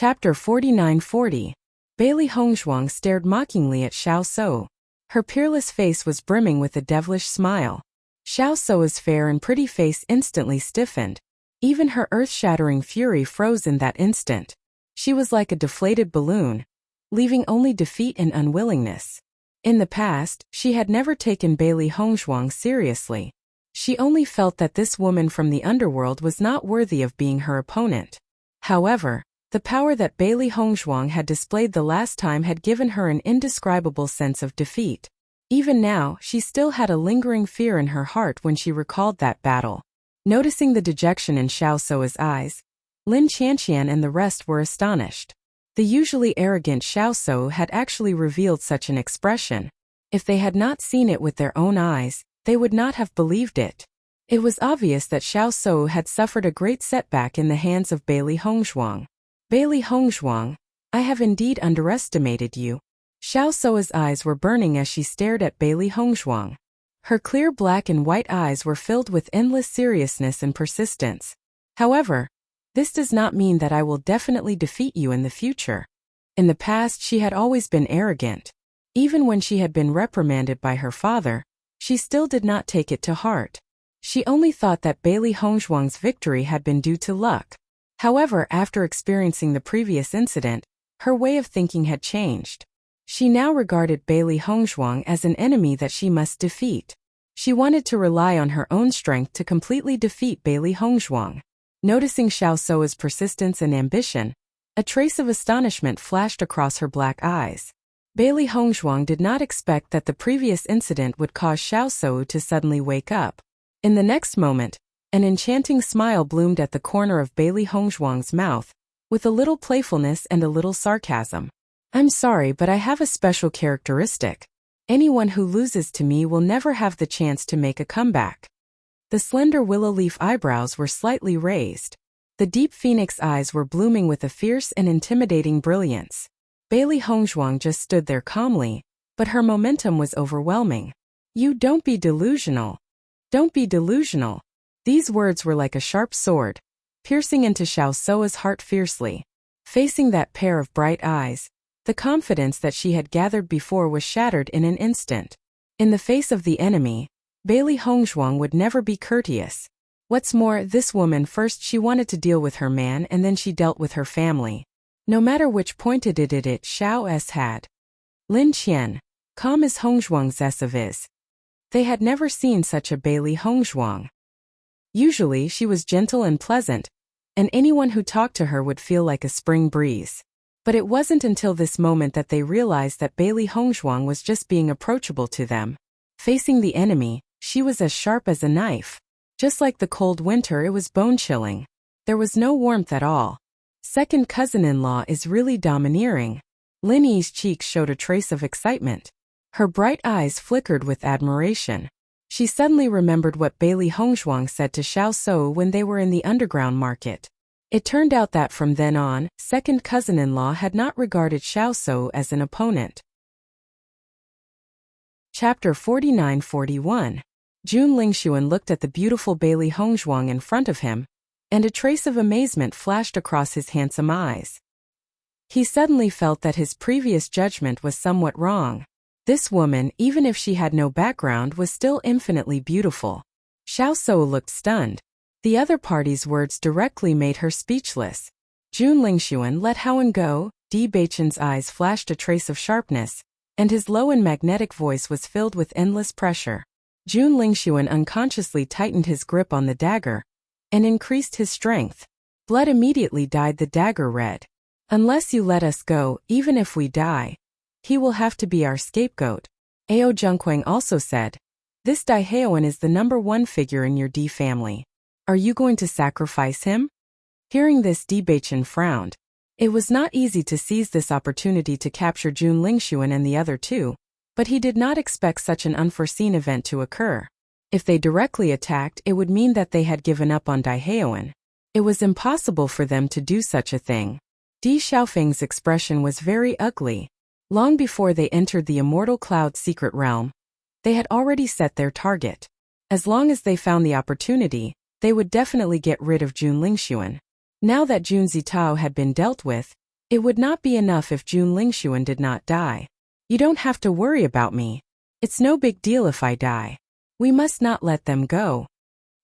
Chapter 49-40. Bailey Hongzhuang stared mockingly at Xiao So. Her peerless face was brimming with a devilish smile. Xiao So's fair and pretty face instantly stiffened. Even her earth-shattering fury froze in that instant. She was like a deflated balloon, leaving only defeat and unwillingness. In the past, she had never taken Bailey Hongzhuang seriously. She only felt that this woman from the underworld was not worthy of being her opponent. However, the power that Bailey Hongzhuang had displayed the last time had given her an indescribable sense of defeat. Even now, she still had a lingering fear in her heart when she recalled that battle. Noticing the dejection in Xiao So's eyes, Lin Qianqian and the rest were astonished. The usually arrogant Xiao So had actually revealed such an expression. If they had not seen it with their own eyes, they would not have believed it. It was obvious that Xiao So had suffered a great setback in the hands of Bailey Hongzhuang. Bailey Hongzhuang, I have indeed underestimated you. Xiao So's eyes were burning as she stared at Bailey Hongzhuang. Her clear black and white eyes were filled with endless seriousness and persistence. However, this does not mean that I will definitely defeat you in the future. In the past, she had always been arrogant. Even when she had been reprimanded by her father, she still did not take it to heart. She only thought that Bailey Hongzhuang's victory had been due to luck. However, after experiencing the previous incident, her way of thinking had changed. She now regarded Bailey Hongzhuang as an enemy that she must defeat. She wanted to rely on her own strength to completely defeat Bailey Hongzhuang. Noticing Xiao So's persistence and ambition, a trace of astonishment flashed across her black eyes. Bailey Hongzhuang did not expect that the previous incident would cause Xiao So to suddenly wake up. In the next moment, an enchanting smile bloomed at the corner of Bailey Hongzhuang's mouth, with a little playfulness and a little sarcasm. I'm sorry, but I have a special characteristic. Anyone who loses to me will never have the chance to make a comeback. The slender willow leaf eyebrows were slightly raised. The deep phoenix eyes were blooming with a fierce and intimidating brilliance. Bailey Hongzhuang just stood there calmly, but her momentum was overwhelming. You don't be delusional. Don't be delusional. These words were like a sharp sword, piercing into Xiao So's heart fiercely. Facing that pair of bright eyes, the confidence that she had gathered before was shattered in an instant. In the face of the enemy, Bailey Hongzhuang would never be courteous. What's more, this woman first she wanted to deal with her man and then she dealt with her family. No matter which pointed it Xiao S had. Lin Qian, calm as Hongzhuang's S is. They had never seen such a Bailey Hongzhuang. Usually she was gentle and pleasant, and anyone who talked to her would feel like a spring breeze. But it wasn't until this moment that they realized that Bailey Hongzhuang was just being approachable to them. Facing the enemy, she was as sharp as a knife. Just like the cold winter, it was bone-chilling. There was no warmth at all. Second cousin-in-law is really domineering. Lin Yi's cheeks showed a trace of excitement. Her bright eyes flickered with admiration. She suddenly remembered what Bailey Hongzhuang said to Xiao So when they were in the underground market. It turned out that from then on, second cousin-in-law had not regarded Xiao So as an opponent. Chapter 49-41. Jun Lingxuan looked at the beautiful Bailey Hongzhuang in front of him, and a trace of amazement flashed across his handsome eyes. He suddenly felt that his previous judgment was somewhat wrong. This woman, even if she had no background, was still infinitely beautiful. Xiao So looked stunned. The other party's words directly made her speechless. Jun Lingxuan let Howen go. Di Beichen's eyes flashed a trace of sharpness, and his low and magnetic voice was filled with endless pressure. Jun Lingxuan unconsciously tightened his grip on the dagger and increased his strength. Blood immediately dyed the dagger red. Unless you let us go, even if we die, he will have to be our scapegoat. Ao Zhengquang also said, this Daiheoan is the #1 figure in your Di family. Are you going to sacrifice him? Hearing this, Di Beichen frowned. It was not easy to seize this opportunity to capture Jun Lingxuan and the other two, but he did not expect such an unforeseen event to occur. If they directly attacked, it would mean that they had given up on Daiheoan. It was impossible for them to do such a thing. Di Xiaofeng's expression was very ugly. Long before they entered the Immortal Cloud secret realm, they had already set their target. As long as they found the opportunity, they would definitely get rid of Jun Lingxuan. Now that Jun Zitao had been dealt with, It would not be enough if Jun Lingxuan did not die. You don't have to worry about me. It's no big deal if I die. We must not let them go.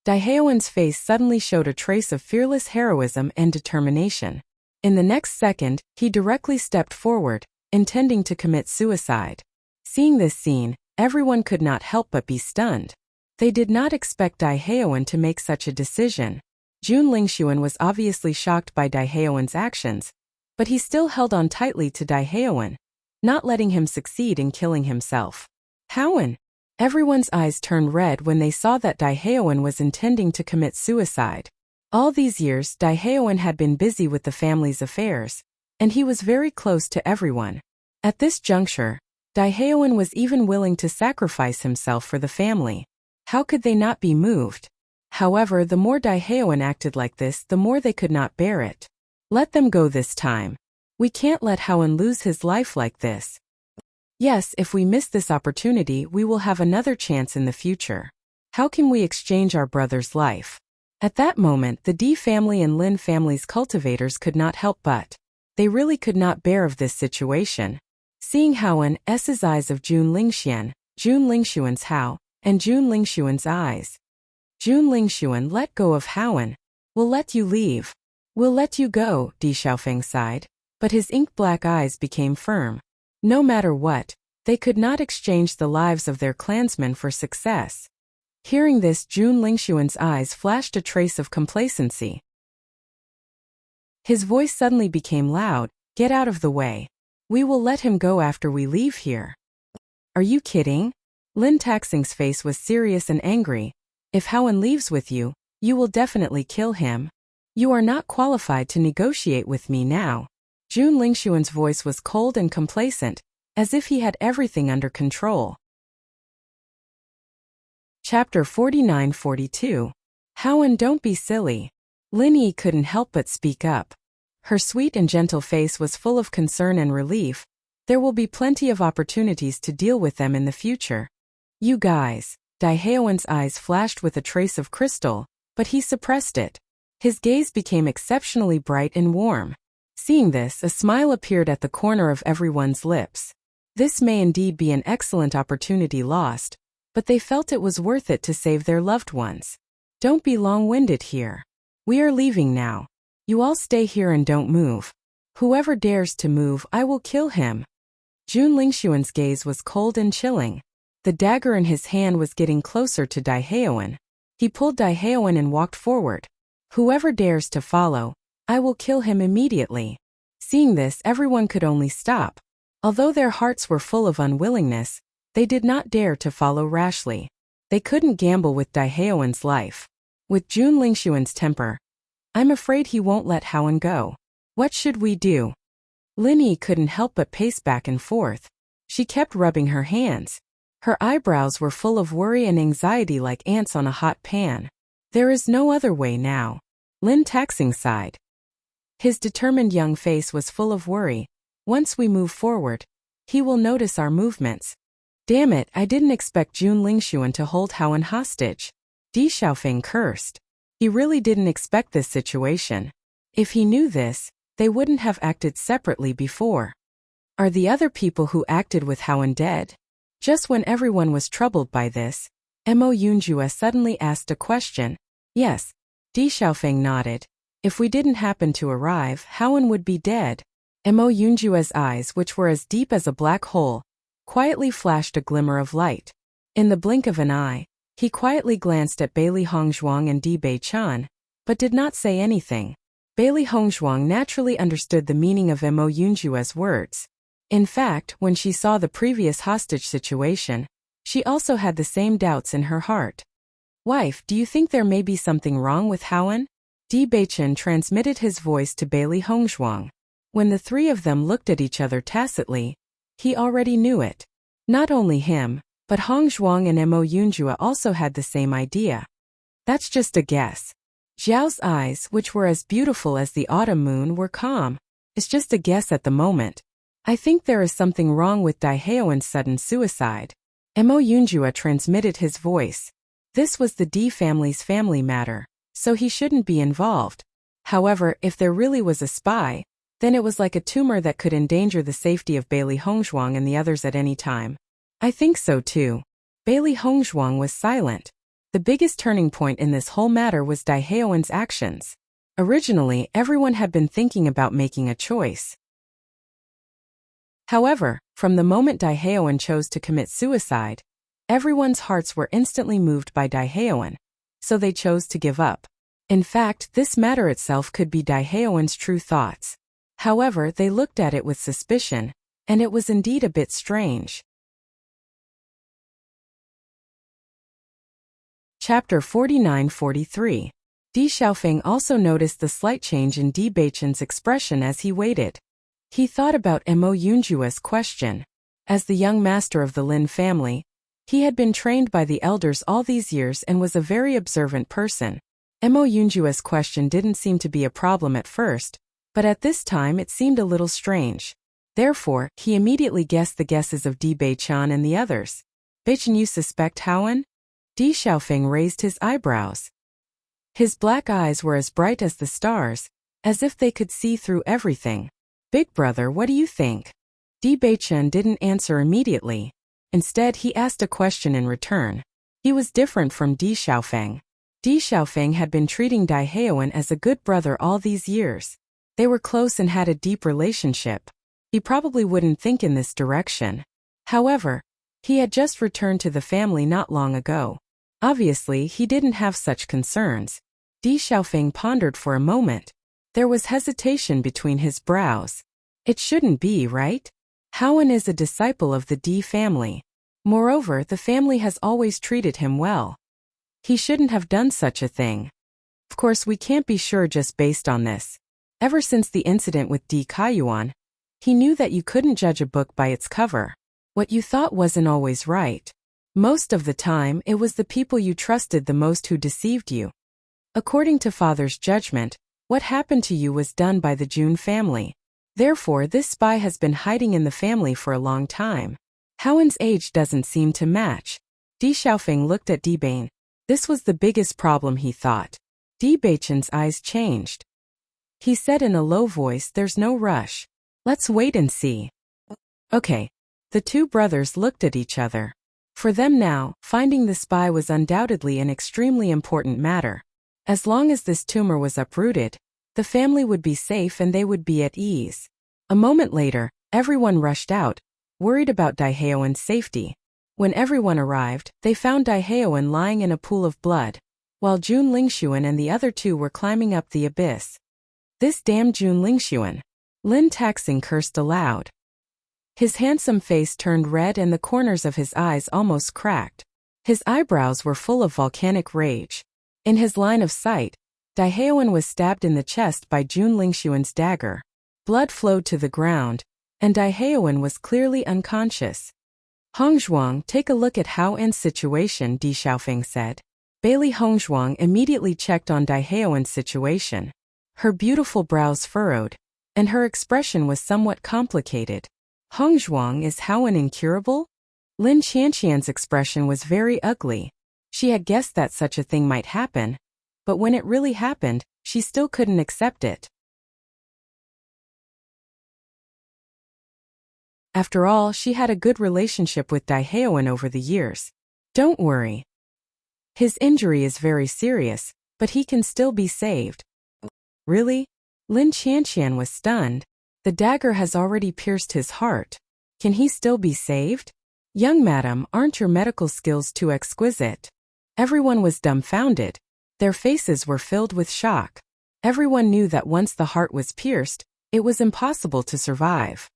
Daehaeon's face suddenly showed a trace of fearless heroism and determination. In the next second, he directly stepped forward, intending to commit suicide. Seeing this scene, everyone could not help but be stunned. They did not expect Daehaeon to make such a decision. Jun Lingxuan was obviously shocked by Daehaeon's actions, but he still held on tightly to Daehaeon, not letting him succeed in killing himself. Haeon! Everyone's eyes turned red when they saw that Daehaeon was intending to commit suicide. All these years, Daehaeon had been busy with the family's affairs, and he was very close to everyone. At this juncture, Daehaeon was even willing to sacrifice himself for the family. How could they not be moved? However, the more Daehaeon acted like this, the more they could not bear it. Let them go this time. We can't let Haeon lose his life like this. Yes, if we miss this opportunity, we will have another chance in the future. How can we exchange our brother's life? At that moment, the D family and Lin family's cultivators could not help but. They really could not bear of this situation. Seeing Haeon's eyes of Jun Lingxian, Jun Lingxuan's Hao, and Jun Lingxuan's eyes. Jun Lingxuan let go of Haeon. We'll let you leave. We'll let you go, Di Xiaofeng sighed, but his ink-black eyes became firm. No matter what, they could not exchange the lives of their clansmen for success. Hearing this, Jun Lingxuan's eyes flashed a trace of complacency. His voice suddenly became loud, "Get out of the way. We will let him go after we leave here." Are you kidding? Lin Taxing's face was serious and angry. If Haeon leaves with you, you will definitely kill him. You are not qualified to negotiate with me now. Jun Lingxuan's voice was cold and complacent, as if he had everything under control. Chapter 49-42. Haeon, don't be silly. Lin Yi couldn't help but speak up. Her sweet and gentle face was full of concern and relief. There will be plenty of opportunities to deal with them in the future. You guys. Daehaeon's eyes flashed with a trace of crystal, but he suppressed it. His gaze became exceptionally bright and warm. Seeing this, a smile appeared at the corner of everyone's lips. This may indeed be an excellent opportunity lost, but they felt it was worth it to save their loved ones. Don't be long-winded here. We are leaving now. You all stay here and don't move. Whoever dares to move, I will kill him. Jun Lingxuan's gaze was cold and chilling. The dagger in his hand was getting closer to Daehaeon. He pulled Daehaeon and walked forward. Whoever dares to follow, I will kill him immediately. Seeing this, everyone could only stop. Although their hearts were full of unwillingness, they did not dare to follow rashly. They couldn't gamble with Daehaeon's life. With Jun Lingxuan's temper, I'm afraid he won't let Haeon go. What should we do? Lin Yi couldn't help but pace back and forth. She kept rubbing her hands. Her eyebrows were full of worry and anxiety like ants on a hot pan. There is no other way now. Lin Taxing sighed. His determined young face was full of worry. Once we move forward, he will notice our movements. Damn it, I didn't expect Jun Lingxuan to hold Haeon hostage. Di Xiaofeng cursed. He really didn't expect this situation. If he knew this, they wouldn't have acted separately before. Are the other people who acted with Haeon dead? Just when everyone was troubled by this, Mo Yunjue suddenly asked a question. Yes. Di Xiaofeng nodded. If we didn't happen to arrive, Haeon would be dead. Mo Yunjue's eyes, which were as deep as a black hole, quietly flashed a glimmer of light. In the blink of an eye, he quietly glanced at Bailey Hongzhuang and Di Bei-chan, but did not say anything. Bailey Hongzhuang naturally understood the meaning of Mo Yunjue's words. In fact, when she saw the previous hostage situation, she also had the same doubts in her heart. Wife, do you think there may be something wrong with Haeon? Di Bei-chan transmitted his voice to Bailey Hongzhuang. When the three of them looked at each other tacitly, he already knew it. Not only him, but Hongzhuang and Mo Yunjue also had the same idea. That's just a guess. Zhao's eyes, which were as beautiful as the autumn moon, were calm. It's just a guess at the moment. I think there is something wrong with Daehaeon's sudden suicide. Mo Yunjue transmitted his voice. This was the D family's family matter, so he shouldn't be involved. However, if there really was a spy, Then it was like a tumor that could endanger the safety of Bailey Hongzhuang and the others at any time. I think so too. Bailey Hongzhuang was silent. The biggest turning point in this whole matter was Daiheowen's actions. Originally, everyone had been thinking about making a choice. However, from the moment Daiheowen chose to commit suicide, everyone's hearts were instantly moved by Daiheowen, so they chose to give up. In fact, this matter itself could be Daiheowen's true thoughts. However, they looked at it with suspicion, and it was indeed a bit strange. Chapter 49-43. Di Xiaofeng also noticed the slight change in Di Beichen's expression as he waited. He thought about Mo Yunjua's question. As the young master of the Lin family, he had been trained by the elders all these years and was a very observant person. Mo Yunjua's question didn't seem to be a problem at first, but at this time it seemed a little strange. Therefore, he immediately guessed the guesses of Di Beichen and the others. Beichen, you suspect Howen? Di Xiaofeng raised his eyebrows. His black eyes were as bright as the stars, as if they could see through everything. Big brother, what do you think? Di Beichen didn't answer immediately. Instead, he asked a question in return. He was different from Di Xiaofeng. Di Xiaofeng had been treating Daiheowen as a good brother all these years. They were close and had a deep relationship. He probably wouldn't think in this direction. However, he had just returned to the family not long ago. Obviously, he didn't have such concerns. Di Xiaofeng pondered for a moment. There was hesitation between his brows. It shouldn't be, right? Howen is a disciple of the Di family. Moreover, the family has always treated him well. He shouldn't have done such a thing. Of course, we can't be sure just based on this. Ever since the incident with Di Kaiyuan, he knew that you couldn't judge a book by its cover. What you thought wasn't always right. Most of the time, it was the people you trusted the most who deceived you. According to father's judgment, what happened to you was done by the Jun family. Therefore, this spy has been hiding in the family for a long time. Howen's age doesn't seem to match. Di Xiaofeng looked at Di Beichen. This was the biggest problem, he thought. Di Beichen's eyes changed. He said in a low voice, "There's no rush. Let's wait and see." Okay. The two brothers looked at each other. For them now, finding the spy was undoubtedly an extremely important matter. As long as this tumor was uprooted, the family would be safe and they would be at ease. A moment later, everyone rushed out, worried about Daiheowen's safety. When everyone arrived, they found Daiheowen lying in a pool of blood, while Jun Lingxuan and the other two were climbing up the abyss. This damn Jun Lingxuan. Lin Taxing cursed aloud. His handsome face turned red and the corners of his eyes almost cracked. His eyebrows were full of volcanic rage. In his line of sight, Daiheowen was stabbed in the chest by Jun Lingxuan's dagger. Blood flowed to the ground, and Daiheowen was clearly unconscious. Hongzhuang, take a look at Howen's situation, Di Xiaofeng said. Bailey Hongzhuang immediately checked on Daiheowen's situation. Her beautiful brows furrowed, and her expression was somewhat complicated. Hongzhuang, is Howen incurable? Lin Qianqian's expression was very ugly. She had guessed that such a thing might happen, but when it really happened, she still couldn't accept it. After all, she had a good relationship with Daiheowen over the years. Don't worry. His injury is very serious, but he can still be saved. Really? Lin Qianqian was stunned. The dagger has already pierced his heart. Can he still be saved? Young madam, aren't your medical skills too exquisite? Everyone was dumbfounded. Their faces were filled with shock. Everyone knew that once the heart was pierced, it was impossible to survive.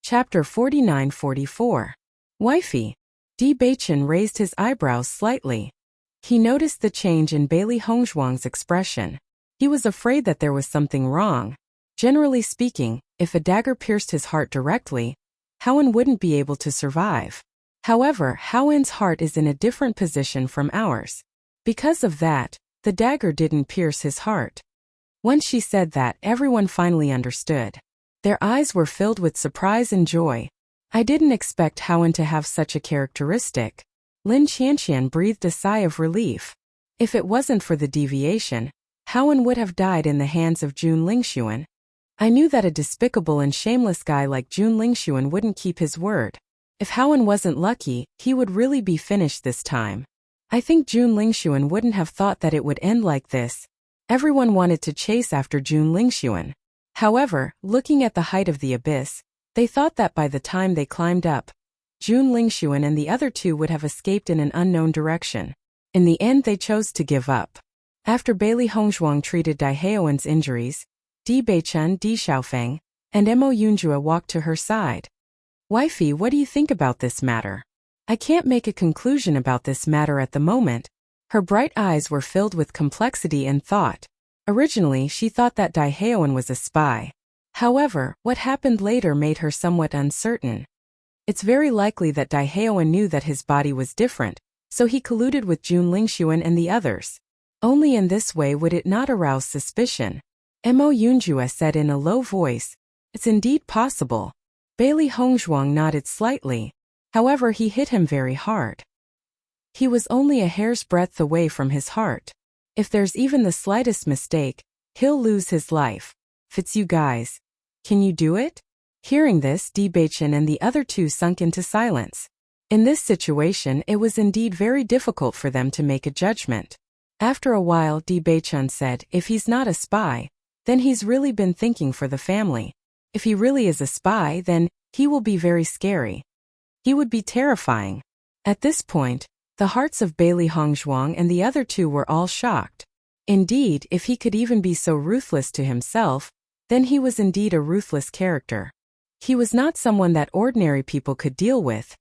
Chapter 49-44. Wifey. Di Beichen raised his eyebrows slightly. He noticed the change in Bailey Hongzhuang's expression. He was afraid that there was something wrong. Generally speaking, if a dagger pierced his heart directly, Howen wouldn't be able to survive. However, Howen's heart is in a different position from ours. Because of that, the dagger didn't pierce his heart. Once she said that, everyone finally understood. Their eyes were filled with surprise and joy. I didn't expect Howen to have such a characteristic. Lin Qianqian breathed a sigh of relief. If it wasn't for the deviation, Howen would have died in the hands of Jun Lingxuan. I knew that a despicable and shameless guy like Jun Lingxuan wouldn't keep his word. If Howen wasn't lucky, he would really be finished this time. I think Jun Lingxuan wouldn't have thought that it would end like this. Everyone wanted to chase after Jun Lingxuan. However, looking at the height of the abyss, they thought that by the time they climbed up, Jun Lingxuan and the other two would have escaped in an unknown direction. In the end, they chose to give up. After Bailey Hongzhuang treated Dai Haowen's injuries, Di Beichun, Di Xiaofeng, and Mo Yunjue walked to her side. Wifey, what do you think about this matter? I can't make a conclusion about this matter at the moment. Her bright eyes were filled with complexity and thought. Originally, she thought that Dai Haowen was a spy. However, what happened later made her somewhat uncertain. It's very likely that Dai Haowen knew that his body was different, so he colluded with Jun Lingxuan and the others. Only in this way would it not arouse suspicion. Mo Yunjue said in a low voice, "It's indeed possible." Bailey Hongzhuang nodded slightly. However, he hit him very hard. He was only a hair's breadth away from his heart. If there's even the slightest mistake, he'll lose his life. Fits you guys. Can you do it? Hearing this, Di Beichun and the other two sunk into silence. In this situation, it was indeed very difficult for them to make a judgment. After a while, Di Beichun said, "If he's not a spy, then he's really been thinking for the family. If he really is a spy, then he will be very scary. He would be terrifying." At this point, the hearts of Bailey Hongzhuang and the other two were all shocked. Indeed, if he could even be so ruthless to himself, then he was indeed a ruthless character. He was not someone that ordinary people could deal with.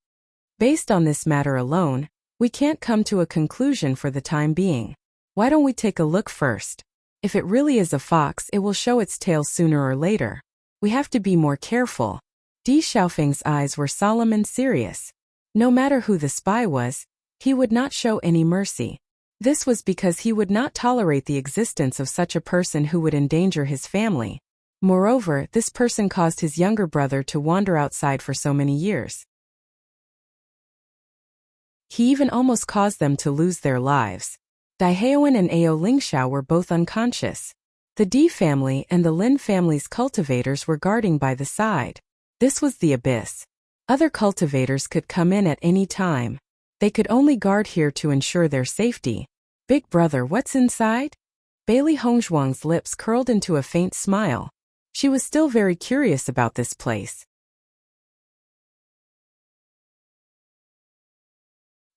Based on this matter alone, we can't come to a conclusion for the time being. Why don't we take a look first? If it really is a fox, it will show its tail sooner or later. We have to be more careful. Di Xiaofeng's eyes were solemn and serious. No matter who the spy was, he would not show any mercy. This was because he would not tolerate the existence of such a person who would endanger his family. Moreover, this person caused his younger brother to wander outside for so many years. He even almost caused them to lose their lives. Dai Haowen and Ao Lingxiao were both unconscious. The Di family and the Lin family's cultivators were guarding by the side. This was the abyss. Other cultivators could come in at any time. They could only guard here to ensure their safety. Big brother, what's inside? Bailey Hongzhuang's lips curled into a faint smile. She was still very curious about this place.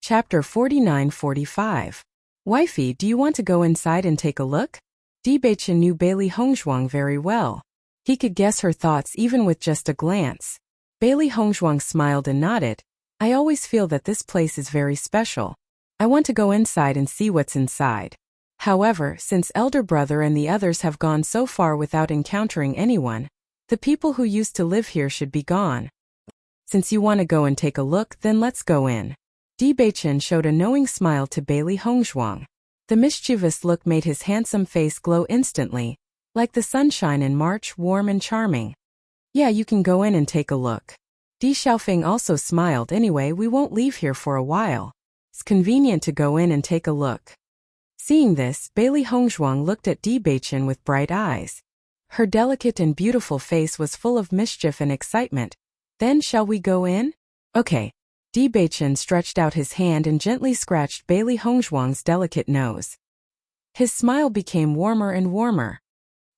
Chapter 49-45. Wifey, do you want to go inside and take a look? Di Beichun knew Bailey Hongzhuang very well. He could guess her thoughts even with just a glance. Bailey Hongzhuang smiled and nodded. I always feel that this place is very special. I want to go inside and see what's inside. However, since elder brother and the others have gone so far without encountering anyone, the people who used to live here should be gone. Since you want to go and take a look, then let's go in. Di Beichun showed a knowing smile to Bailey Hongzhuang. The mischievous look made his handsome face glow instantly, like the sunshine in March, warm and charming. Yeah, you can go in and take a look. Di Xiaofeng also smiled. Anyway, we won't leave here for a while. It's convenient to go in and take a look. Seeing this, Bailey Hongzhuang looked at Di Beichun with bright eyes. Her delicate and beautiful face was full of mischief and excitement. Then shall we go in? Okay. Di Beichun stretched out his hand and gently scratched Bailey Hongzhuang's delicate nose. His smile became warmer and warmer.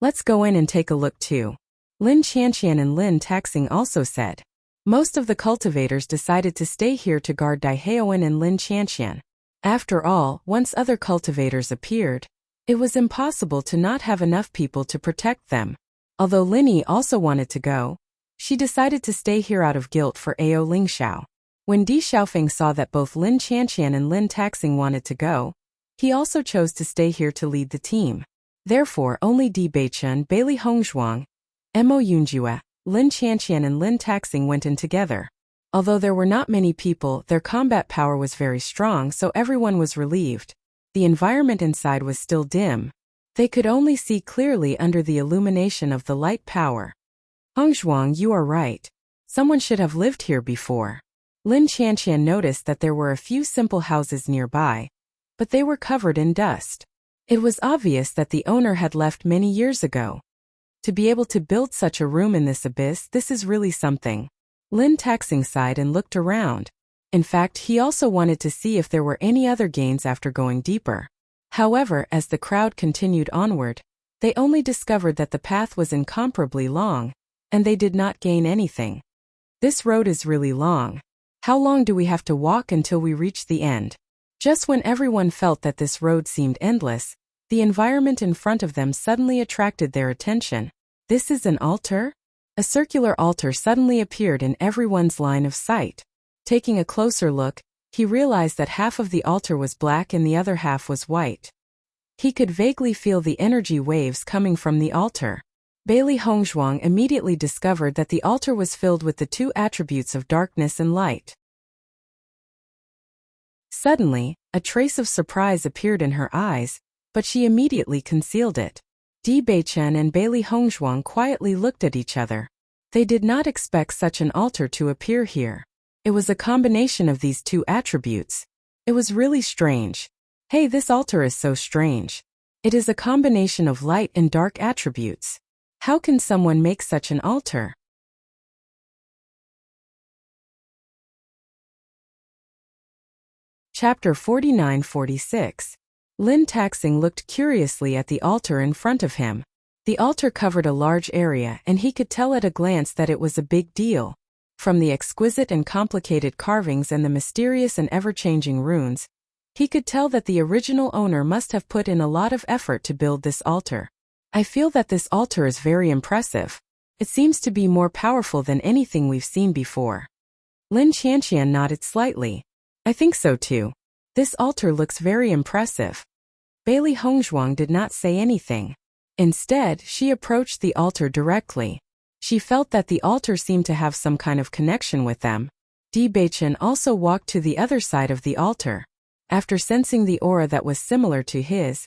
Let's go in and take a look too. Lin Qianqian and Lin Taxing also said. Most of the cultivators decided to stay here to guard Dai Haowen and Lin Qianqian. After all, once other cultivators appeared, it was impossible to not have enough people to protect them. Although Linny also wanted to go, she decided to stay here out of guilt for Ao Lingxiao. When Di Xiaofeng saw that both Lin Qianqian and Lin Taxing wanted to go, he also chose to stay here to lead the team. Therefore, only Di Beichun, Bailey Hongzhuang, Mo Yunjue, Lin Qianqian and Lin Taxing went in together. Although there were not many people, their combat power was very strong, so everyone was relieved. The environment inside was still dim. They could only see clearly under the illumination of the light power. Hongzhuang, you are right. Someone should have lived here before. Lin Qianqian noticed that there were a few simple houses nearby, but they were covered in dust. It was obvious that the owner had left many years ago. To be able to build such a room in this abyss, this is really something. Lin Taxing sighed and looked around. In fact, he also wanted to see if there were any other gains after going deeper. However, as the crowd continued onward, they only discovered that the path was incomparably long, and they did not gain anything. This road is really long. How long do we have to walk until we reach the end? Just when everyone felt that this road seemed endless, the environment in front of them suddenly attracted their attention. This is an altar? A circular altar suddenly appeared in everyone's line of sight. Taking a closer look, he realized that half of the altar was black and the other half was white. He could vaguely feel the energy waves coming from the altar. Bailey Hongzhuang immediately discovered that the altar was filled with the two attributes of darkness and light. Suddenly, a trace of surprise appeared in her eyes, but she immediately concealed it. Di Beichen and Bailey Hongzhuang quietly looked at each other. They did not expect such an altar to appear here. It was a combination of these two attributes. It was really strange. Hey, this altar is so strange. It is a combination of light and dark attributes. How can someone make such an altar? Chapter 49-46. Lin Taxing looked curiously at the altar in front of him. The altar covered a large area and he could tell at a glance that it was a big deal. From the exquisite and complicated carvings and the mysterious and ever-changing runes, he could tell that the original owner must have put in a lot of effort to build this altar. I feel that this altar is very impressive. It seems to be more powerful than anything we've seen before. Lin Qianqian nodded slightly. I think so too. This altar looks very impressive. Bailey Hongzhuang did not say anything. Instead, she approached the altar directly. She felt that the altar seemed to have some kind of connection with them. Di Beichen also walked to the other side of the altar. After sensing the aura that was similar to his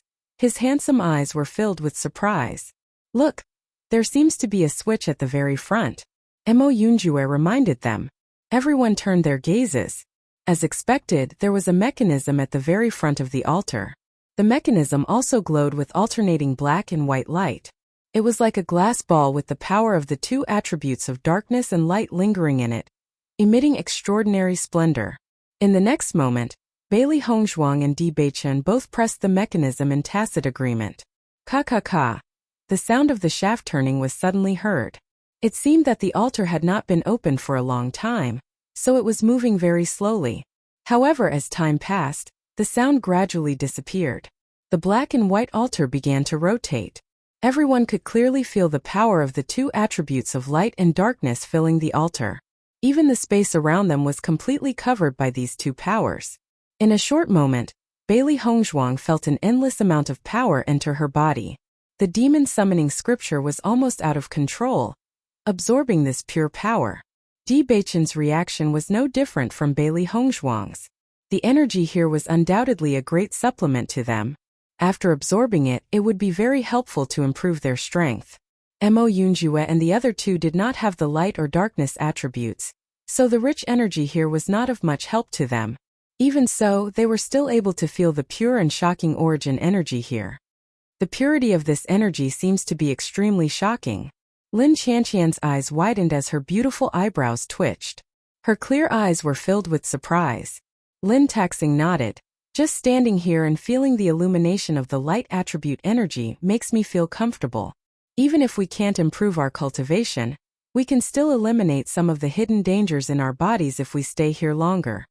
handsome eyes were filled with surprise. Look, there seems to be a switch at the very front. Mo Yunjue reminded them. Everyone turned their gazes. As expected, there was a mechanism at the very front of the altar. The mechanism also glowed with alternating black and white light. It was like a glass ball with the power of the two attributes of darkness and light lingering in it, emitting extraordinary splendor. In the next moment, Bailey Hongzhuang and Di Beichen both pressed the mechanism in tacit agreement. Ka. The sound of the shaft turning was suddenly heard. It seemed that the altar had not been open for a long time, so it was moving very slowly. However, as time passed, the sound gradually disappeared. The black and white altar began to rotate. Everyone could clearly feel the power of the two attributes of light and darkness filling the altar. Even the space around them was completely covered by these two powers. In a short moment, Bailey Hongzhuang felt an endless amount of power enter her body. The demon summoning scripture was almost out of control, absorbing this pure power. Di Beichen's reaction was no different from Bailey Hongzhuang's. The energy here was undoubtedly a great supplement to them. After absorbing it, it would be very helpful to improve their strength. Mo Yunjue and the other two did not have the light or darkness attributes, so the rich energy here was not of much help to them. Even so, they were still able to feel the pure and shocking origin energy here. The purity of this energy seems to be extremely shocking. Lin Qianqian's eyes widened as her beautiful eyebrows twitched. Her clear eyes were filled with surprise. Lin Taxing nodded. Just standing here and feeling the illumination of the light attribute energy makes me feel comfortable. Even if we can't improve our cultivation, we can still eliminate some of the hidden dangers in our bodies if we stay here longer.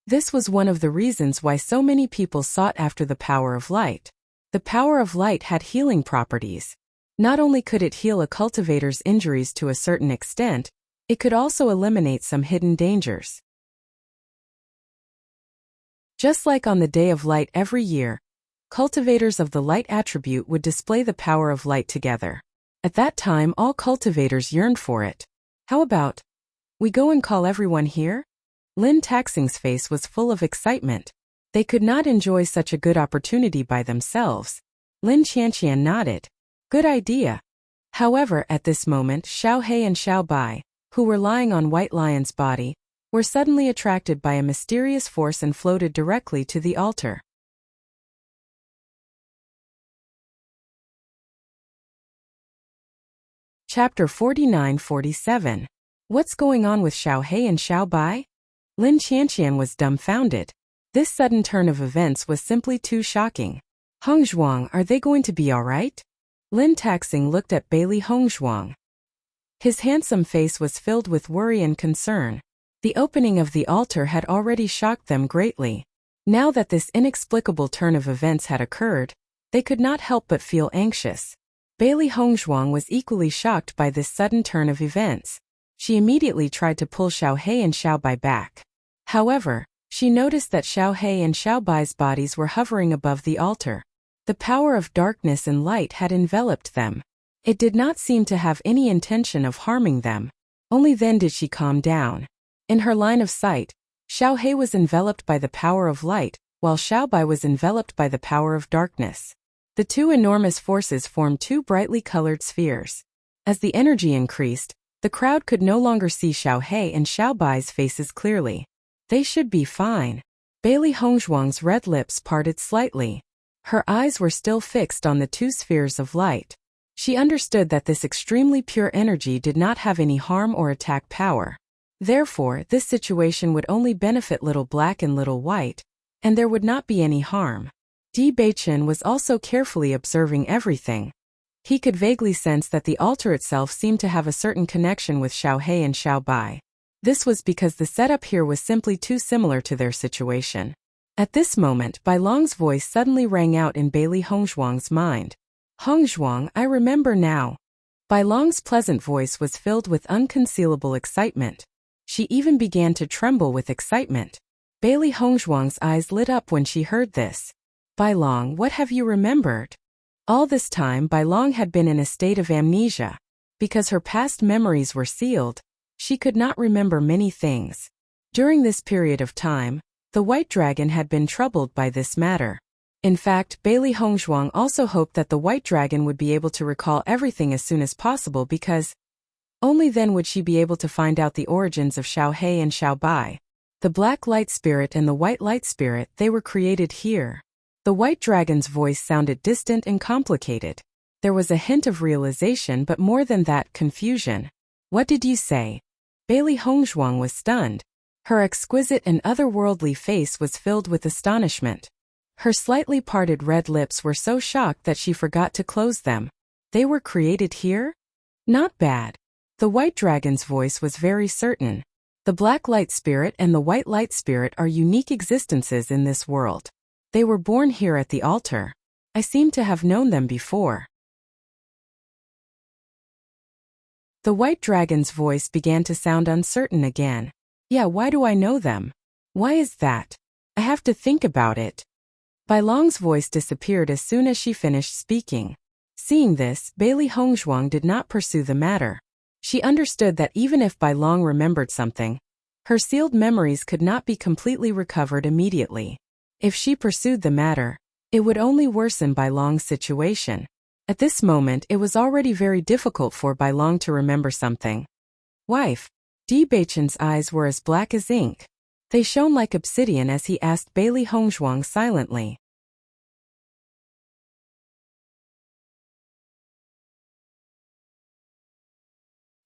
This was one of the reasons why so many people sought after the power of light. The power of light had healing properties. Not only could it heal a cultivator's injuries to a certain extent, it could also eliminate some hidden dangers. Just like on the Day of Light every year, cultivators of the light attribute would display the power of light together. At that time, all cultivators yearned for it. How about we go and call everyone here? Lin Taxing's face was full of excitement. They could not enjoy such a good opportunity by themselves. Lin Qianqian nodded. Good idea. However, at this moment, Xiao He and Xiao Bai, who were lying on White Lion's body, were suddenly attracted by a mysterious force and floated directly to the altar. Chapter 49-47. What's going on with Xiao He and Xiao Bai? Lin Qianqian was dumbfounded. This sudden turn of events was simply too shocking. Hongzhuang, are they going to be all right? Lin Taxing looked at Bailey Hongzhuang. His handsome face was filled with worry and concern. The opening of the altar had already shocked them greatly. Now that this inexplicable turn of events had occurred, they could not help but feel anxious. Bailey Hongzhuang was equally shocked by this sudden turn of events. She immediately tried to pull Xiao He and Xiao Bai back. However, she noticed that Xiao He and Xiao Bai's bodies were hovering above the altar. The power of darkness and light had enveloped them. It did not seem to have any intention of harming them. Only then did she calm down. In her line of sight, Xiao He was enveloped by the power of light, while Xiao Bai was enveloped by the power of darkness. The two enormous forces formed two brightly colored spheres. As the energy increased, the crowd could no longer see Xiao He and Xiao Bai's faces clearly. They should be fine. Bailey Hongzhuang's red lips parted slightly. Her eyes were still fixed on the two spheres of light. She understood that this extremely pure energy did not have any harm or attack power. Therefore, this situation would only benefit Little Black and Little White, and there would not be any harm. Di Beichen was also carefully observing everything. He could vaguely sense that the altar itself seemed to have a certain connection with Xiao He and Xiao Bai. This was because the setup here was simply too similar to their situation. At this moment, Bai Long's voice suddenly rang out in Bailey Hongzhuang's mind. Hongzhuang, I remember now. Bai Long's pleasant voice was filled with unconcealable excitement. She even began to tremble with excitement. Bailey Hongzhuang's eyes lit up when she heard this. Bai Long, what have you remembered? All this time Bai Long had been in a state of amnesia. Because her past memories were sealed, she could not remember many things. During this period of time, the White Dragon had been troubled by this matter. In fact, Bailey Hongzhuang also hoped that the White Dragon would be able to recall everything as soon as possible because only then would she be able to find out the origins of Xiao He and Xiao Bai. The Black Light Spirit and the White Light Spirit, they were created here. The White Dragon's voice sounded distant and complicated. There was a hint of realization, but more than that, confusion. What did you say? Bailey Hongzhuang was stunned. Her exquisite and otherworldly face was filled with astonishment. Her slightly parted red lips were so shocked that she forgot to close them. They were created here? Not bad. The White Dragon's voice was very certain. The Black Light Spirit and the White Light Spirit are unique existences in this world. They were born here at the altar. I seem to have known them before. The White Dragon's voice began to sound uncertain again. Yeah, why do I know them? Why is that? I have to think about it. Bai Long's voice disappeared as soon as she finished speaking. Seeing this, Bailey Hongzhuang did not pursue the matter. She understood that even if Bai Long remembered something, her sealed memories could not be completely recovered immediately. If she pursued the matter, it would only worsen Bai Long's situation. At this moment, it was already very difficult for Bai Long to remember something. Wife. Di Beichen's eyes were as black as ink. They shone like obsidian as he asked Bailey Hongzhuang silently.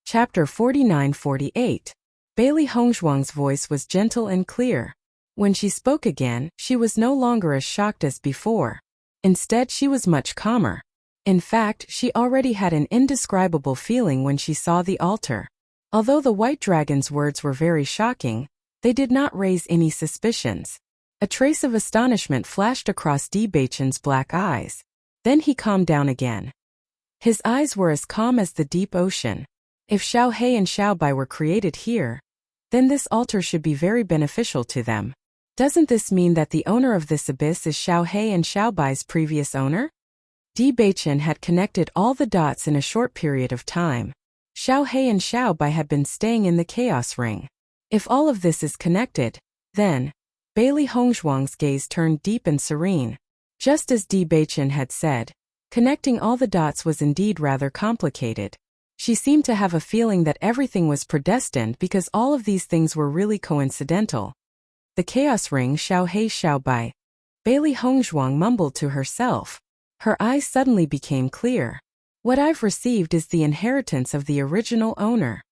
Chapter 49-48. Bailey Hongzhuang's voice was gentle and clear. When she spoke again, she was no longer as shocked as before. Instead, she was much calmer. In fact, she already had an indescribable feeling when she saw the altar. Although the White Dragon's words were very shocking, they did not raise any suspicions. A trace of astonishment flashed across Di Beichen's black eyes. Then he calmed down again. His eyes were as calm as the deep ocean. If Xiao He and Xiao Bai were created here, then this altar should be very beneficial to them. Doesn't this mean that the owner of this abyss is Xiao He and Xiao Bai's previous owner? Di Beichen had connected all the dots in a short period of time. Xiao He and Xiao Bai had been staying in the Chaos Ring. If all of this is connected, then Bailey Hongzhuang's gaze turned deep and serene. Just as Di Beichen had said, connecting all the dots was indeed rather complicated. She seemed to have a feeling that everything was predestined because all of these things were really coincidental. The Chaos Ring, Xiao He, Xiao Bai. Bailey Hongzhuang mumbled to herself. Her eyes suddenly became clear. What I've received is the inheritance of the original owner.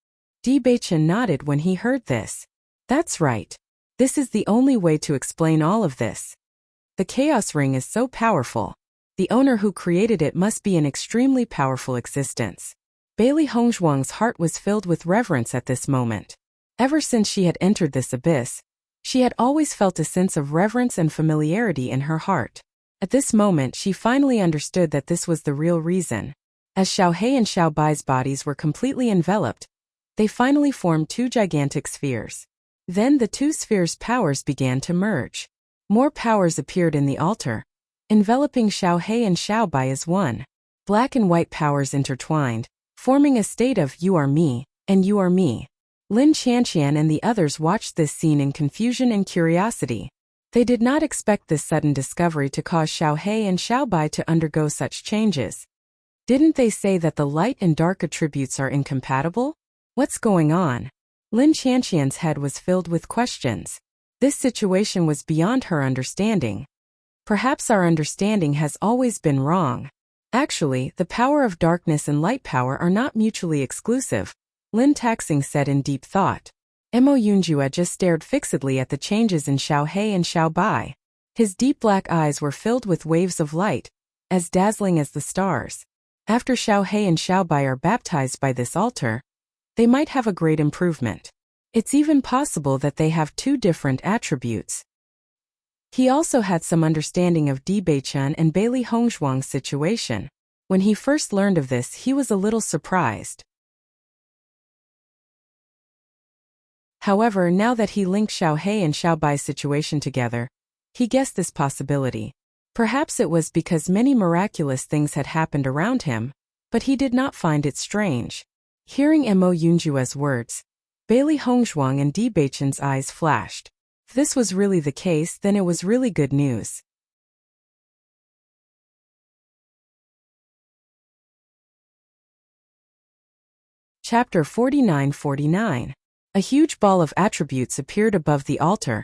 Di Baichen nodded when he heard this. That's right. This is the only way to explain all of this. The Chaos Ring is so powerful. The owner who created it must be an extremely powerful existence. Bailey Hongzhuang's heart was filled with reverence at this moment. Ever since she had entered this abyss, she had always felt a sense of reverence and familiarity in her heart. At this moment she finally understood that this was the real reason. As Xiaohei and Xiaobai's bodies were completely enveloped, they finally formed two gigantic spheres. Then the two spheres' powers began to merge. More powers appeared in the altar, enveloping Xiaohei and Xiaobai as one. Black and white powers intertwined, forming a state of you are me, and you are me. Lin Qianqian and the others watched this scene in confusion and curiosity. They did not expect this sudden discovery to cause Xiaohei and Xiaobai to undergo such changes. Didn't they say that the light and dark attributes are incompatible? What's going on? Lin Qianqian's head was filled with questions. This situation was beyond her understanding. Perhaps our understanding has always been wrong. Actually, the power of darkness and light power are not mutually exclusive, Lin Taxing said in deep thought. Mo Yunjue just stared fixedly at the changes in Xiaohei and Xiaobai. His deep black eyes were filled with waves of light, as dazzling as the stars. After Xiaohei and Xiaobai are baptized by this altar, they might have a great improvement. It's even possible that they have two different attributes. He also had some understanding of Di Baichen and Bailey Hongzhuang's situation. When he first learned of this, he was a little surprised. However, now that he linked Xiaohei and Xiaobai's situation together, he guessed this possibility. Perhaps it was because many miraculous things had happened around him, but he did not find it strange. Hearing Mo Yunjue's words, Bailey Hongzhuang and Di Baichen's eyes flashed. If this was really the case, then it was really good news. Chapter 49-49. A huge ball of attributes appeared above the altar,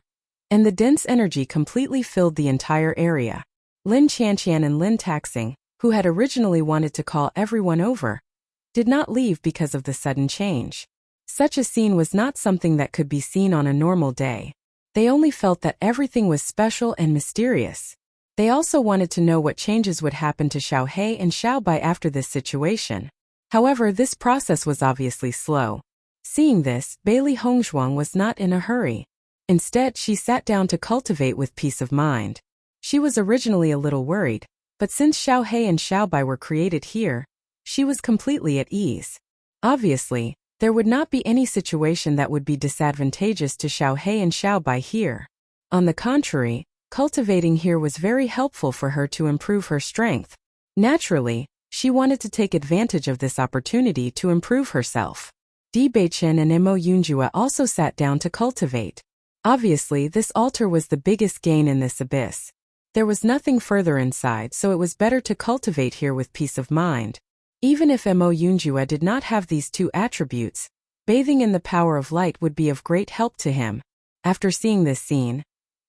and the dense energy completely filled the entire area. Lin Qianqian and Lin Taxing, who had originally wanted to call everyone over, did not leave because of the sudden change. Such a scene was not something that could be seen on a normal day. They only felt that everything was special and mysterious. They also wanted to know what changes would happen to Xiaohei and Xiaobai after this situation. However, this process was obviously slow. Seeing this, Bailey Hongzhuang was not in a hurry. Instead, she sat down to cultivate with peace of mind. She was originally a little worried, but since Xiaohei and Xiaobai were created here, she was completely at ease. Obviously, there would not be any situation that would be disadvantageous to Xiaohei and Xiaobai here. On the contrary, cultivating here was very helpful for her to improve her strength. Naturally, she wanted to take advantage of this opportunity to improve herself. Di Baichen and Mo Yunjue also sat down to cultivate. Obviously, this altar was the biggest gain in this abyss. There was nothing further inside, so it was better to cultivate here with peace of mind. Even if Mo Yunjue did not have these two attributes, bathing in the power of light would be of great help to him. After seeing this scene,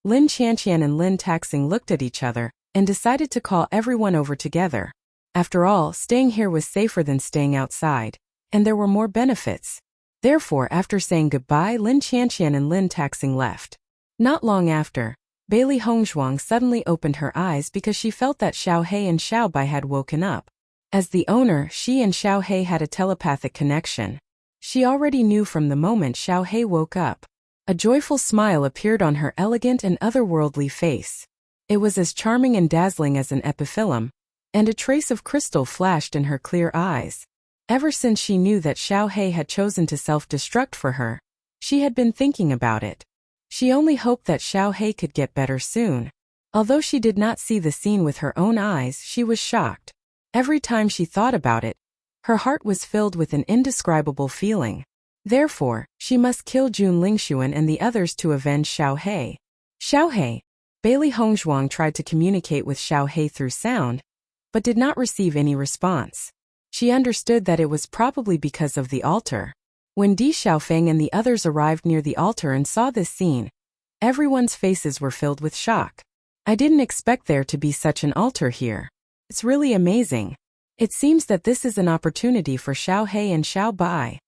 Lin Qianqian and Lin Taxing looked at each other and decided to call everyone over together. After all, staying here was safer than staying outside, and there were more benefits. Therefore, after saying goodbye, Lin Qianqian and Lin Taxing left. Not long after, Bailey Hongzhuang suddenly opened her eyes because she felt that Xiaohei and Xiaobai had woken up. As the owner, she and Xiaohei had a telepathic connection. She already knew from the moment Xiaohei woke up. A joyful smile appeared on her elegant and otherworldly face. It was as charming and dazzling as an epiphyllum, and a trace of crystal flashed in her clear eyes. Ever since she knew that Xiaohei had chosen to self-destruct for her, she had been thinking about it. She only hoped that Xiaohei could get better soon. Although she did not see the scene with her own eyes, she was shocked. Every time she thought about it, her heart was filled with an indescribable feeling. Therefore, she must kill Jun Lingxuan and the others to avenge Xiaohei. Xiaohei. Bailey Hongzhuang tried to communicate with Xiaohei through sound, but did not receive any response. She understood that it was probably because of the altar. When Di Xiaofeng and the others arrived near the altar and saw this scene, everyone's faces were filled with shock. I didn't expect there to be such an altar here. It's really amazing. It seems that this is an opportunity for Xiao He and Xiao Bai.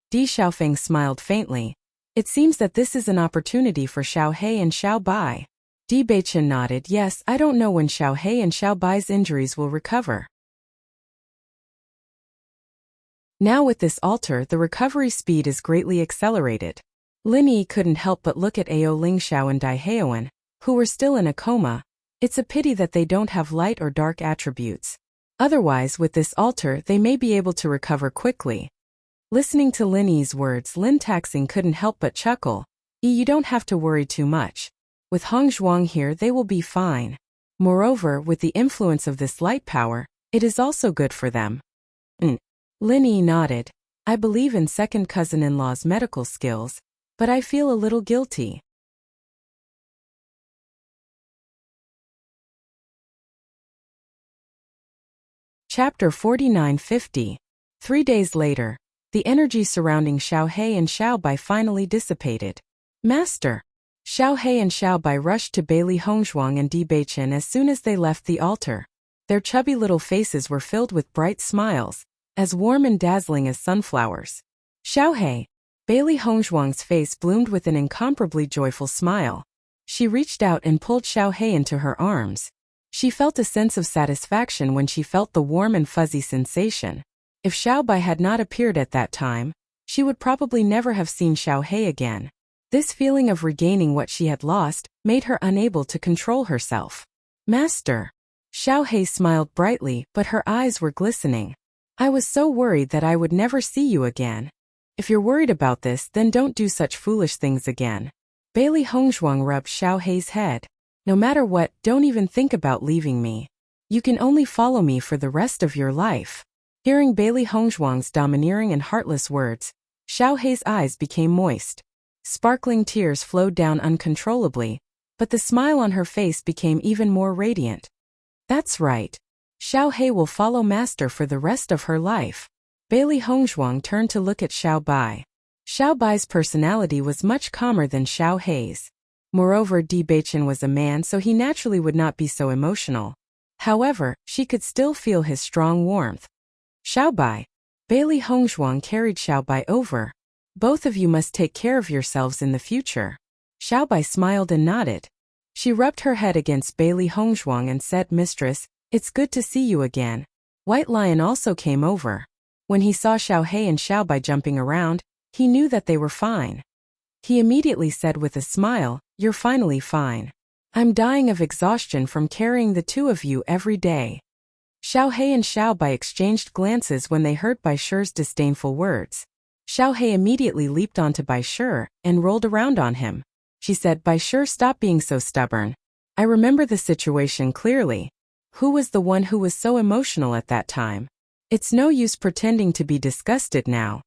Di Xiaofeng smiled faintly. It seems that this is an opportunity for Xiao He and Xiao Bai. Di Beichen nodded. Yes, I don't know when Xiao He and Xiao Bai's injuries will recover. Now with this altar, the recovery speed is greatly accelerated. Lin Yi couldn't help but look at Ao Lingxiao and Dai Heoan, who were still in a coma. It's a pity that they don't have light or dark attributes. Otherwise, with this altar, they may be able to recover quickly. Listening to Lin Yi's words, Lin Taxing couldn't help but chuckle. You don't have to worry too much. With Hong Zhuang here, they will be fine. Moreover, with the influence of this light power, it is also good for them. Lin Yi nodded. I believe in second cousin-in-law's medical skills, but I feel a little guilty. Chapter 49-50. 3 days later, the energy surrounding Xiao He and Xiao Bai finally dissipated. Master! Xiao He and Xiao Bai rushed to Bailey Hongzhuang and Di Beichen as soon as they left the altar. Their chubby little faces were filled with bright smiles, as warm and dazzling as sunflowers. Xiao He! Bailey Hongzhuang's face bloomed with an incomparably joyful smile. She reached out and pulled Xiao He into her arms. She felt a sense of satisfaction when she felt the warm and fuzzy sensation. If Xiao Bai had not appeared at that time, she would probably never have seen Xiao He again. This feeling of regaining what she had lost made her unable to control herself. Master! Xiao He smiled brightly, but her eyes were glistening. I was so worried that I would never see you again. If you're worried about this, then don't do such foolish things again. Bailey Hongzhuang rubbed Xiao He's head. No matter what, don't even think about leaving me. You can only follow me for the rest of your life. Hearing Bailey Hongzhuang's domineering and heartless words, Xiao He's eyes became moist. Sparkling tears flowed down uncontrollably, but the smile on her face became even more radiant. That's right. Xiao He will follow Master for the rest of her life. Bailey Hongzhuang turned to look at Xiao Bai. Xiao Bai's personality was much calmer than Xiao He's. Moreover, Di Beichen was a man, so he naturally would not be so emotional. However, she could still feel his strong warmth. Xiao Bai. Bailey Hongzhuang carried Xiao Bai over. Both of you must take care of yourselves in the future. Xiao Bai smiled and nodded. She rubbed her head against Bailey Hongzhuang and said, Mistress, it's good to see you again. White Lion also came over. When he saw Xiao He and Xiao Bai jumping around, he knew that they were fine. He immediately said with a smile, You're finally fine. I'm dying of exhaustion from carrying the two of you every day. Xiao He and Xiao Bai exchanged glances when they heard Bai Shi's disdainful words. Xiao He immediately leaped onto Bai Shi and rolled around on him. She said, Bai Shi, stop being so stubborn. I remember the situation clearly. Who was the one who was so emotional at that time? It's no use pretending to be disgusted now.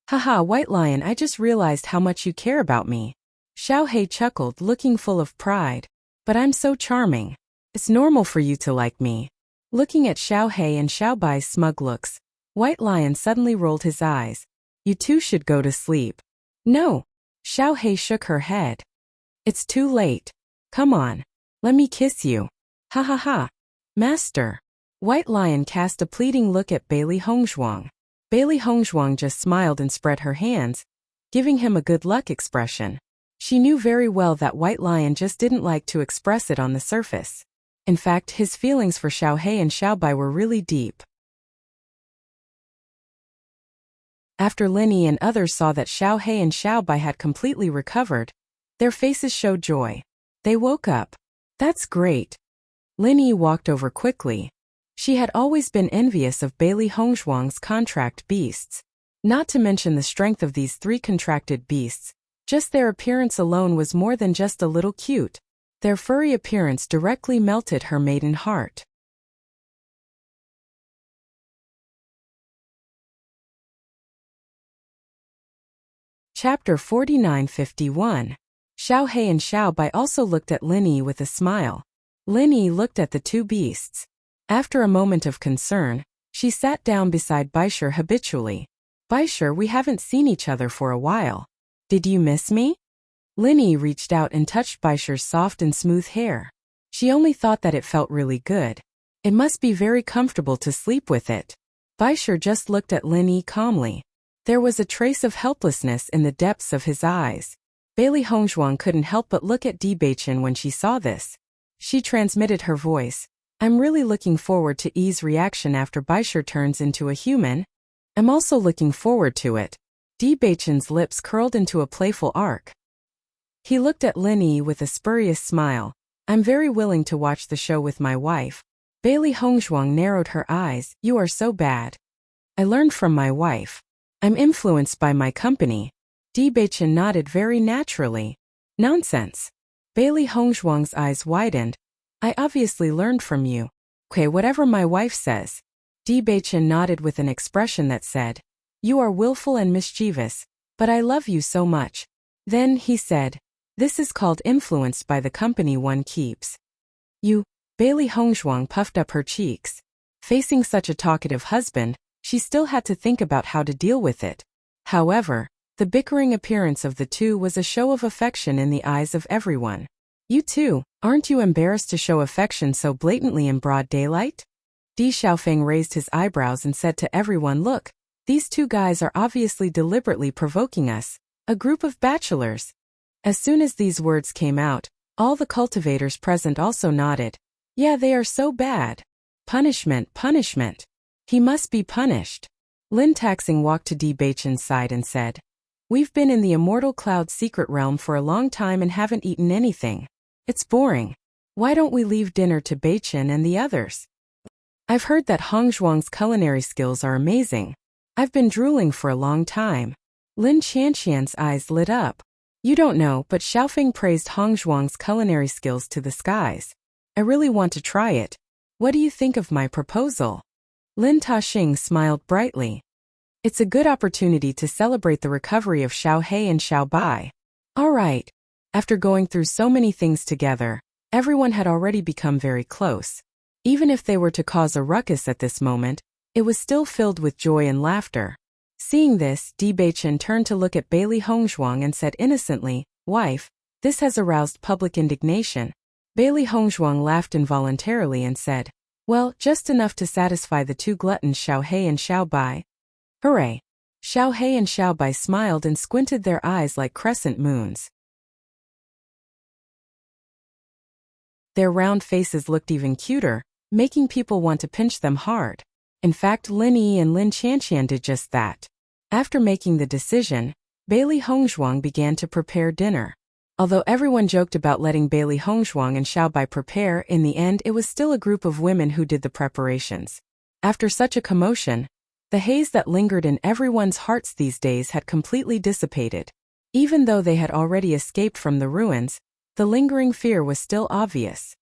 Haha, White Lion, I just realized how much you care about me. Xiao He chuckled, looking full of pride. But I'm so charming. It's normal for you to like me. Looking at Xiao He and Xiao Bai's smug looks, White Lion suddenly rolled his eyes. You two should go to sleep. No. Xiao He shook her head. It's too late. Come on. Let me kiss you. Ha ha ha. Master. White Lion cast a pleading look at Bailey Hongzhuang. Bailey Hongzhuang just smiled and spread her hands, giving him a good luck expression. She knew very well that White Lion just didn't like to express it on the surface. In fact, his feelings for Xiao He and Xiao Bai were really deep. After Lin Yi and others saw that Xiao He and Xiao Bai had completely recovered, their faces showed joy. They woke up. That's great. Lin Yi walked over quickly. She had always been envious of Bailey Hongzhuang's contract beasts. Not to mention the strength of these 3 contracted beasts, just their appearance alone was more than just a little cute. Their furry appearance directly melted her maiden heart. Chapter 49-51. Xiao He and Xiao Bai also looked at Lin Yi with a smile. Lin Yi looked at the 2 beasts. After a moment of concern, she sat down beside Bai Shi habitually. Bai Shi, we haven't seen each other for a while. Did you miss me? Lin Yi reached out and touched Bai Shi's soft and smooth hair. She only thought that it felt really good. It must be very comfortable to sleep with it. Baisher just looked at Lin Yi calmly. There was a trace of helplessness in the depths of his eyes. Bailey Hongzhuang couldn't help but look at Di Beichen when she saw this. She transmitted her voice. I'm really looking forward to Yi's reaction after Baisher turns into a human. I'm also looking forward to it. Di Beichen's lips curled into a playful arc. He looked at Lin Yi with a spurious smile. I'm very willing to watch the show with my wife. Bailey Hongzhuang narrowed her eyes. You are so bad. I learned from my wife. I'm influenced by my company. Di Beichen nodded very naturally. Nonsense. Bailey Hongzhuang's eyes widened. I obviously learned from you. Okay, whatever my wife says. Di Beichen nodded with an expression that said, you are willful and mischievous, but I love you so much. Then he said, this is called influenced by the company one keeps. You, Bailey Hongzhuang puffed up her cheeks. Facing such a talkative husband, she still had to think about how to deal with it. However, the bickering appearance of the two was a show of affection in the eyes of everyone. You too, aren't you embarrassed to show affection so blatantly in broad daylight? Di Xiaofeng raised his eyebrows and said to everyone, look, these two guys are obviously deliberately provoking us, a group of bachelors. As soon as these words came out, all the cultivators present also nodded. Yeah, they are so bad. Punishment, punishment. He must be punished. Lin Taxing walked to Di Beichen's side and said, we've been in the immortal cloud secret realm for a long time and haven't eaten anything. It's boring. Why don't we leave dinner to Beichen and the others? I've heard that Hongzhuang's culinary skills are amazing. I've been drooling for a long time. Lin Qianqian's eyes lit up. You don't know, but Xiaofeng praised Hongzhuang's culinary skills to the skies. I really want to try it. What do you think of my proposal? Lin Taxing smiled brightly. It's a good opportunity to celebrate the recovery of Xiao He and Xiao Bai. All right. After going through so many things together, everyone had already become very close. Even if they were to cause a ruckus at this moment, it was still filled with joy and laughter. Seeing this, Di Beichen turned to look at Bailey Hongzhuang and said innocently, wife, this has aroused public indignation. Bailey Hongzhuang laughed involuntarily and said, well, just enough to satisfy the two gluttons Xiao He and Xiao Bai. Hooray! Xiao He and Xiao Bai smiled and squinted their eyes like crescent moons. Their round faces looked even cuter, making people want to pinch them hard. In fact, Lin Yi and Lin Qianqian did just that. After making the decision, Bailey Hongzhuang began to prepare dinner. Although everyone joked about letting Bailey Hongzhuang and Xiao Bai prepare, in the end it was still a group of women who did the preparations. After such a commotion, the haze that lingered in everyone's hearts these days had completely dissipated. Even though they had already escaped from the ruins, the lingering fear was still obvious.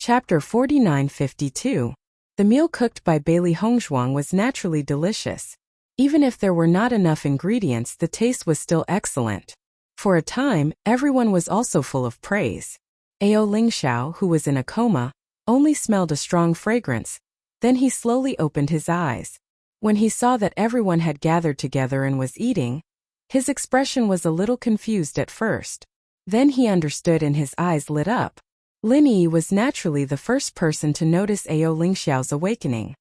Chapter 4952. The meal cooked by Bailey Hongzhuang was naturally delicious. Even if there were not enough ingredients, the taste was still excellent. For a time, everyone was also full of praise. Ao Lingxiao, who was in a coma, only smelled a strong fragrance. Then he slowly opened his eyes. When he saw that everyone had gathered together and was eating, his expression was a little confused at first. Then he understood and his eyes lit up. Lin Yi was naturally the first person to notice Ao Lingxiao's awakening.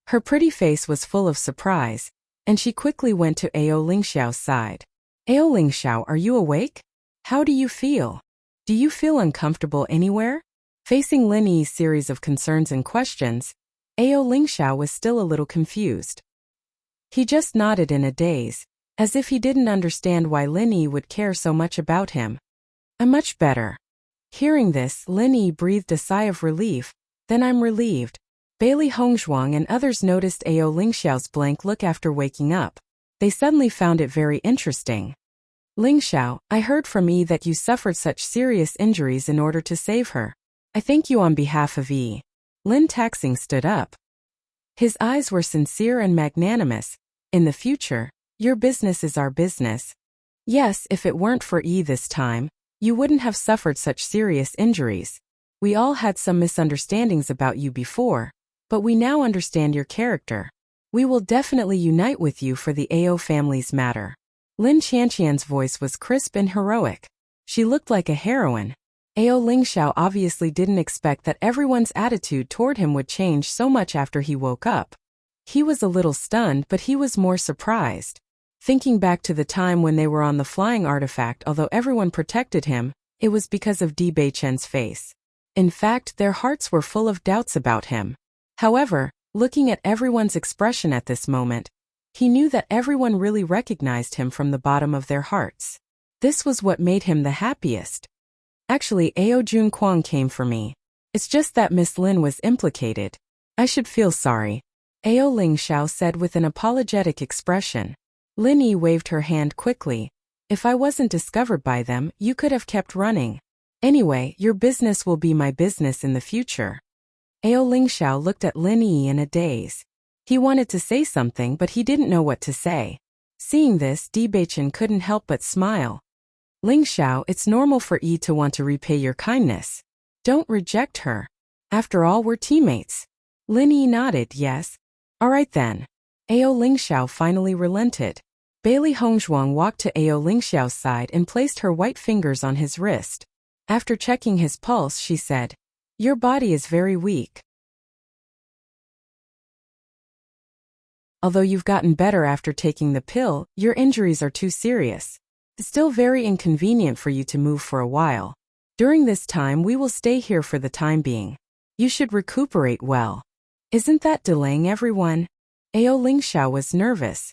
Her pretty face was full of surprise, and she quickly went to Ao Lingxiao's side. Ao Lingxiao, are you awake? How do you feel? Do you feel uncomfortable anywhere? Facing Lin Yi's series of concerns and questions, Ao Lingxiao was still a little confused. He just nodded in a daze, as if he didn't understand why Lin Yi would care so much about him. I'm much better. Hearing this, Lin Yi breathed a sigh of relief. Then I'm relieved. Bailey Hongzhuang and others noticed Ao Lingxiao's blank look after waking up. They suddenly found it very interesting. Lingxiao, I heard from Yi that you suffered such serious injuries in order to save her. I thank you on behalf of Yi. Lin Taxing stood up. His eyes were sincere and magnanimous. In the future, your business is our business. Yes, if it weren't for Yi this time, you wouldn't have suffered such serious injuries. We all had some misunderstandings about you before, but we now understand your character. We will definitely unite with you for the Ao family's matter. Lin Chanqian's voice was crisp and heroic. She looked like a heroine. Ao Lingxiao obviously didn't expect that everyone's attitude toward him would change so much after he woke up. He was a little stunned, but he was more surprised. Thinking back to the time when they were on the flying artifact, although everyone protected him, it was because of Di Beichen's face. In fact, their hearts were full of doubts about him. However, looking at everyone's expression at this moment, he knew that everyone really recognized him from the bottom of their hearts. This was what made him the happiest. Actually, Ao Junquang came for me. It's just that Miss Lin was implicated. I should feel sorry. Ao Lingxiao said with an apologetic expression. Lin Yi waved her hand quickly. If I wasn't discovered by them, you could have kept running. Anyway, your business will be my business in the future. Ao Lingxiao looked at Lin Yi in a daze. He wanted to say something, but he didn't know what to say. Seeing this, Di Beichen couldn't help but smile. Lingxiao, it's normal for Yi to want to repay your kindness. Don't reject her. After all, we're teammates. Lin Yi nodded, yes. All right then. Ao Lingxiao finally relented. Bailey Hongzhuang walked to Ao Lingxiao's side and placed her white fingers on his wrist. After checking his pulse, she said, "Your body is very weak. Although you've gotten better after taking the pill, your injuries are too serious. It's still very inconvenient for you to move for a while. During this time, we will stay here for the time being. You should recuperate well. Isn't that delaying everyone?" Ao Lingxiao was nervous.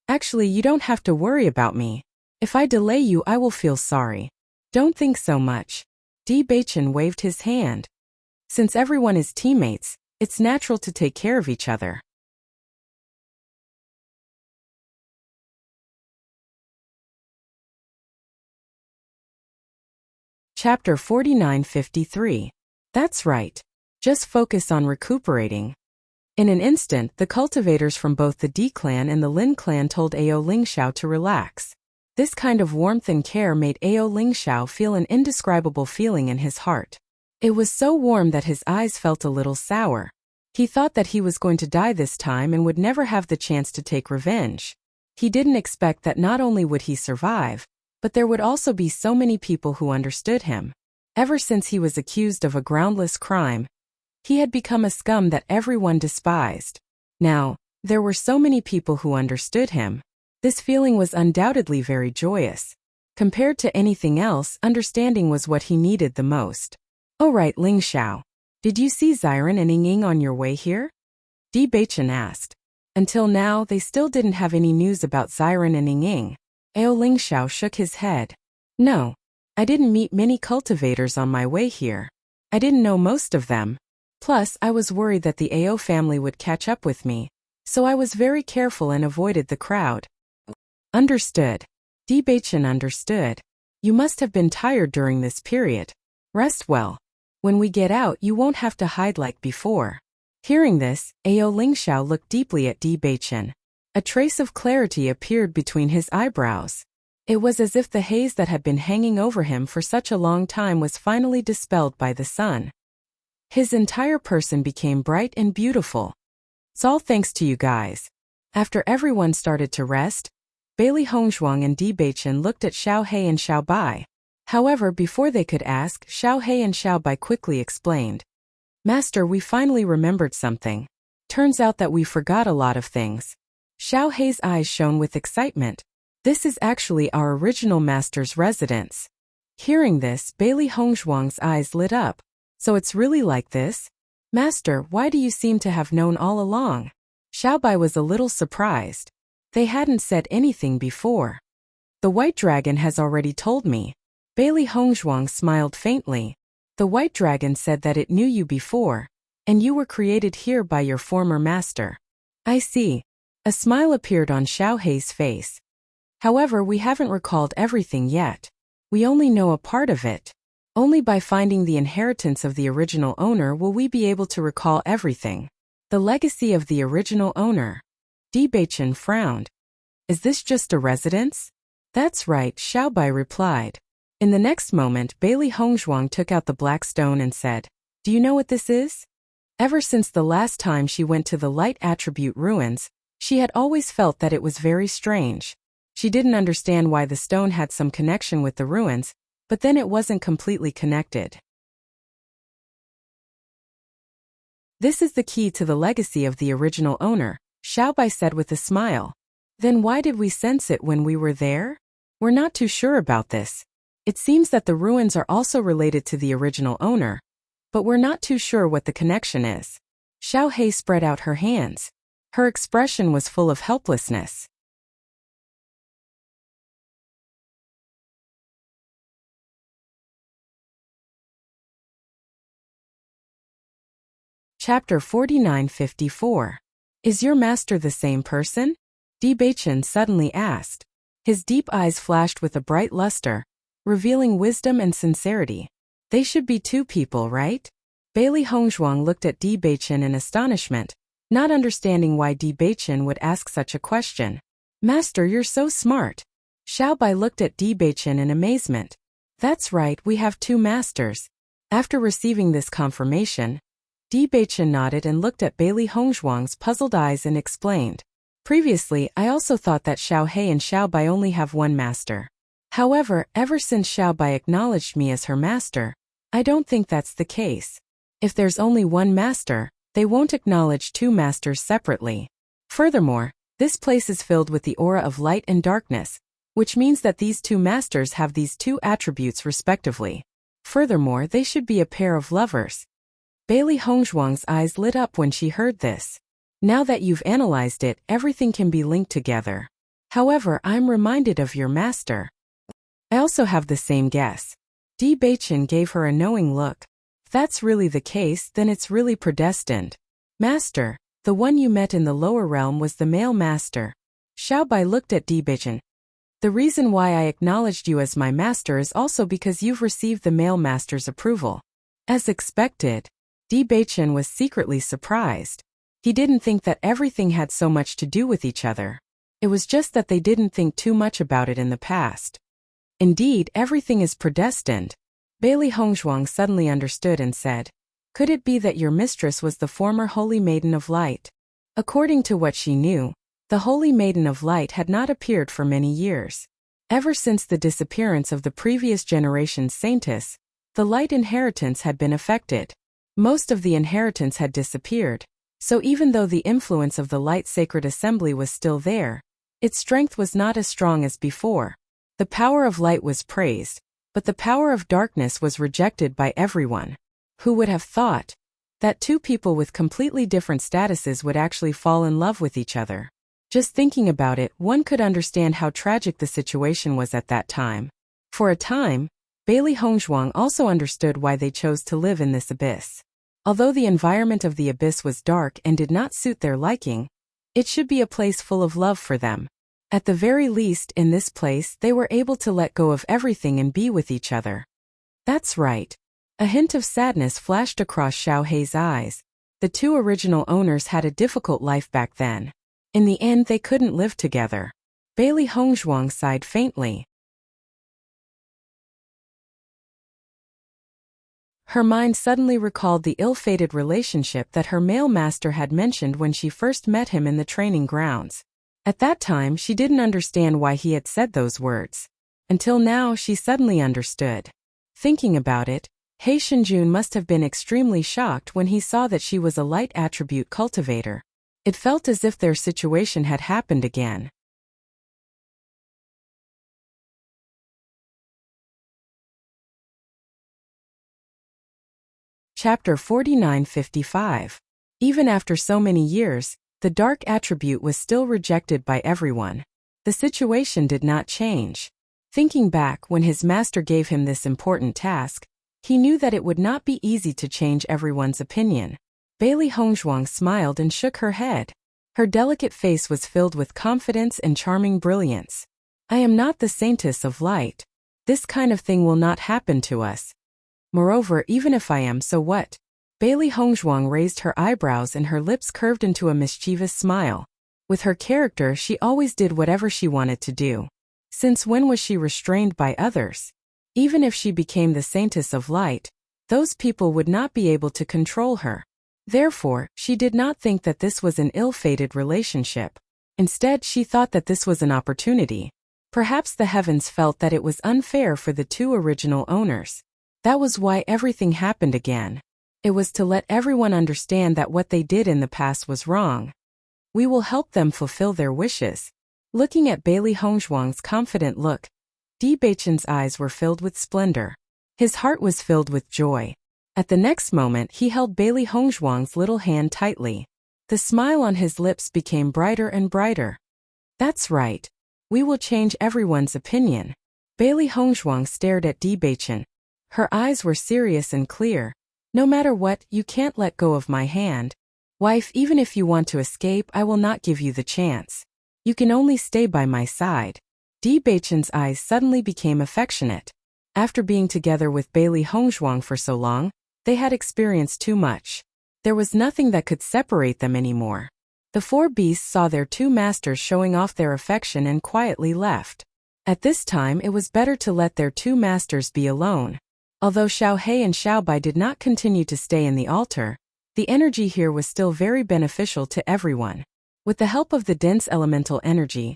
Actually, you don't have to worry about me. If I delay you, I will feel sorry. Don't think so much. Di Beichen waved his hand. Since everyone is teammates, it's natural to take care of each other. Chapter 49-53. That's right. Just focus on recuperating. In an instant, the cultivators from both the Di clan and the Lin clan told Ao Lingxiao to relax. This kind of warmth and care made Ao Lingxiao feel an indescribable feeling in his heart. It was so warm that his eyes felt a little sour. He thought that he was going to die this time and would never have the chance to take revenge. He didn't expect that not only would he survive, but there would also be so many people who understood him. Ever since he was accused of a groundless crime, he had become a scum that everyone despised. Now, there were so many people who understood him. This feeling was undoubtedly very joyous. Compared to anything else, understanding was what he needed the most. "Oh right, Lingxiao. Did you see Xiren and Ying on your way here?" Di Beichen asked. Until now, they still didn't have any news about Xiren and Ying. Ao Lingxiao shook his head. "No. I didn't meet many cultivators on my way here. I didn't know most of them. Plus, I was worried that the Ao family would catch up with me, so I was very careful and avoided the crowd." Understood. Di Beichen understood. You must have been tired during this period. Rest well. When we get out, you won't have to hide like before. Hearing this, Ao Lingxiao looked deeply at Di Beichen. A trace of clarity appeared between his eyebrows. It was as if the haze that had been hanging over him for such a long time was finally dispelled by the sun. His entire person became bright and beautiful. It's all thanks to you guys. After everyone started to rest, Bailey Hongzhuang and Di Beichen looked at Xiao He and Xiao Bai. However, before they could ask, Xiao He and Xiao Bai quickly explained. "Master, we finally remembered something. Turns out that we forgot a lot of things." Xiao He's eyes shone with excitement. "This is actually our original master's residence." Hearing this, Bailey Hongzhuang's eyes lit up. "So it's really like this? Master, why do you seem to have known all along?" Xiao Bai was a little surprised. They hadn't said anything before. "The White Dragon has already told me." Bailey Hongzhuang smiled faintly. "The White Dragon said that it knew you before, and you were created here by your former master." "I see." A smile appeared on Xiao He's face. "However, we haven't recalled everything yet. We only know a part of it. Only by finding the inheritance of the original owner will we be able to recall everything." The legacy of the original owner. Di Beichen frowned. "Is this just a residence?" "That's right," Xiao Bai replied. In the next moment, Bailey Hongzhuang took out the black stone and said, "Do you know what this is?" Ever since the last time she went to the light attribute ruins, she had always felt that it was very strange. She didn't understand why the stone had some connection with the ruins, but then it wasn't completely connected. This is the key to the legacy of the original owner, Xiaobai said with a smile. Then why did we sense it when we were there? We're not too sure about this. It seems that the ruins are also related to the original owner, but we're not too sure what the connection is. Xiao Hei spread out her hands. Her expression was full of helplessness. Chapter 49-54. Is your master the same person? Di Beichen suddenly asked. His deep eyes flashed with a bright luster, revealing wisdom and sincerity. They should be two people, right? Bailey Hongzhuang looked at Di Beichen in astonishment, not understanding why Di Beichen would ask such a question. Master, you're so smart. Xiaobai looked at Di Beichen in amazement. That's right, we have two masters. After receiving this confirmation, Di Beichen nodded and looked at Bailey Hongzhuang's puzzled eyes and explained. Previously, I also thought that Xiao Hei and Xiaobai only have one master. However, ever since Xiaobai acknowledged me as her master, I don't think that's the case. If there's only one master, they won't acknowledge two masters separately. Furthermore, this place is filled with the aura of light and darkness, which means that these two masters have these two attributes respectively. Furthermore, they should be a pair of lovers. Bailey Hongzhuang's eyes lit up when she heard this. Now that you've analyzed it, everything can be linked together. However, I'm reminded of your master. I also have the same guess. Di Beichen gave her a knowing look. If that's really the case, then it's really predestined. Master, the one you met in the lower realm was the male master. Xiaobai looked at Di Beichen. The reason why I acknowledged you as my master is also because you've received the male master's approval. As expected, Di Beichen was secretly surprised. He didn't think that everything had so much to do with each other. It was just that they didn't think too much about it in the past. Indeed, everything is predestined. Bailey Hongzhuang suddenly understood and said, could it be that your mistress was the former Holy Maiden of Light? According to what she knew, the Holy Maiden of Light had not appeared for many years. Ever since the disappearance of the previous generation's saintess, the light inheritance had been affected. Most of the inheritance had disappeared, so even though the influence of the Light Sacred Assembly was still there, its strength was not as strong as before. The power of light was praised, but the power of darkness was rejected by everyone. Who would have thought that two people with completely different statuses would actually fall in love with each other? Just thinking about it, one could understand how tragic the situation was at that time. For a time, Bailey Hongzhuang also understood why they chose to live in this abyss. Although the environment of the abyss was dark and did not suit their liking, it should be a place full of love for them. At the very least, in this place, they were able to let go of everything and be with each other. That's right. A hint of sadness flashed across Xiao Hei's eyes. The two original owners had a difficult life back then. In the end, they couldn't live together. Bailey Hongzhuang sighed faintly. Her mind suddenly recalled the ill-fated relationship that her male master had mentioned when she first met him in the training grounds. At that time, she didn't understand why he had said those words. Until now, she suddenly understood. Thinking about it, He Shinjun must have been extremely shocked when he saw that she was a light attribute cultivator. It felt as if their situation had happened again. Chapter 49-55. Even after so many years, the dark attribute was still rejected by everyone. The situation did not change. Thinking back when his master gave him this important task, he knew that it would not be easy to change everyone's opinion. Bailey Hongzhuang smiled and shook her head. Her delicate face was filled with confidence and charming brilliance. I am not the saintess of light. This kind of thing will not happen to us. Moreover, even if I am, so what? Bailey Hongzhuang raised her eyebrows and her lips curved into a mischievous smile. With her character, she always did whatever she wanted to do. Since when was she restrained by others? Even if she became the saintess of light, those people would not be able to control her. Therefore, she did not think that this was an ill-fated relationship. Instead, she thought that this was an opportunity. Perhaps the heavens felt that it was unfair for the two original owners. That was why everything happened again. It was to let everyone understand that what they did in the past was wrong. We will help them fulfill their wishes. Looking at Bailey Hongzhuang's confident look, Di Beichen's eyes were filled with splendor. His heart was filled with joy. At the next moment he held Bailey Hongzhuang's little hand tightly. The smile on his lips became brighter and brighter. That's right. We will change everyone's opinion. Bailey Hongzhuang stared at Di Beichen. Her eyes were serious and clear. No matter what, you can't let go of my hand. Wife, even if you want to escape, I will not give you the chance. You can only stay by my side. Di Beichen's eyes suddenly became affectionate. After being together with Bailey Hongzhuang for so long, they had experienced too much. There was nothing that could separate them anymore. The four beasts saw their two masters showing off their affection and quietly left. At this time it was better to let their two masters be alone. Although Xiao He and Xiao Bai did not continue to stay in the altar, the energy here was still very beneficial to everyone. With the help of the dense elemental energy,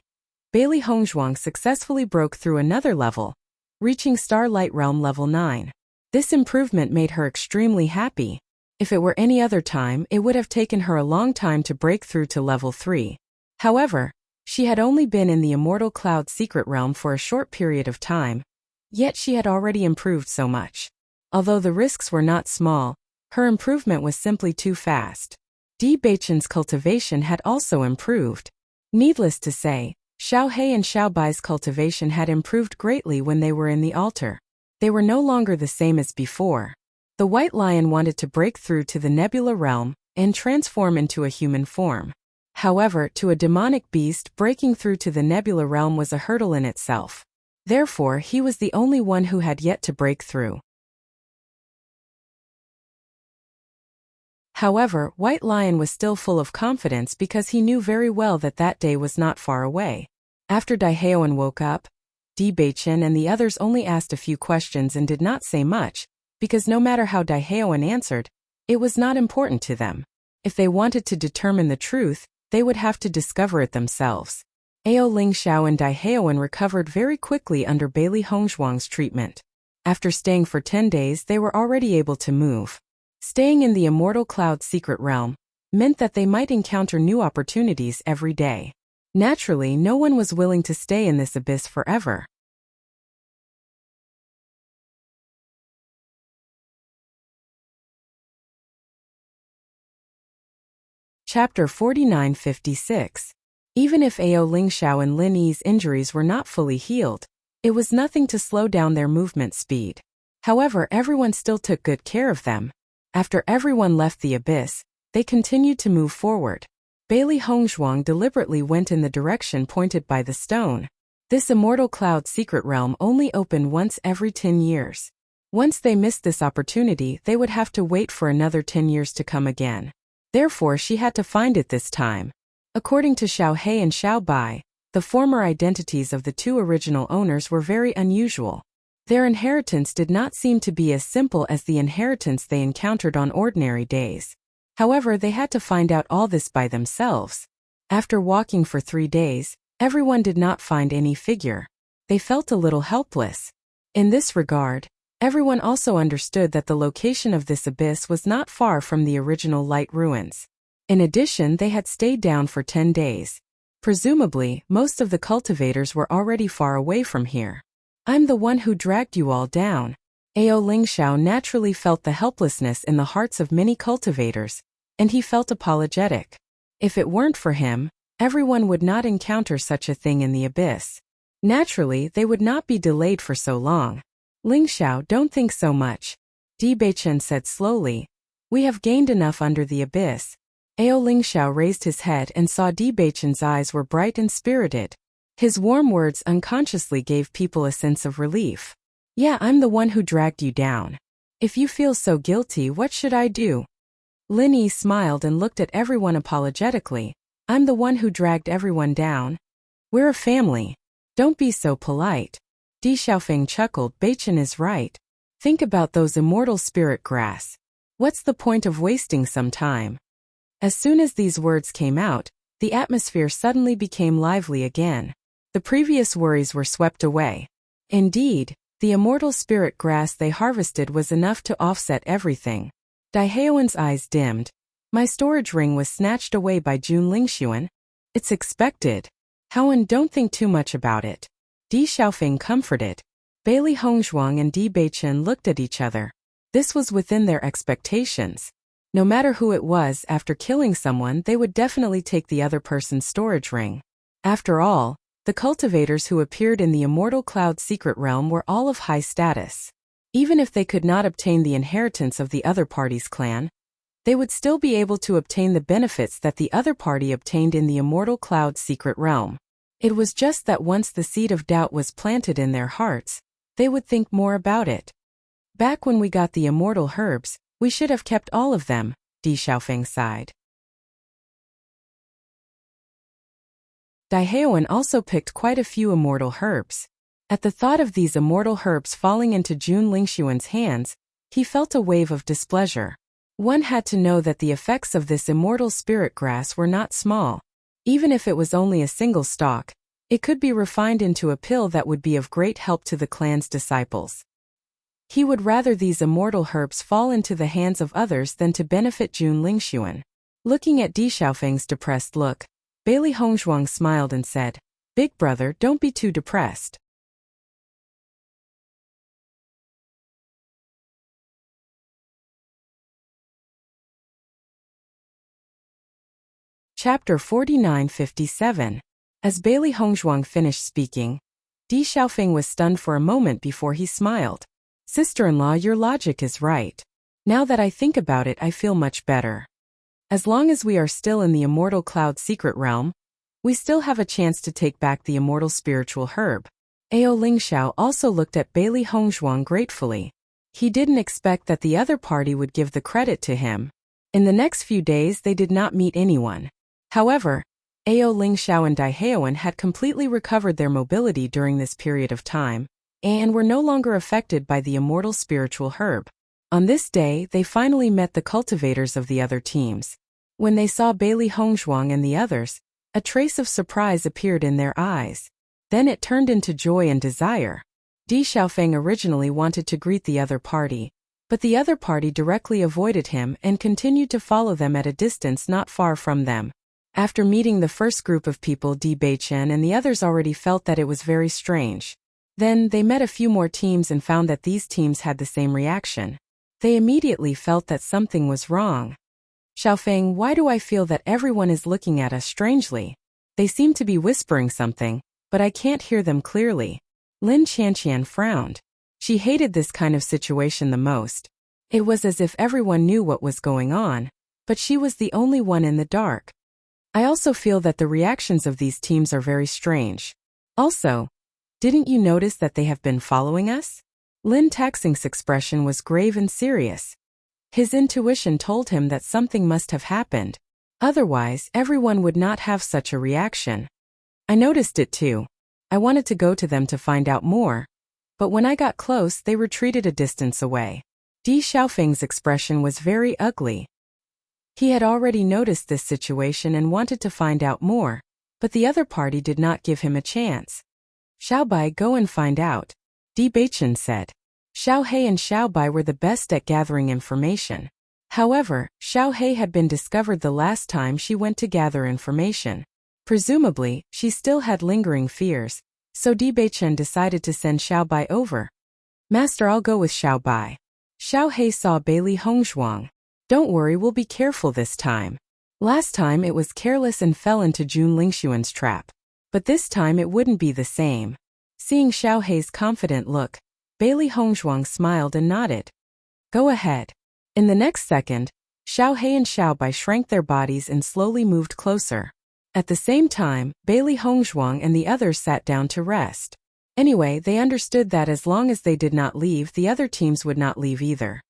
Bailey Hongzhuang successfully broke through another level, reaching Starlight Realm level 9. This improvement made her extremely happy. If it were any other time, it would have taken her a long time to break through to level 3. However, she had only been in the Immortal Cloud Secret Realm for a short period of time, yet she had already improved so much. Although the risks were not small, her improvement was simply too fast. Di Beichen's cultivation had also improved. Needless to say, Xiao He and Xiao Bai's cultivation had improved greatly when they were in the altar. They were no longer the same as before. The White Lion wanted to break through to the Nebula Realm and transform into a human form. However, to a demonic beast, breaking through to the Nebula Realm was a hurdle in itself. Therefore, he was the only one who had yet to break through. However, White Lion was still full of confidence because he knew very well that that day was not far away. After Daiheoan woke up, Di Beichen and the others only asked a few questions and did not say much, because no matter how Daiheoan answered, it was not important to them. If they wanted to determine the truth, they would have to discover it themselves. Ao Ling Xiao and Daiheoan recovered very quickly under Bailey Hongzhuang's treatment. After staying for 10 days, they were already able to move. Staying in the Immortal Cloud Secret Realm meant that they might encounter new opportunities every day. Naturally, no one was willing to stay in this abyss forever. Chapter 4956. Even if Ao Ling Xiao and Lin Yi's injuries were not fully healed, it was nothing to slow down their movement speed. However, everyone still took good care of them. After everyone left the abyss, they continued to move forward. Bailey Hongzhuang deliberately went in the direction pointed by the stone. This Immortal Cloud Secret Realm only opened once every 10 years. Once they missed this opportunity, they would have to wait for another 10 years to come again. Therefore, she had to find it this time. According to Xiao He and Xiao Bai, the former identities of the two original owners were very unusual. Their inheritance did not seem to be as simple as the inheritance they encountered on ordinary days. However, they had to find out all this by themselves. After walking for 3 days, everyone did not find any figure. They felt a little helpless. In this regard, everyone also understood that the location of this abyss was not far from the original light ruins. In addition, they had stayed down for 10 days. Presumably, most of the cultivators were already far away from here. I'm the one who dragged you all down. Ao Ling Xiao naturally felt the helplessness in the hearts of many cultivators, and he felt apologetic. If it weren't for him, everyone would not encounter such a thing in the abyss. Naturally, they would not be delayed for so long. Ling Xiao, don't think so much. Di Beichen said slowly. We have gained enough under the abyss. Ao Ling Xiao raised his head and saw Di Beichen's eyes were bright and spirited. His warm words unconsciously gave people a sense of relief. Yeah, I'm the one who dragged you down. If you feel so guilty, what should I do? Lin Yi smiled and looked at everyone apologetically. I'm the one who dragged everyone down. We're a family. Don't be so polite. Di Xiaofeng chuckled. Beichen is right. Think about those immortal spirit grass. What's the point of wasting some time? As soon as these words came out, the atmosphere suddenly became lively again. The previous worries were swept away. Indeed, the immortal spirit grass they harvested was enough to offset everything. Daehaeon's eyes dimmed. My storage ring was snatched away by Jun Lingxuan. It's expected. Haoen, don't think too much about it. Di Xiaofeng comforted. Bailey Hongzhuang and Di Beichen looked at each other. This was within their expectations. No matter who it was, after killing someone, they would definitely take the other person's storage ring. After all, the cultivators who appeared in the Immortal Cloud secret realm were all of high status. Even if they could not obtain the inheritance of the other party's clan, they would still be able to obtain the benefits that the other party obtained in the Immortal Cloud secret realm. It was just that once the seed of doubt was planted in their hearts, they would think more about it. Back when we got the immortal herbs, we should have kept all of them, Di Xiaofeng sighed. Daehaeon also picked quite a few immortal herbs. At the thought of these immortal herbs falling into Jun Lingxuan's hands, he felt a wave of displeasure. One had to know that the effects of this immortal spirit grass were not small. Even if it was only a single stalk, it could be refined into a pill that would be of great help to the clan's disciples. He would rather these immortal herbs fall into the hands of others than to benefit Jun Lingxuan. Looking at Di Xiaofeng's depressed look, Bailey Hongzhuang smiled and said, "Big brother, don't be too depressed." Chapter 49-57. As Bailey Hongzhuang finished speaking, Di Xiaofeng was stunned for a moment before he smiled. "Sister-in-law, your logic is right. Now that I think about it, I feel much better. As long as we are still in the Immortal Cloud secret realm, we still have a chance to take back the immortal spiritual herb." Ao Lingxiao also looked at Bailey Hongzhuang gratefully. He didn't expect that the other party would give the credit to him. In the next few days they did not meet anyone. However, Ao Lingxiao and Daehaeon had completely recovered their mobility during this period of time, and were no longer affected by the immortal spiritual herb. On this day, they finally met the cultivators of the other teams. When they saw Bailey Hongzhuang and the others, a trace of surprise appeared in their eyes. Then it turned into joy and desire. Di Xiaofeng originally wanted to greet the other party, but the other party directly avoided him and continued to follow them at a distance not far from them. After meeting the first group of people, Di Beichen and the others already felt that it was very strange. Then they met a few more teams and found that these teams had the same reaction. They immediately felt that something was wrong. "Xiaofeng, why do I feel that everyone is looking at us strangely? They seem to be whispering something, but I can't hear them clearly." Lin Qianqian frowned. She hated this kind of situation the most. It was as if everyone knew what was going on, but she was the only one in the dark. "I also feel that the reactions of these teams are very strange. Also, didn't you notice that they have been following us?" Lin Taxing's expression was grave and serious. His intuition told him that something must have happened. Otherwise, everyone would not have such a reaction. "I noticed it too. I wanted to go to them to find out more, but when I got close, they retreated a distance away." Di Xiaofeng's expression was very ugly. He had already noticed this situation and wanted to find out more, but the other party did not give him a chance. "Xiaobai, go and find out," Di Beichen said. Xiao He and Xiaobai were the best at gathering information. However, Xiao He had been discovered the last time she went to gather information. Presumably, she still had lingering fears, so Di Beichen decided to send Xiaobai over. "Master, I'll go with Xiaobai." Xiao He saw Bailey Hongzhuang. "Don't worry, we'll be careful this time. Last time it was careless and fell into Jun Lingxuan's trap. But this time it wouldn't be the same." Seeing Xiao He's confident look, Bailey Hongzhuang smiled and nodded. "Go ahead." In the next second, Xiao He and Xiaobai shrank their bodies and slowly moved closer. At the same time, Bailey Hongzhuang and the others sat down to rest. Anyway, they understood that as long as they did not leave, the other teams would not leave either.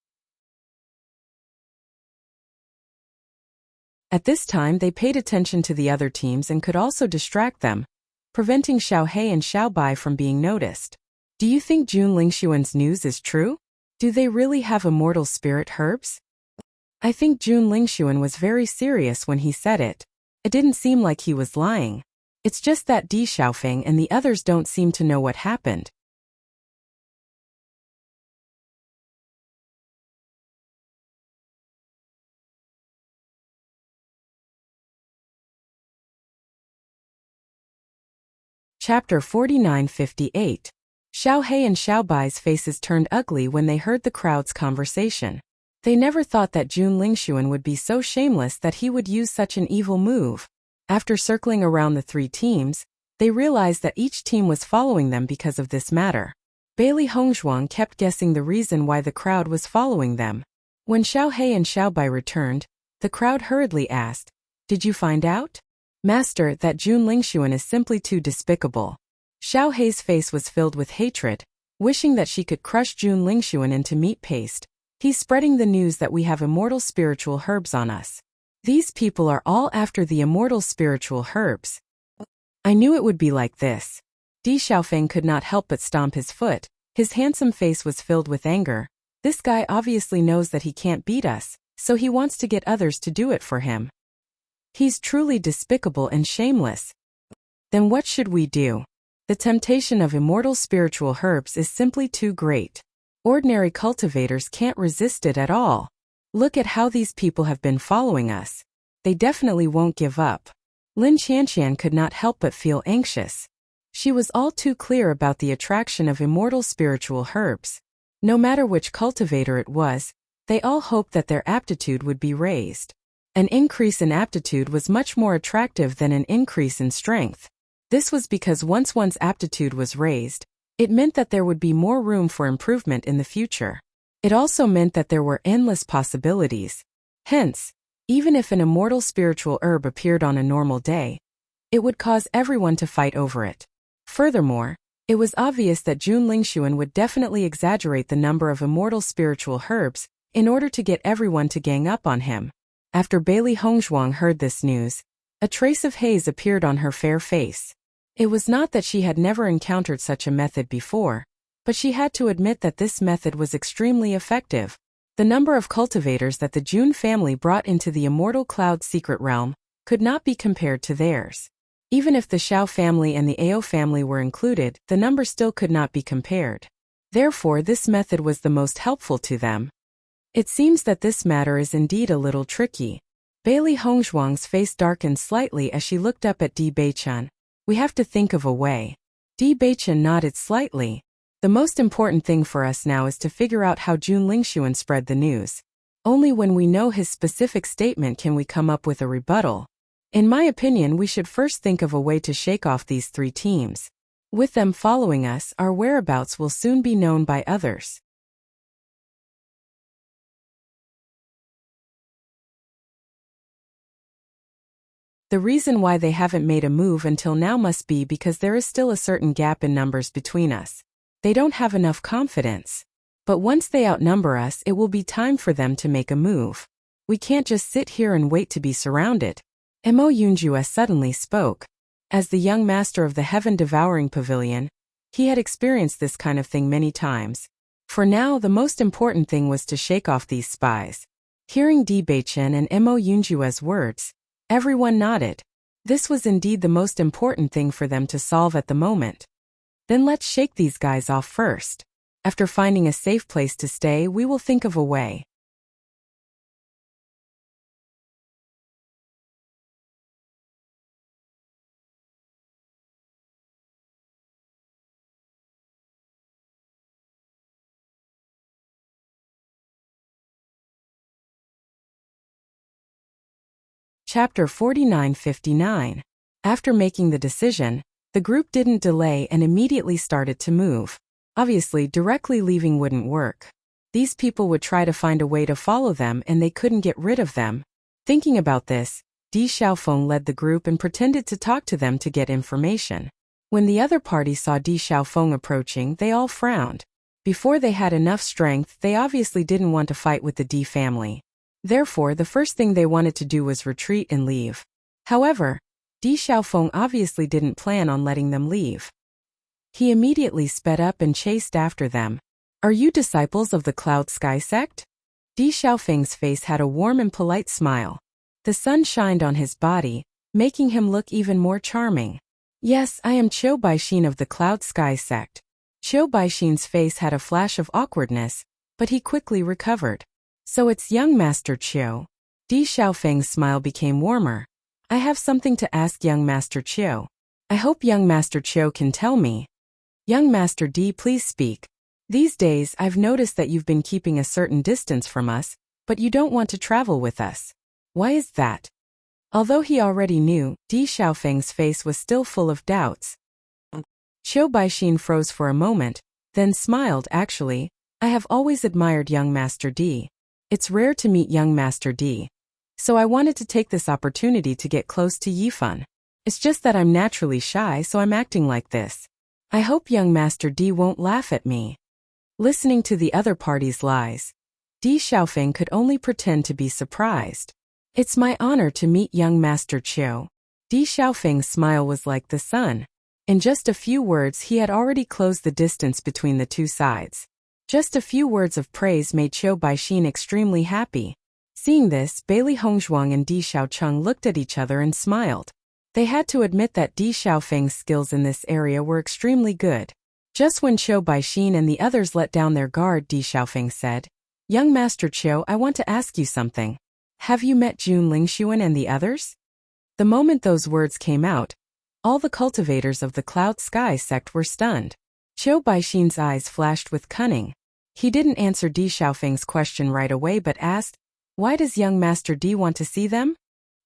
At this time, they paid attention to the other teams and could also distract them, preventing Xiao He and Xiaobai from being noticed. "Do you think Jun Lingxuan's news is true? Do they really have immortal spirit herbs?" I think Jun Lingxuan was very serious when he said it. It didn't seem like he was lying. It's just that Di Xiaofeng and the others don't seem to know what happened. Chapter 49-58. Xiao He and Xiao Bai's faces turned ugly when they heard the crowd's conversation. They never thought that Jun Lingxuan would be so shameless that he would use such an evil move. After circling around the three teams, they realized that each team was following them because of this matter. Bailey Hongzhuang kept guessing the reason why the crowd was following them. When Xiao He and Xiao Bai returned, the crowd hurriedly asked, "Did you find out?" "Master, that Jun Lingxuan is simply too despicable." Xiao Hei's face was filled with hatred, wishing that she could crush Jun Lingxuan into meat paste. "He's spreading the news that we have immortal spiritual herbs on us. These people are all after the immortal spiritual herbs. I knew it would be like this." Di Xiaofeng could not help but stomp his foot. His handsome face was filled with anger. This guy obviously knows that he can't beat us, so he wants to get others to do it for him. He's truly despicable and shameless. Then what should we do? The temptation of immortal spiritual herbs is simply too great. Ordinary cultivators can't resist it at all. Look at how these people have been following us. They definitely won't give up. Lin Qianqian could not help but feel anxious. She was all too clear about the attraction of immortal spiritual herbs. No matter which cultivator it was, they all hoped that their aptitude would be raised. An increase in aptitude was much more attractive than an increase in strength. This was because once one's aptitude was raised, it meant that there would be more room for improvement in the future. It also meant that there were endless possibilities. Hence, even if an immortal spiritual herb appeared on a normal day, it would cause everyone to fight over it. Furthermore, it was obvious that Jun Lingxuan would definitely exaggerate the number of immortal spiritual herbs in order to get everyone to gang up on him. After Bailey Hongzhuang heard this news, a trace of haze appeared on her fair face. It was not that she had never encountered such a method before, but she had to admit that this method was extremely effective. The number of cultivators that the Jun family brought into the immortal cloud secret realm could not be compared to theirs. Even if the Xiao family and the Ao family were included, the number still could not be compared. Therefore, this method was the most helpful to them. It seems that this matter is indeed a little tricky. Bailey Hongzhuang's face darkened slightly as she looked up at Di Beichen. "We have to think of a way." Di Beichen nodded slightly. "The most important thing for us now is to figure out how Jun Lingxuan spread the news. Only when we know his specific statement can we come up with a rebuttal. In my opinion, we should first think of a way to shake off these three teams. With them following us, our whereabouts will soon be known by others." The reason why they haven't made a move until now must be because there is still a certain gap in numbers between us. They don't have enough confidence. But once they outnumber us, it will be time for them to make a move. We can't just sit here and wait to be surrounded. Mo Yunjue suddenly spoke. As the young master of the heaven-devouring pavilion, he had experienced this kind of thing many times. For now, the most important thing was to shake off these spies. Hearing Di Beichen and Mo Yunjue's words, everyone nodded. This was indeed the most important thing for them to solve at the moment. Then let's shake these guys off first. After finding a safe place to stay, we will think of a way. Chapter 49-59. After making the decision, the group didn't delay and immediately started to move. Obviously, directly leaving wouldn't work. These people would try to find a way to follow them and they couldn't get rid of them. Thinking about this, Di Xiaofeng led the group and pretended to talk to them to get information. When the other party saw Di Xiaofeng approaching, they all frowned. Before they had enough strength, they obviously didn't want to fight with the Di family. Therefore, the first thing they wanted to do was retreat and leave. However, Di Xiaofeng obviously didn't plan on letting them leave. He immediately sped up and chased after them. "Are you disciples of the Cloud Sky sect?" Di Xiaofeng's face had a warm and polite smile. The sun shined on his body, making him look even more charming. Yes, I am Qiu Baixin of the Cloud Sky sect. Qiu Baixin's face had a flash of awkwardness, but he quickly recovered. So it's young Master Qiu. Di Xiaofeng's smile became warmer. I have something to ask young Master Qiu. I hope young Master Qiu can tell me. Young Master Di, please speak. These days I've noticed that you've been keeping a certain distance from us, but you don't want to travel with us. Why is that? Although he already knew, Di Xiaofeng's face was still full of doubts. Qiu Baixin froze for a moment, then smiled. Actually, I have always admired young Master Di. It's rare to meet young Master Di. So I wanted to take this opportunity to get close to Yifan. It's just that I'm naturally shy, so I'm acting like this. I hope young Master Di won't laugh at me. Listening to the other party's lies, Di Xiaofeng could only pretend to be surprised. It's my honor to meet young Master Qiu. Di Xiaofeng's smile was like the sun. In just a few words he had already closed the distance between the two sides. Just a few words of praise made Qiu Baixin extremely happy. Seeing this, Bailey Hongzhuang and Di Xiaocheng looked at each other and smiled. They had to admit that Di Xiaofeng's skills in this area were extremely good. Just when Qiu Baixin and the others let down their guard, Di Xiaofeng said, "Young Master Qiu, I want to ask you something. Have you met Jun Lingxuan and the others?" The moment those words came out, all the cultivators of the Cloud Sky sect were stunned. Qiu Baixin's eyes flashed with cunning. He didn't answer Di Xiaofeng's question right away but asked, "Why does young Master Di want to see them?"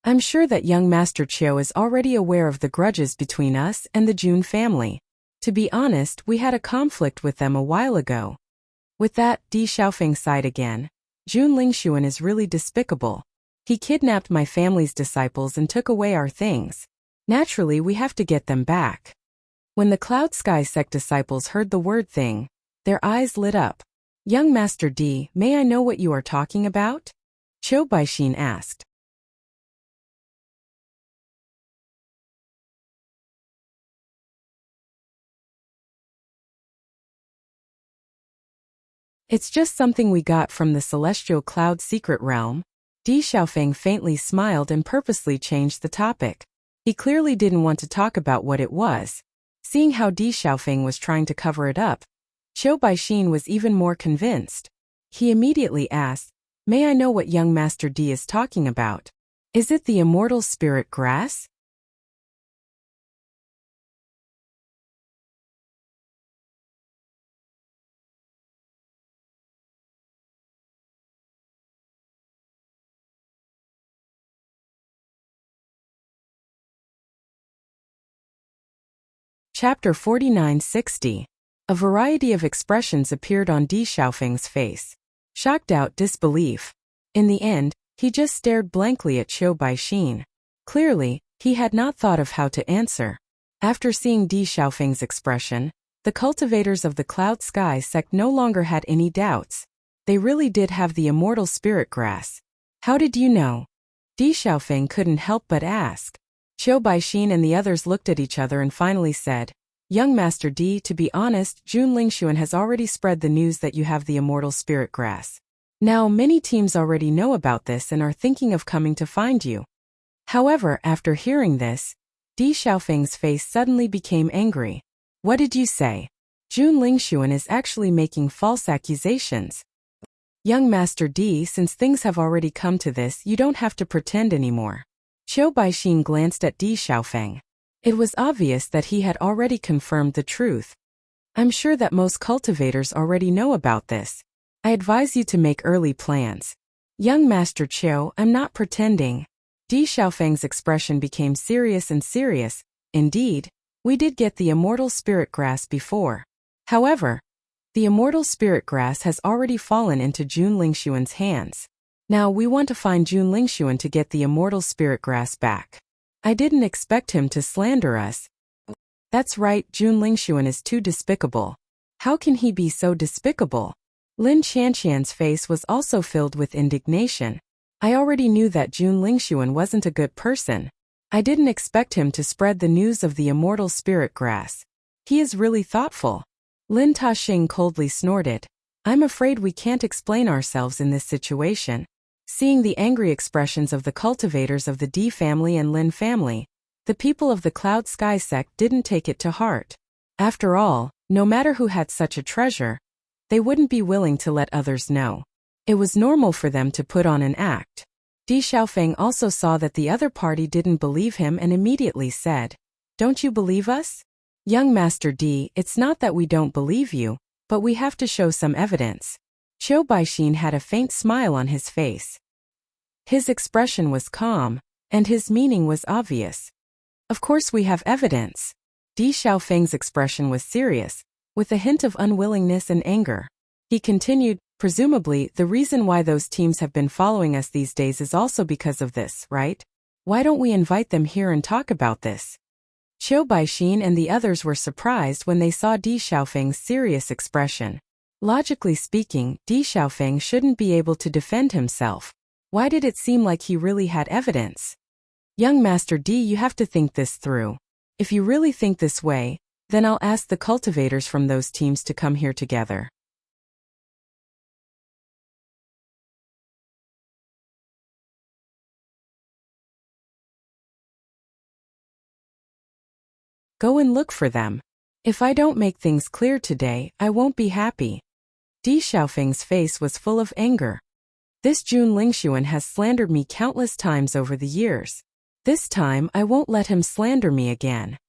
I'm sure that young Master Qiu is already aware of the grudges between us and the Jun family. To be honest, we had a conflict with them a while ago. With that, Di Xiaofeng sighed again. Jun Lingxuan is really despicable. He kidnapped my family's disciples and took away our things. Naturally, we have to get them back. When the Cloud Sky sect disciples heard the word thing, their eyes lit up. Young Master Di, may I know what you are talking about? Qiu Baixin asked. It's just something we got from the Celestial Cloud secret realm. Di Xiaofeng faintly smiled and purposely changed the topic. He clearly didn't want to talk about what it was. Seeing how Di Xiaofeng was trying to cover it up, Qiu Baixin was even more convinced. He immediately asked, "May I know what young Master Di is talking about? Is it the immortal spirit grass?" Chapter 4960. A variety of expressions appeared on Di Xiaofeng's face. Shock, doubt, disbelief. In the end, he just stared blankly at Qiu Baixin. Clearly, he had not thought of how to answer. After seeing Di Xiaofeng's expression, the cultivators of the Cloud Sky sect no longer had any doubts. They really did have the immortal spirit grass. How did you know? Di Xiaofeng couldn't help but ask. Qiu Baixin and the others looked at each other and finally said, "Young Master Di, to be honest, Jun Lingxuan has already spread the news that you have the immortal spirit grass. Now, many teams already know about this and are thinking of coming to find you." However, after hearing this, Di Xiaofeng's face suddenly became angry. "What did you say? Jun Lingxuan is actually making false accusations. Young Master Di, since things have already come to this, you don't have to pretend anymore." Qiu Baixin glanced at Di Xiaofeng. It was obvious that he had already confirmed the truth. "I'm sure that most cultivators already know about this. I advise you to make early plans." "Young Master Qiu, I'm not pretending." Di Xiaofeng's expression became serious and serious. "Indeed, we did get the immortal spirit grass before. However, the immortal spirit grass has already fallen into Jun Lingxuan's hands. Now we want to find Jun Lingxuan to get the immortal spirit grass back. I didn't expect him to slander us." "That's right, Jun Lingxuan is too despicable." "How can he be so despicable?" Lin Qianqian's face was also filled with indignation. "I already knew that Jun Lingxuan wasn't a good person. I didn't expect him to spread the news of the immortal spirit grass. He is really thoughtful." Lin Taxing coldly snorted. "I'm afraid we can't explain ourselves in this situation." Seeing the angry expressions of the cultivators of the Di family and Lin family, The people of the Cloud Sky sect didn't take it to heart. After all, no matter who had such a treasure, they wouldn't be willing to let others know. It was normal for them to put on an act. Di Xiaofeng also saw that the other party didn't believe him and immediately said, "Don't you believe us? Young Master Di, it's not that we don't believe you, but we have to show some evidence." Qiu Baixin had a faint smile on his face. His expression was calm, and his meaning was obvious. "Of course we have evidence." Di Xiaofeng's expression was serious, with a hint of unwillingness and anger. He continued, "Presumably, the reason why those teams have been following us these days is also because of this, right? Why don't we invite them here and talk about this?" Qiu Baixin and the others were surprised when they saw Di Xiaofeng's serious expression. Logically speaking, Di Xiaofeng shouldn't be able to defend himself. Why did it seem like he really had evidence? "Young Master Di, you have to think this through. If you really think this way, then I'll ask the cultivators from those teams to come here together." "Go and look for them. If I don't make things clear today, I won't be happy." Di Xiaofeng's face was full of anger. "This Jun Lingxuan has slandered me countless times over the years. This time I won't let him slander me again."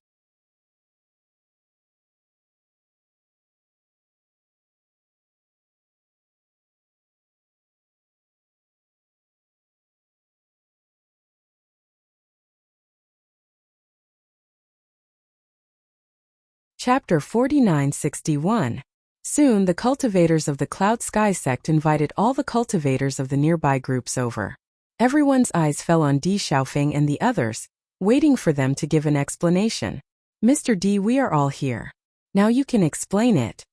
Chapter 4961. Soon the cultivators of the Cloud Sky sect invited all the cultivators of the nearby groups over. Everyone's eyes fell on Di Xiaofeng and the others, waiting for them to give an explanation. "Mr. Di, we are all here. Now you can explain it,"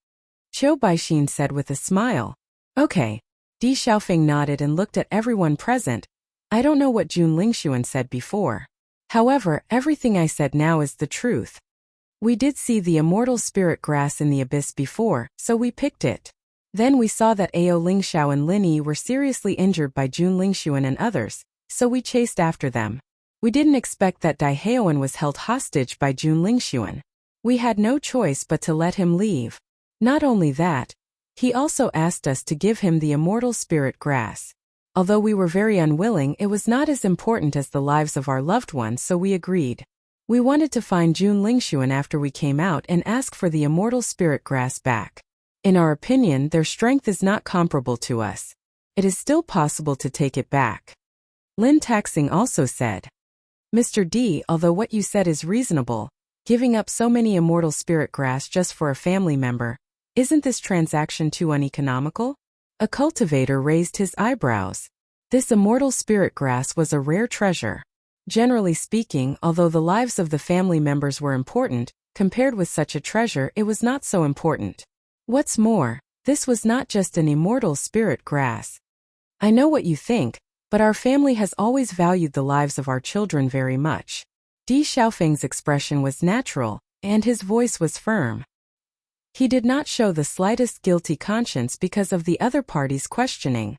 Qiu Baixin said with a smile. "Okay." Di Xiaofeng nodded and looked at everyone present. "I don't know what Jun Lingxuan said before. However, everything I said now is the truth. We did see the immortal spirit grass in the abyss before, so we picked it. Then we saw that Ao Lingxiao and Lin Yi were seriously injured by Jun Lingxuan and others, so we chased after them. We didn't expect that Dai Haoan was held hostage by Jun Lingxuan. We had no choice but to let him leave. Not only that, he also asked us to give him the immortal spirit grass. Although we were very unwilling, it was not as important as the lives of our loved ones, so we agreed. We wanted to find Jun Lingxuan after we came out and ask for the immortal spirit grass back. In our opinion, their strength is not comparable to us. It is still possible to take it back." Lin Taxing also said, "Mr. D, although what you said is reasonable, giving up so many immortal spirit grass just for a family member, isn't this transaction too uneconomical?" A cultivator raised his eyebrows. This immortal spirit grass was a rare treasure. Generally speaking, although the lives of the family members were important, compared with such a treasure it was not so important. What's more, this was not just an immortal spirit grass. "I know what you think, but our family has always valued the lives of our children very much." Di Xiaofeng's expression was natural, and his voice was firm. He did not show the slightest guilty conscience because of the other party's questioning.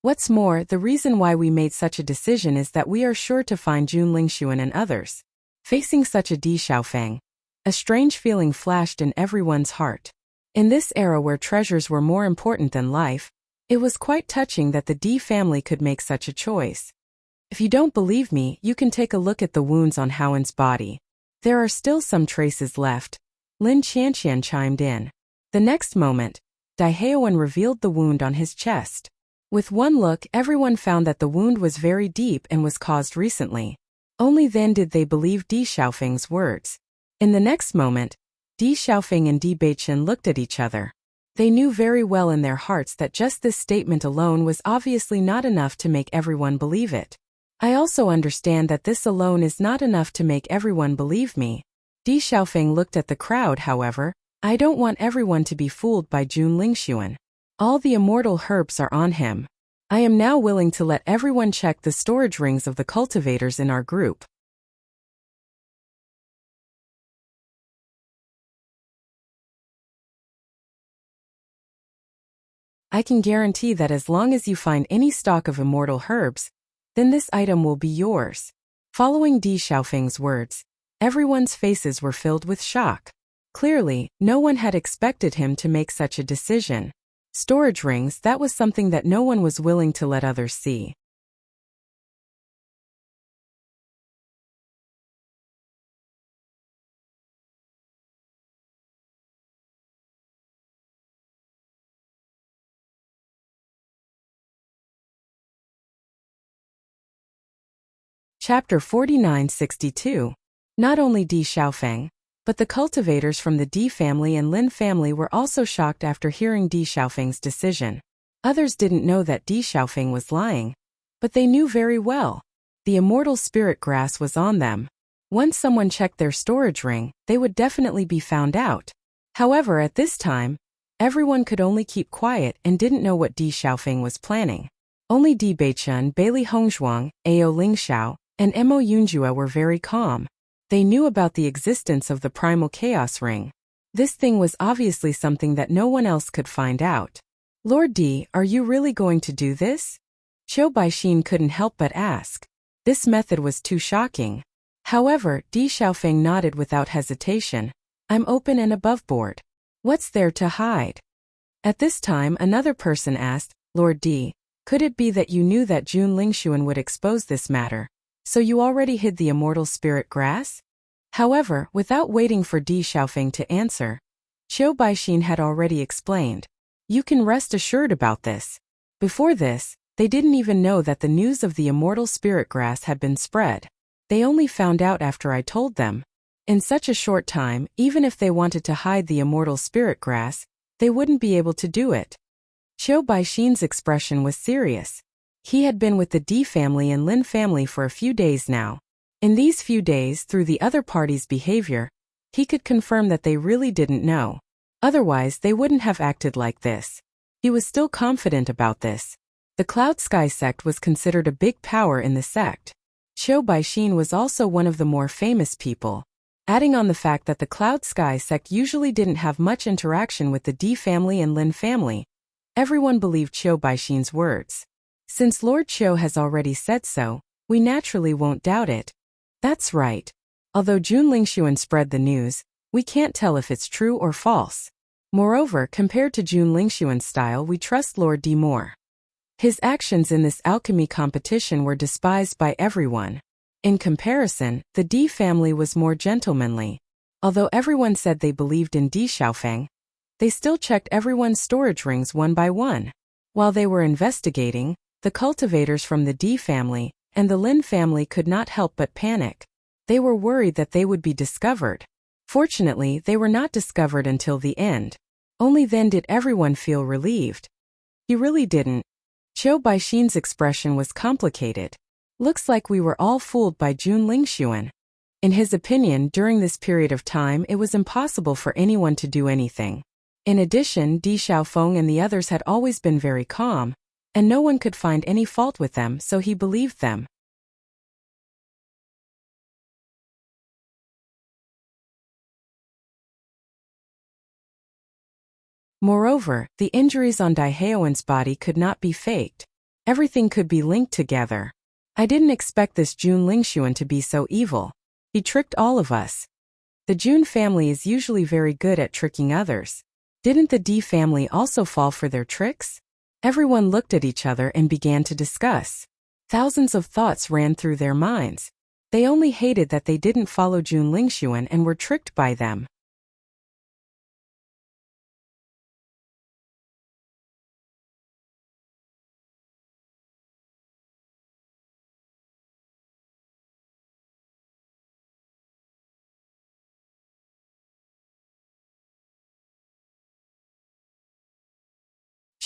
"What's more, the reason why we made such a decision is that we are sure to find Jun Lingxuan and others." Facing such a Di Xiaofeng, a strange feeling flashed in everyone's heart. In this era where treasures were more important than life, it was quite touching that the Di family could make such a choice. "If you don't believe me, you can take a look at the wounds on Haoan's body. There are still some traces left," Lin Qianqian chimed in. The next moment, Dai Haoan revealed the wound on his chest. With one look, everyone found that the wound was very deep and was caused recently. Only then did they believe Di Xiaofeng's words. In the next moment, Di Xiaofeng and Di Beichen looked at each other. They knew very well in their hearts that just this statement alone was obviously not enough to make everyone believe it. "I also understand that this alone is not enough to make everyone believe me." Di Xiaofeng looked at the crowd, however. "I don't want everyone to be fooled by Jun Lingxuan. All the immortal herbs are on him. I am now willing to let everyone check the storage rings of the cultivators in our group." "I can guarantee that as long as you find any stock of immortal herbs, then this item will be yours. Following Di Xiaofeng's words, everyone's faces were filled with shock. Clearly, no one had expected him to make such a decision. Storage rings, that was something that no one was willing to let others see. Chapter 4962. Not only Di Xiaofeng, but the cultivators from the Di family and Lin family were also shocked after hearing Di Xiaofeng's decision. Others didn't know that Di Xiaofeng was lying, but they knew very well. The immortal spirit grass was on them. Once someone checked their storage ring, they would definitely be found out. However, at this time, everyone could only keep quiet and didn't know what Di Xiaofeng was planning. Only Di Beichun, Bailey Hongzhuang, Ao Lingxiao, and Mo Yunjue were very calm. They knew about the existence of the primal chaos ring. This thing was obviously something that no one else could find out. Lord Di, are you really going to do this? Qiu Baixin couldn't help but ask. This method was too shocking. However, Di Xiaofeng nodded without hesitation. I'm open and above board. What's there to hide? At this time, another person asked, Lord Di, could it be that you knew that Jun Lingxuan would expose this matter? So you already hid the immortal spirit grass? However, without waiting for Di Xiaofeng to answer, Qiu Baixin had already explained. You can rest assured about this. Before this, they didn't even know that the news of the immortal spirit grass had been spread. They only found out after I told them. In such a short time, even if they wanted to hide the immortal spirit grass, they wouldn't be able to do it. Qiu Baixin's expression was serious. He had been with the Di family and Lin family for a few days now. In these few days, through the other party's behavior, he could confirm that they really didn't know. Otherwise, they wouldn't have acted like this. He was still confident about this. The Cloud Sky sect was considered a big power in the sect. Qiu Baixin was also one of the more famous people. Adding on the fact that the Cloud Sky sect usually didn't have much interaction with the Di family and Lin family, everyone believed Qiu Baixin's words. Since Lord Qiu has already said so, we naturally won't doubt it. That's right. Although Jun Lingxuan spread the news, we can't tell if it's true or false. Moreover, compared to Jun Lingxuan's style, we trust Lord Di more. His actions in this alchemy competition were despised by everyone. In comparison, the Di family was more gentlemanly. Although everyone said they believed in Di Xiaofeng, they still checked everyone's storage rings one by one. While they were investigating, the cultivators from the Di family and the Lin family could not help but panic. They were worried that they would be discovered. Fortunately, they were not discovered until the end. Only then did everyone feel relieved. He really didn't. Qiu Baixin's expression was complicated. Looks like we were all fooled by Jun Lingxuan. In his opinion, during this period of time, it was impossible for anyone to do anything. In addition, Di Xiaofeng and the others had always been very calm, and no one could find any fault with them, so he believed them. Moreover, the injuries on Daihaowen's body could not be faked. Everything could be linked together. I didn't expect this Jun Lingxuan to be so evil. He tricked all of us. The Jun family is usually very good at tricking others. Didn't the Di family also fall for their tricks? Everyone looked at each other and began to discuss. Thousands of thoughts ran through their minds. They only hated that they didn't follow Jun Lingxuan and were tricked by them.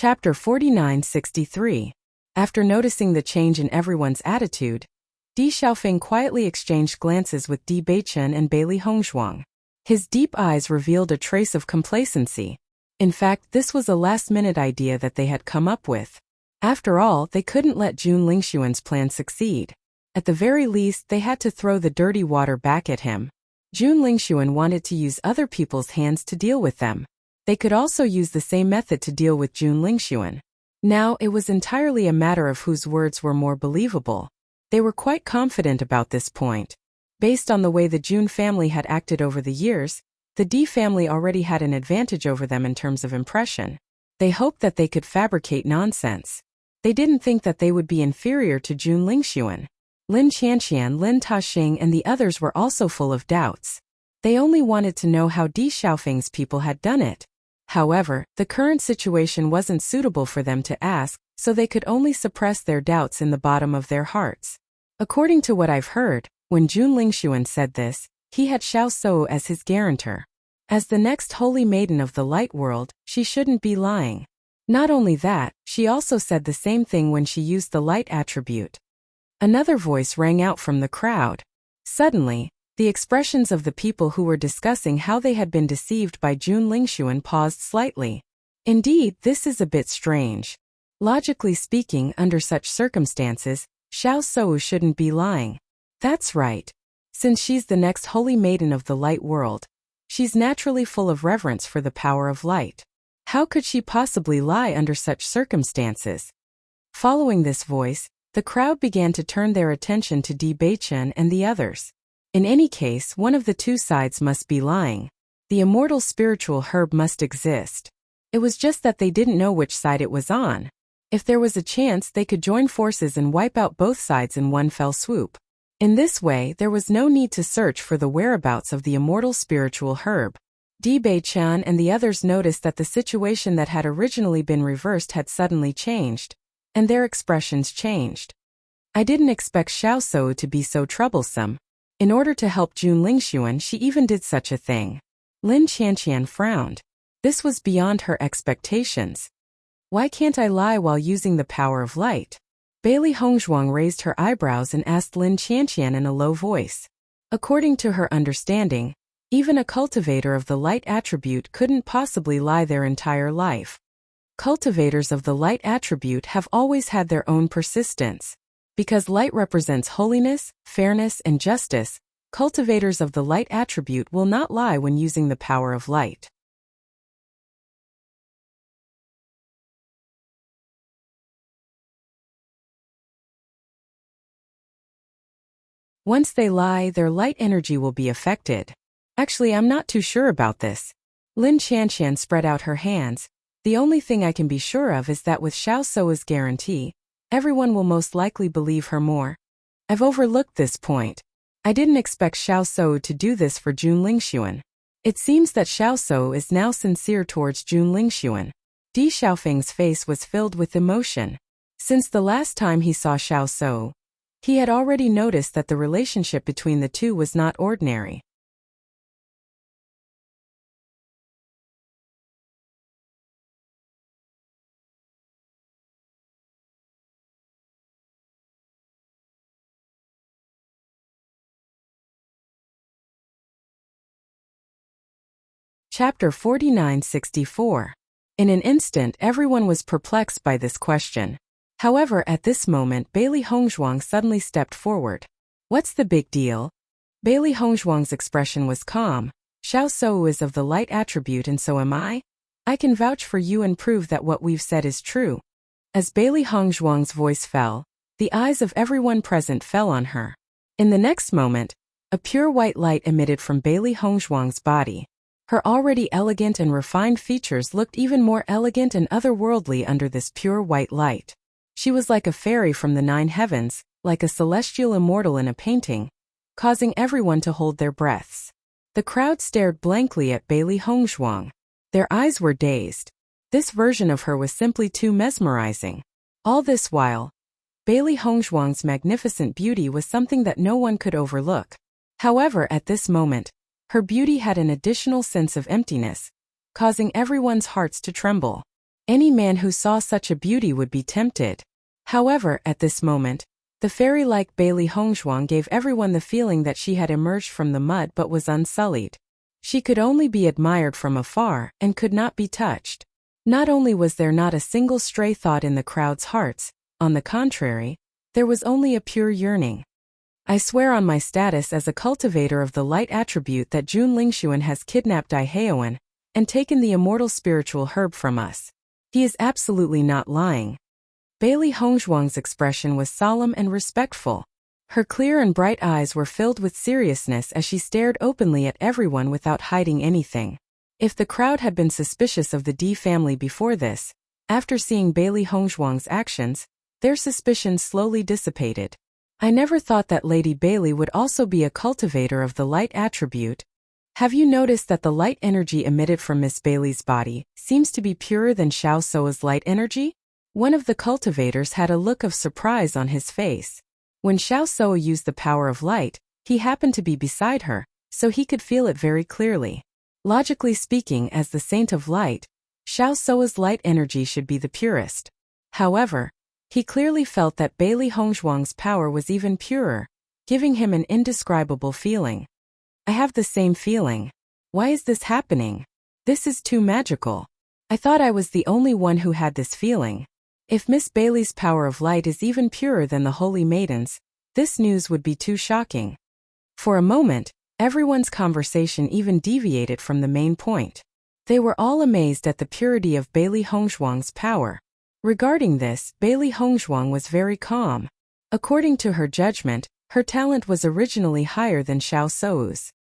Chapter 4963. After noticing the change in everyone's attitude, Di Xiaofeng quietly exchanged glances with Di Beichun and Bailey Hongzhuang. His deep eyes revealed a trace of complacency. In fact, this was a last-minute idea that they had come up with. After all, they couldn't let Jun Lingxuan's plan succeed. At the very least, they had to throw the dirty water back at him. Jun Lingxuan wanted to use other people's hands to deal with them. They could also use the same method to deal with Jun Lingxuan. Now, it was entirely a matter of whose words were more believable. They were quite confident about this point. Based on the way the June family had acted over the years, the D family already had an advantage over them in terms of impression. They hoped that they could fabricate nonsense. They didn't think that they would be inferior to June Lingxuan. Lin Qianqian, Lin Taxing and the others were also full of doubts. They only wanted to know how Di Xiaofeng's people had done it. However, the current situation wasn't suitable for them to ask, so they could only suppress their doubts in the bottom of their hearts. According to what I've heard, when June Lingxuan said this, he had Xiao Sou as his guarantor. As the next holy maiden of the light world, she shouldn't be lying. Not only that, she also said the same thing when she used the light attribute. Another voice rang out from the crowd. Suddenly, the expressions of the people who were discussing how they had been deceived by June Lingxuan paused slightly. Indeed, this is a bit strange. Logically speaking, under such circumstances, Xiao Sou shouldn't be lying. That's right. Since she's the next holy maiden of the light world, she's naturally full of reverence for the power of light. How could she possibly lie under such circumstances? Following this voice, the crowd began to turn their attention to Di Beichen and the others. In any case, one of the two sides must be lying. The immortal spiritual herb must exist. It was just that they didn't know which side it was on. If there was a chance, they could join forces and wipe out both sides in one fell swoop. In this way, there was no need to search for the whereabouts of the immortal spiritual herb. Di Beichen and the others noticed that the situation that had originally been reversed had suddenly changed, and their expressions changed. I didn't expect Xiao Sou to be so troublesome. In order to help June Lingxuan, she even did such a thing. Lin Qianqian frowned. This was beyond her expectations. Why can't I lie while using the power of light? Bailey Hongzhuang raised her eyebrows and asked Lin Qianqian in a low voice. According to her understanding, even a cultivator of the light attribute couldn't possibly lie their entire life. Cultivators of the light attribute have always had their own persistence. Because light represents holiness, fairness, and justice, cultivators of the light attribute will not lie when using the power of light. Once they lie, their light energy will be affected. Actually, I'm not too sure about this. Lin Qianqian spread out her hands. The only thing I can be sure of is that with Xiao Sou's guarantee, everyone will most likely believe her more. I've overlooked this point. I didn't expect Xiao Sou to do this for June Lingxuan. It seems that Xiao Sou is now sincere towards June Lingxuan. Di Xiaofeng's face was filled with emotion. Since the last time he saw Xiao Sou, he had already noticed that the relationship between the two was not ordinary. Chapter 49-64. In an instant, everyone was perplexed by this question. However, at this moment, Bailey Hongzhuang suddenly stepped forward. What's the big deal? Bailey Hongzhuang's expression was calm. Xiao Sou is of the light attribute and so am I. I can vouch for you and prove that what we've said is true. As Bailey Hongzhuang's voice fell, the eyes of everyone present fell on her. In the next moment, a pure white light emitted from Bailey Hongzhuang's body. Her already elegant and refined features looked even more elegant and otherworldly under this pure white light. She was like a fairy from the 9 heavens, like a celestial immortal in a painting, causing everyone to hold their breaths. The crowd stared blankly at Bailey Hongzhuang. Their eyes were dazed. This version of her was simply too mesmerizing. All this while, Bailey Hongzhuang's magnificent beauty was something that no one could overlook. However, at this moment, her beauty had an additional sense of emptiness, causing everyone's hearts to tremble. Any man who saw such a beauty would be tempted. However, at this moment, the fairy-like Bailey Hongzhuang gave everyone the feeling that she had emerged from the mud but was unsullied. She could only be admired from afar and could not be touched. Not only was there not a single stray thought in the crowd's hearts, on the contrary, there was only a pure yearning. I swear on my status as a cultivator of the light attribute that June Lingxuan has kidnapped Dai Heoan and taken the immortal spiritual herb from us. He is absolutely not lying. Bailey Hongzhuang's expression was solemn and respectful. Her clear and bright eyes were filled with seriousness as she stared openly at everyone without hiding anything. If the crowd had been suspicious of the D family before this, after seeing Bailey Hongzhuang's actions, their suspicions slowly dissipated. I never thought that Lady Bailey would also be a cultivator of the light attribute. Have you noticed that the light energy emitted from Miss Bailey's body seems to be purer than Xiao Soa's light energy? One of the cultivators had a look of surprise on his face. When Xiao Soa used the power of light, he happened to be beside her, so he could feel it very clearly. Logically speaking, as the saint of light, Xiao Soa's light energy should be the purest. However, he clearly felt that Bailey Hongzhuang's power was even purer, giving him an indescribable feeling. I have the same feeling. Why is this happening? This is too magical. I thought I was the only one who had this feeling. If Miss Bailey's power of light is even purer than the Holy Maiden's, this news would be too shocking. For a moment, everyone's conversation even deviated from the main point. They were all amazed at the purity of Bailey Hongzhuang's power. Regarding this, Bailey Hongzhuang was very calm. According to her judgment, her talent was originally higher than Xiao Sou's.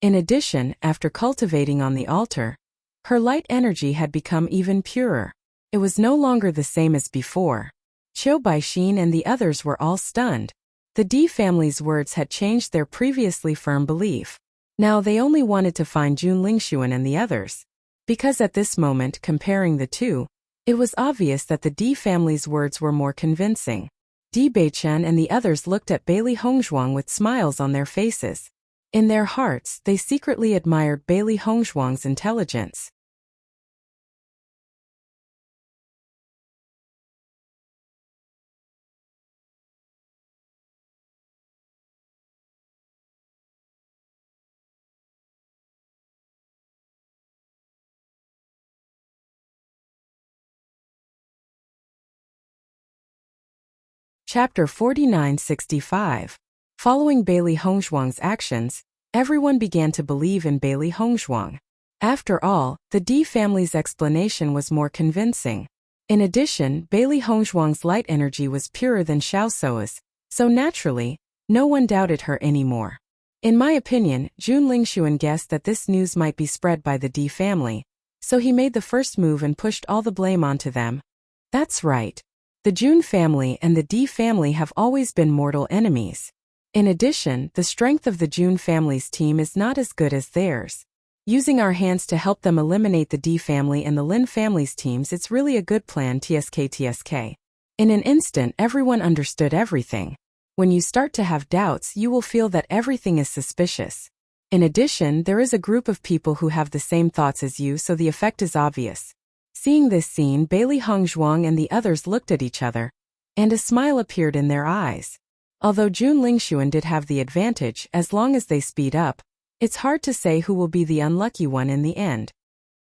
In addition, after cultivating on the altar, her light energy had become even purer. It was no longer the same as before. Qiu Baixin and the others were all stunned. The D family's words had changed their previously firm belief. Now they only wanted to find Jun Lingxuan and the others. Because at this moment, comparing the two, it was obvious that the D family's words were more convincing. Di Beichen and the others looked at Bailey Hongzhuang with smiles on their faces. In their hearts, they secretly admired Bailey Hongzhuang's intelligence. Chapter 4965. Following Bailey Hongzhuang's actions, everyone began to believe in Bailey Hongzhuang. After all, the D family's explanation was more convincing. In addition, Bailey Hongzhuang's light energy was purer than Xiao Soa's, so naturally, no one doubted her anymore. In my opinion, Jun Lingxuan guessed that this news might be spread by the D family, so he made the first move and pushed all the blame onto them. That's right. The Jun family and the D family have always been mortal enemies. In addition, the strength of the Jun family's team is not as good as theirs. Using our hands to help them eliminate the D family and the Lin family's teams, it's really a good plan. TSK. In an instant, everyone understood everything. When you start to have doubts, you will feel that everything is suspicious. In addition, there is a group of people who have the same thoughts as you, so the effect is obvious. Seeing this scene, Bailey Hongzhuang and the others looked at each other, and a smile appeared in their eyes. Although Jun Lingxuan did have the advantage, as long as they speed up, it's hard to say who will be the unlucky one in the end.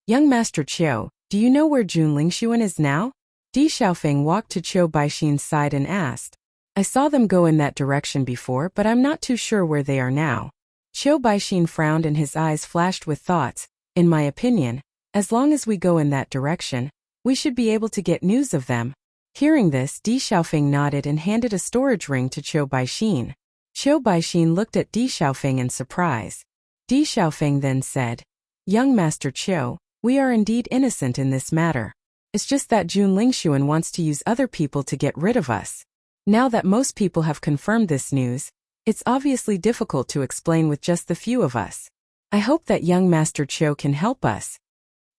Young Master Qiu, do you know where Jun Lingxuan is now? Di Xiaofeng walked to Qiu Baixin's side and asked. I saw them go in that direction before, but I'm not too sure where they are now. Qiu Baixin frowned and his eyes flashed with thoughts. In my opinion, as long as we go in that direction, we should be able to get news of them. Hearing this, Di Xiaofeng nodded and handed a storage ring to Qiu Baixin. Qiu Baixin looked at Di Xiaofeng in surprise. Di Xiaofeng then said, Young Master Qiu, we are indeed innocent in this matter. It's just that Jun Lingxuan wants to use other people to get rid of us. Now that most people have confirmed this news, it's obviously difficult to explain with just the few of us. I hope that young Master Qiu can help us.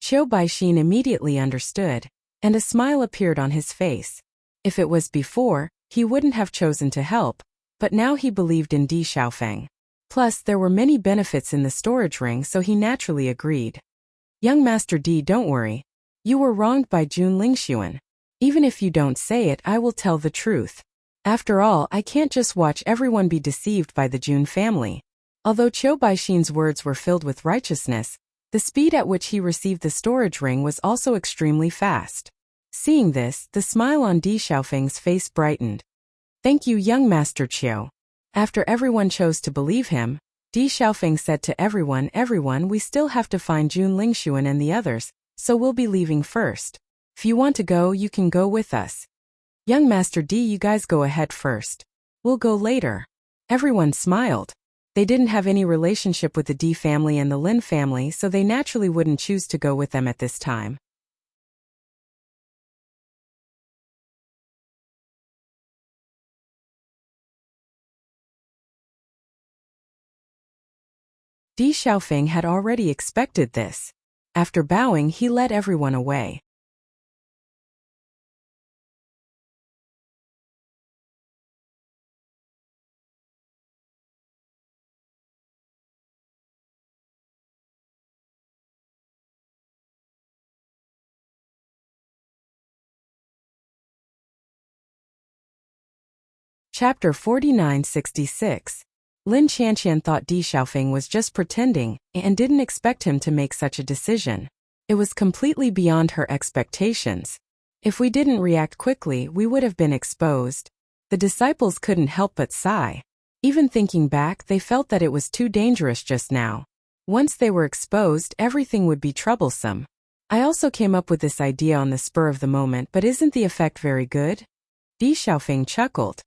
Qiu Baixin immediately understood, and a smile appeared on his face. If it was before, he wouldn't have chosen to help, but now he believed in Di Xiaofeng. Plus, there were many benefits in the storage ring, so he naturally agreed. Young Master Di, don't worry. You were wronged by Jun Lingxuan. Even if you don't say it, I will tell the truth. After all, I can't just watch everyone be deceived by the Jun family. Although Qiu Baixin's words were filled with righteousness, the speed at which he received the storage ring was also extremely fast. Seeing this, the smile on Di Xiaofeng's face brightened. Thank you, young Master Qiu. After everyone chose to believe him, Di Xiaofeng said to everyone, we still have to find Jun Lingxuan and the others, so we'll be leaving first. If you want to go, you can go with us. Young Master Di, you guys go ahead first. We'll go later. Everyone smiled. They didn't have any relationship with the Di family and the Lin family, so they naturally wouldn't choose to go with them at this time. Di Xiaofeng had already expected this. After bowing, he led everyone away. Chapter 4966. Lin Chanqian thought Di Xiaofeng was just pretending and didn't expect him to make such a decision. It was completely beyond her expectations. If we didn't react quickly, we would have been exposed. The disciples couldn't help but sigh. Even thinking back, they felt that it was too dangerous just now. Once they were exposed, everything would be troublesome. I also came up with this idea on the spur of the moment, but isn't the effect very good? Di Xiaofeng chuckled.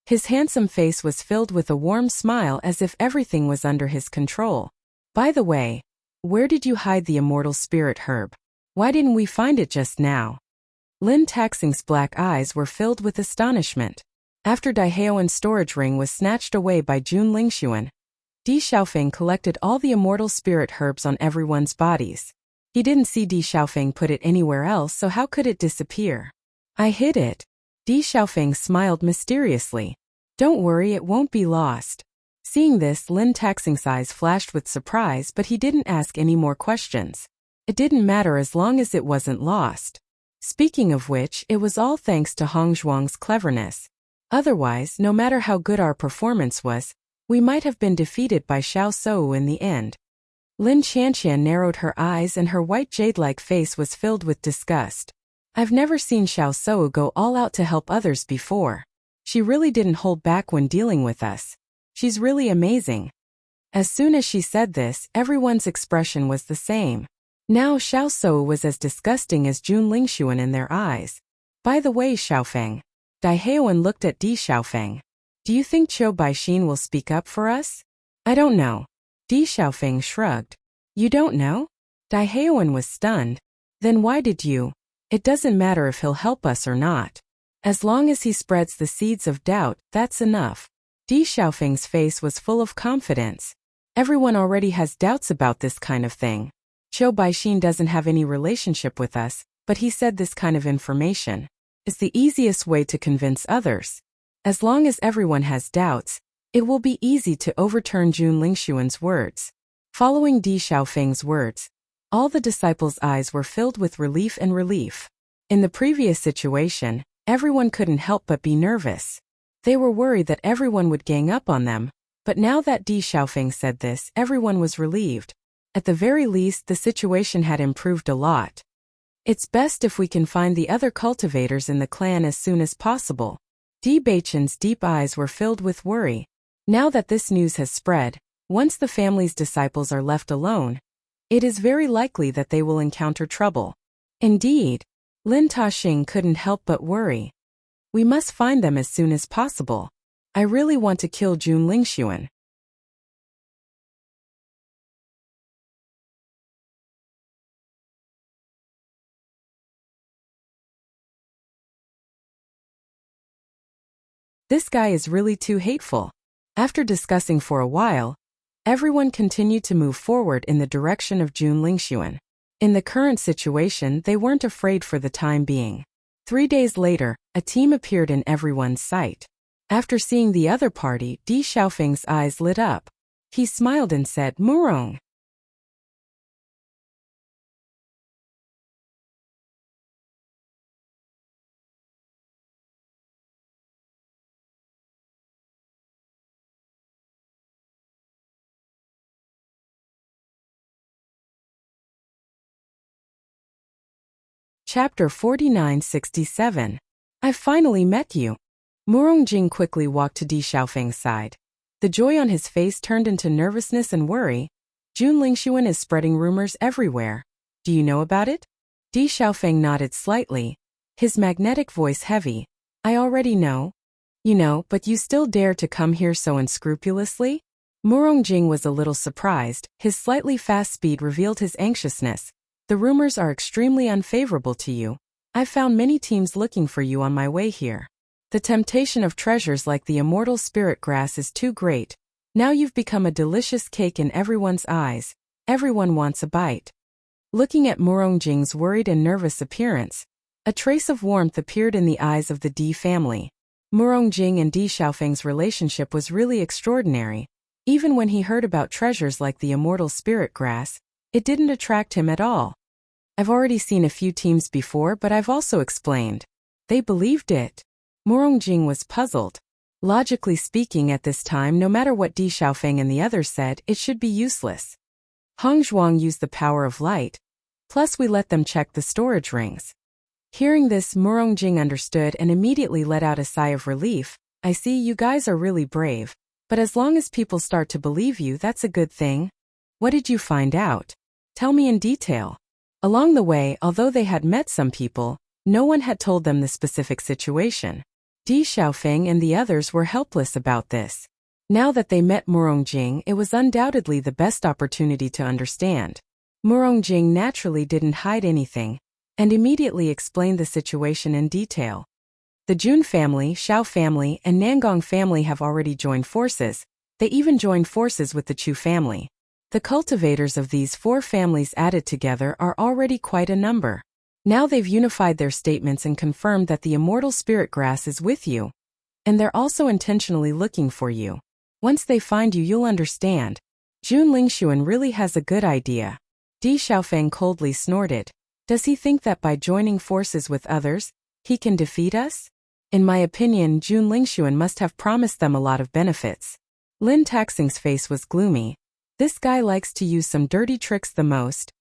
His handsome face was filled with a warm smile as if everything was under his control. By the way, where did you hide the immortal spirit herb? Why didn't we find it just now? Lin Taxing's black eyes were filled with astonishment. After Daiheoan's storage ring was snatched away by Jun Lingxuan, Di Xiaofeng collected all the immortal spirit herbs on everyone's bodies. He didn't see Di Xiaofeng put it anywhere else, so how could it disappear? I hid it. Di Xiaofeng smiled mysteriously. Don't worry, it won't be lost. Seeing this, Lin Taxing's eyes flashed with surprise, but he didn't ask any more questions. It didn't matter as long as it wasn't lost. Speaking of which, it was all thanks to Hong Zhuang's cleverness. Otherwise, no matter how good our performance was, we might have been defeated by Xiao Sou in the end. Lin Chanqian narrowed her eyes and her white jade-like face was filled with disgust. I've never seen Xiao Sou go all out to help others before. She really didn't hold back when dealing with us. She's really amazing. As soon as she said this, everyone's expression was the same. Now Xiao Sou was as disgusting as Jun Lingxuan in their eyes. By the way, Xiaofeng. Daiheoan looked at Di Xiaofeng. Do you think Qiu Baixin will speak up for us? I don't know. Di Xiaofeng shrugged. You don't know? Daiheoan was stunned. Then why did you? It doesn't matter if he'll help us or not. As long as he spreads the seeds of doubt, that's enough. Di Xiaofeng's face was full of confidence. Everyone already has doubts about this kind of thing. Qiu Baixin doesn't have any relationship with us, but he said this kind of information is the easiest way to convince others. As long as everyone has doubts, it will be easy to overturn Jun Lingxuan's words. Following Di Xiaofeng's words, all the disciples' eyes were filled with relief and relief. In the previous situation, everyone couldn't help but be nervous. They were worried that everyone would gang up on them, but now that Di Xiaofeng said this, everyone was relieved. At the very least, the situation had improved a lot. It's best if we can find the other cultivators in the clan as soon as possible. Di Baichen's deep eyes were filled with worry. Now that this news has spread, once the family's disciples are left alone, it is very likely that they will encounter trouble. Indeed, Lin Taxing couldn't help but worry. We must find them as soon as possible. I really want to kill Jun Lingxuan. This guy is really too hateful. After discussing for a while, everyone continued to move forward in the direction of Jun Lingxuan. In the current situation, they weren't afraid for the time being. 3 days later, a team appeared in everyone's sight. After seeing the other party, Di Xiaofeng's eyes lit up. He smiled and said, Murong. Chapter 4967. I finally met you. Murong Jing quickly walked to Di Xiaofeng's side. The joy on his face turned into nervousness and worry. Jun Lingshuan is spreading rumors everywhere. Do you know about it? Di Xiaofeng nodded slightly, his magnetic voice heavy. I already know. You know, but you still dare to come here so unscrupulously? Murongjing was a little surprised. His slightly fast speed revealed his anxiousness. The rumors are extremely unfavorable to you. I've found many teams looking for you on my way here. The temptation of treasures like the immortal spirit grass is too great. Now you've become a delicious cake in everyone's eyes. Everyone wants a bite. Looking at Murongjing's worried and nervous appearance, a trace of warmth appeared in the eyes of the Di family. Murongjing and Di Xiaofeng's relationship was really extraordinary. Even when he heard about treasures like the immortal spirit grass, it didn't attract him at all. I've already seen a few teams before, but I've also explained. They believed it. Murongjing was puzzled. Logically speaking, at this time, no matter what Di Xiaofeng and the others said, it should be useless. Hongzhuang used the power of light. Plus we let them check the storage rings. Hearing this, Murongjing understood and immediately let out a sigh of relief. I see, you guys are really brave. But as long as people start to believe you, that's a good thing. What did you find out? Tell me in detail. Along the way, although they had met some people, no one had told them the specific situation. Di Xiaofeng and the others were helpless about this. Now that they met Murongjing, it was undoubtedly the best opportunity to understand. Murongjing naturally didn't hide anything, and immediately explained the situation in detail. The Jun family, Xiao family, and Nangong family have already joined forces. They even joined forces with the Chu family. The cultivators of these four families added together are already quite a number. Now they've unified their statements and confirmed that the immortal spirit grass is with you. And they're also intentionally looking for you. Once they find you, you'll understand. Jun Lingshuan really has a good idea. Di Xiaofeng coldly snorted. Does he think that by joining forces with others, he can defeat us? In my opinion, Jun Lingshuan must have promised them a lot of benefits. Lin Taxing's face was gloomy. This guy likes to use some dirty tricks the most.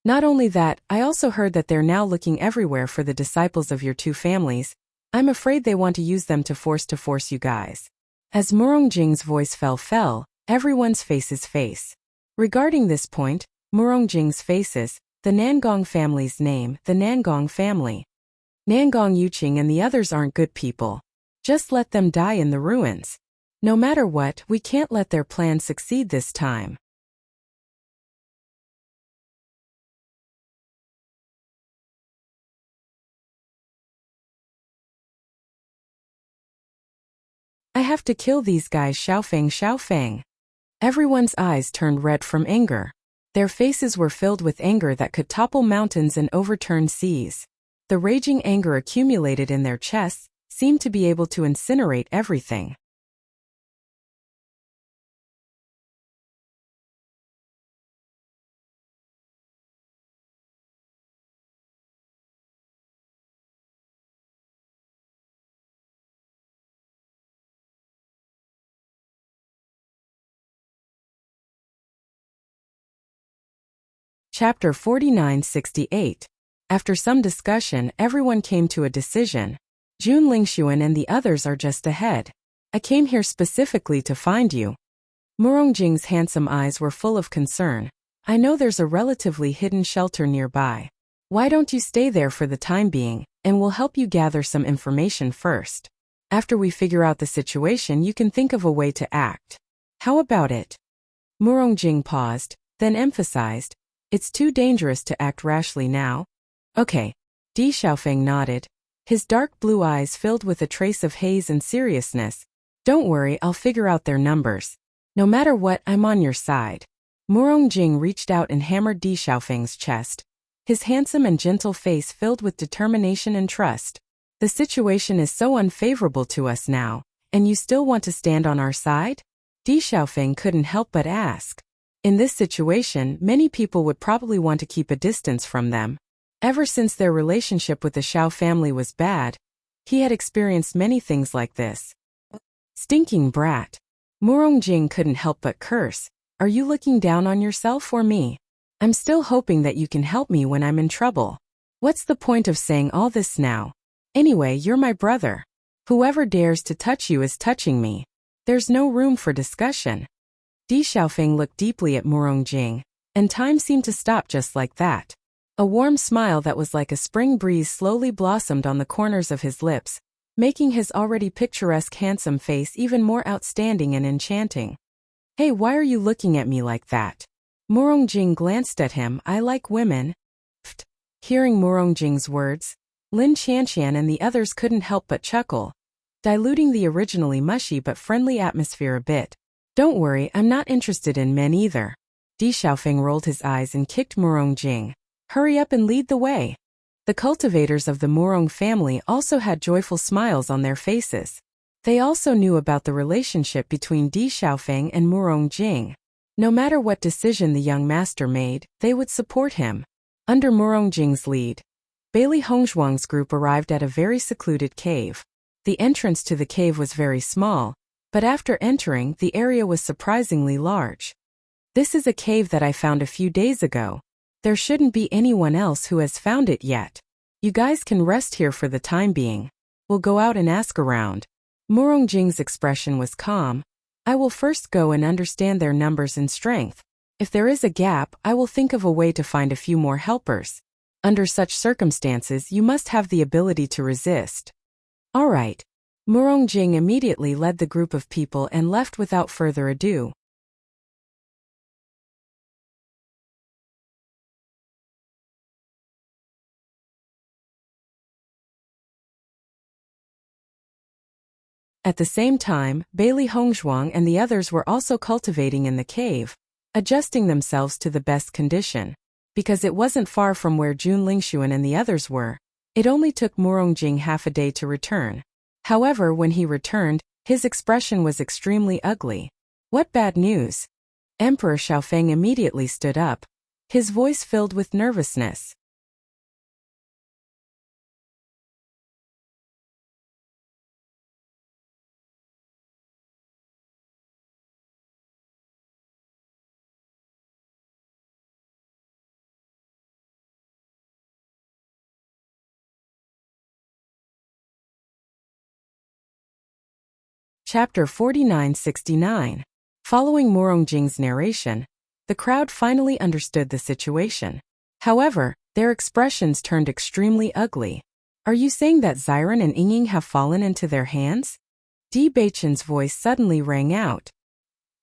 Not only that, I also heard that they're now looking everywhere for the disciples of your two families. I'm afraid they want to use them to force you guys. As Murongjing's voice fell, everyone's face. Regarding this point, Murongjing's faces, the Nangong family's name, the Nangong family. Nangong Yuqing and the others aren't good people. Just let them die in the ruins. No matter what, we can't let their plan succeed this time. I have to kill these guys, Xiaofeng. Everyone's eyes turned red from anger. Their faces were filled with anger that could topple mountains and overturn seas. The raging anger accumulated in their chests, seemed to be able to incinerate everything. Chapter 4968. After some discussion, everyone came to a decision. Jun Lingshuan and the others are just ahead. I came here specifically to find you. Murongjing's handsome eyes were full of concern. I know there's a relatively hidden shelter nearby. Why don't you stay there for the time being, and we'll help you gather some information first. After we figure out the situation, you can think of a way to act. How about it? Murongjing paused, then emphasized. It's too dangerous to act rashly now. Okay. Di Xiaofeng nodded, his dark blue eyes filled with a trace of haze and seriousness. Don't worry, I'll figure out their numbers. No matter what, I'm on your side. Murongjing reached out and hammered Di Xiaofeng's chest, his handsome and gentle face filled with determination and trust. The situation is so unfavorable to us now, and you still want to stand on our side? Di Xiaofeng couldn't help but ask. In this situation, many people would probably want to keep a distance from them. Ever since their relationship with the Xiao family was bad, he had experienced many things like this. Stinking brat. Murongjing couldn't help but curse. Are you looking down on yourself or me? I'm still hoping that you can help me when I'm in trouble. What's the point of saying all this now? Anyway, you're my brother. Whoever dares to touch you is touching me. There's no room for discussion. Di Xiaofeng looked deeply at Murong Jing, and time seemed to stop just like that. A warm smile that was like a spring breeze slowly blossomed on the corners of his lips, making his already picturesque handsome face even more outstanding and enchanting. Hey, why are you looking at me like that? Murong Jing glanced at him. I like women. Pfft. Hearing Murong Jing's words, Lin Qianqian and the others couldn't help but chuckle, diluting the originally mushy but friendly atmosphere a bit. Don't worry, I'm not interested in men either. Di Xiaofeng rolled his eyes and kicked Murong Jing. Hurry up and lead the way. The cultivators of the Murong family also had joyful smiles on their faces. They also knew about the relationship between Di Xiaofeng and Murong Jing. No matter what decision the young master made, they would support him. Under Murong Jing's lead, Bailey Hongzhuang's group arrived at a very secluded cave. The entrance to the cave was very small, but after entering, the area was surprisingly large. This is a cave that I found a few days ago. There shouldn't be anyone else who has found it yet. You guys can rest here for the time being. We'll go out and ask around. Murong Jing's expression was calm. I will first go and understand their numbers and strength. If there is a gap, I will think of a way to find a few more helpers. Under such circumstances, you must have the ability to resist. All right. Murong Jing immediately led the group of people and left without further ado. At the same time, Bailey Hongzhuang and the others were also cultivating in the cave, adjusting themselves to the best condition. Because it wasn't far from where Jun Lingxuan and the others were, it only took Murong Jing half a day to return. However, when he returned, his expression was extremely ugly. What bad news? Emperor Xiaofeng immediately stood up, his voice filled with nervousness. Chapter 4969. Following Murong Jing's narration, the crowd finally understood the situation. However, their expressions turned extremely ugly. Are you saying that Xiren and Yingying have fallen into their hands? Di Beichen's voice suddenly rang out.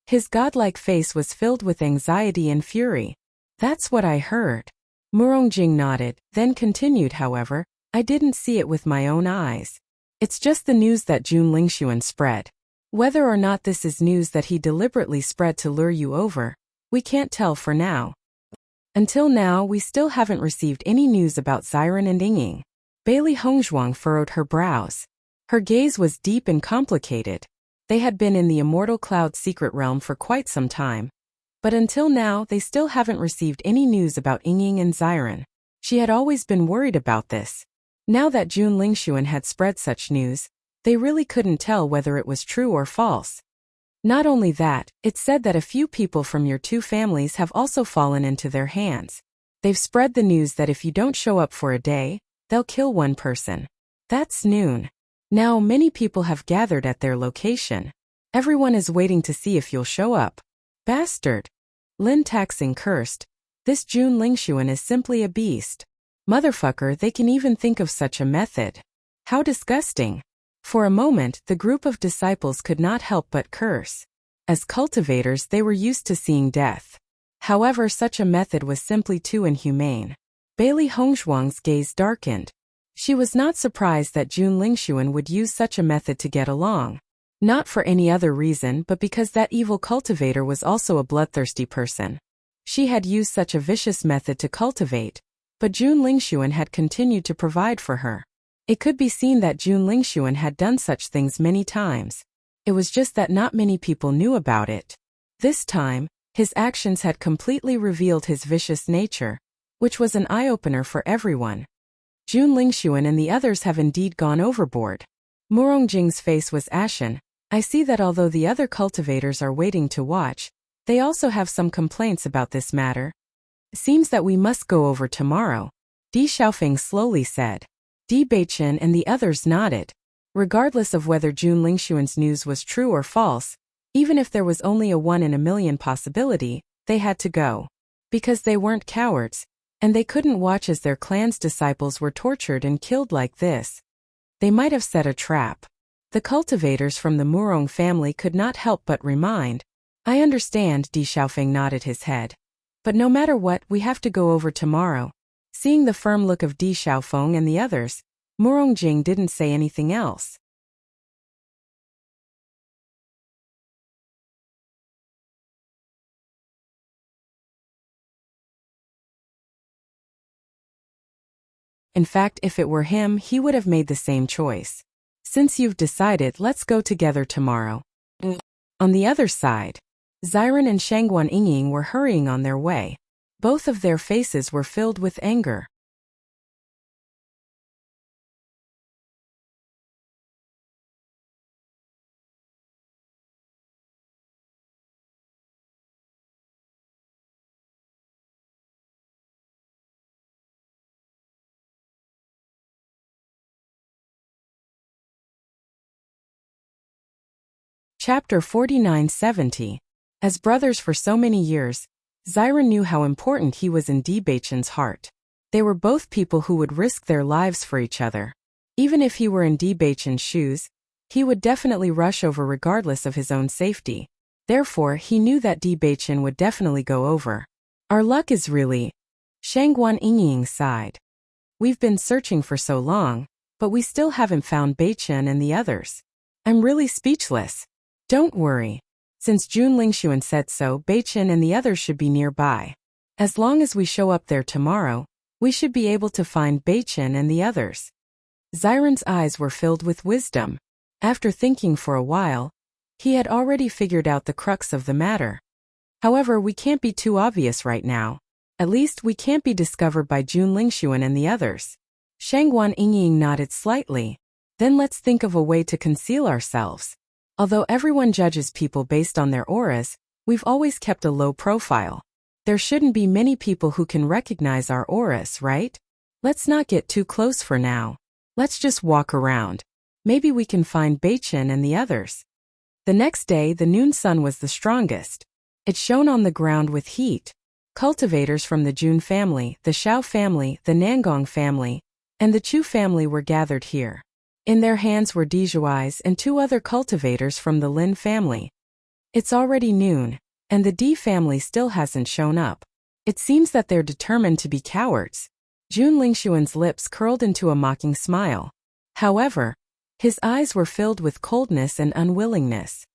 His godlike face was filled with anxiety and fury. That's what I heard. Murong Jing nodded, then continued. However, I didn't see it with my own eyes. It's just the news that Jun Lingxuan spread. Whether or not this is news that he deliberately spread to lure you over, we can't tell for now. Until now, we still haven't received any news about Xiren and Yingying. Bailey Hongzhuang furrowed her brows. Her gaze was deep and complicated. They had been in the Immortal Cloud's secret realm for quite some time. But until now, they still haven't received any news about Yingying and Xiren. She had always been worried about this. Now that Jun Lingxuan had spread such news, they really couldn't tell whether it was true or false. Not only that, it said that a few people from your two families have also fallen into their hands. They've spread the news that if you don't show up for a day, they'll kill one person. That's noon. Now many people have gathered at their location. Everyone is waiting to see if you'll show up. Bastard. Lin Taxing cursed. This Jun Lingxuan is simply a beast. Motherfucker, they can even think of such a method. How disgusting. For a moment, the group of disciples could not help but curse. As cultivators, they were used to seeing death. However, such a method was simply too inhumane. Bailey Hongzhuang's gaze darkened. She was not surprised that Jun Lingxuan would use such a method to get along. Not for any other reason but because that evil cultivator was also a bloodthirsty person. She had used such a vicious method to cultivate, but Jun Lingxuan had continued to provide for her. It could be seen that Jun Lingxuan had done such things many times. It was just that not many people knew about it. This time, his actions had completely revealed his vicious nature, which was an eye-opener for everyone. Jun Lingxuan and the others have indeed gone overboard. Murong Jing's face was ashen. I see that although the other cultivators are waiting to watch, they also have some complaints about this matter. Seems that we must go over tomorrow, Di Xiaofeng slowly said. Di Beichen and the others nodded. Regardless of whether Jun Lingxuan's news was true or false, even if there was only a 1 in a million possibility, they had to go. Because they weren't cowards, and they couldn't watch as their clan's disciples were tortured and killed like this. They might have set a trap. The cultivators from the Murong family could not help but remind. I understand, Di Xiaofeng nodded his head. But no matter what, we have to go over tomorrow. Seeing the firm look of Di Xiaofeng and the others, Murong Jing didn't say anything else. In fact, if it were him, he would have made the same choice. Since you've decided, let's go together tomorrow. On the other side, Xiren and Shangguan Yingying were hurrying on their way. Both of their faces were filled with anger. Chapter 49-70. As brothers for so many years, Xiren knew how important he was in Di Beichen's heart. They were both people who would risk their lives for each other. Even if he were in Di Beichen's shoes, he would definitely rush over regardless of his own safety. Therefore, he knew that Di Beichen would definitely go over. Our luck is really... Shangguan Yingying sighed. We've been searching for so long, but we still haven't found Beichen and the others. I'm really speechless. Don't worry. Since Jun Lingxuan said so, Beichen and the others should be nearby. As long as we show up there tomorrow, we should be able to find Beichen and the others. Xiren's eyes were filled with wisdom. After thinking for a while, he had already figured out the crux of the matter. However, we can't be too obvious right now. At least we can't be discovered by Jun Lingxuan and the others. Shangguan Yingying nodded slightly. Then let's think of a way to conceal ourselves. Although everyone judges people based on their auras, we've always kept a low profile. There shouldn't be many people who can recognize our auras, right? Let's not get too close for now. Let's just walk around. Maybe we can find Beichen and the others. The next day, the noon sun was the strongest. It shone on the ground with heat. Cultivators from the Jun family, the Xiao family, the Nangong family, and the Chu family were gathered here. In their hands were Dijuais and 2 other cultivators from the Lin family. It's already noon, and the Di family still hasn't shown up. It seems that they're determined to be cowards. Jun Lingxuan's lips curled into a mocking smile. However, his eyes were filled with coldness and unwillingness.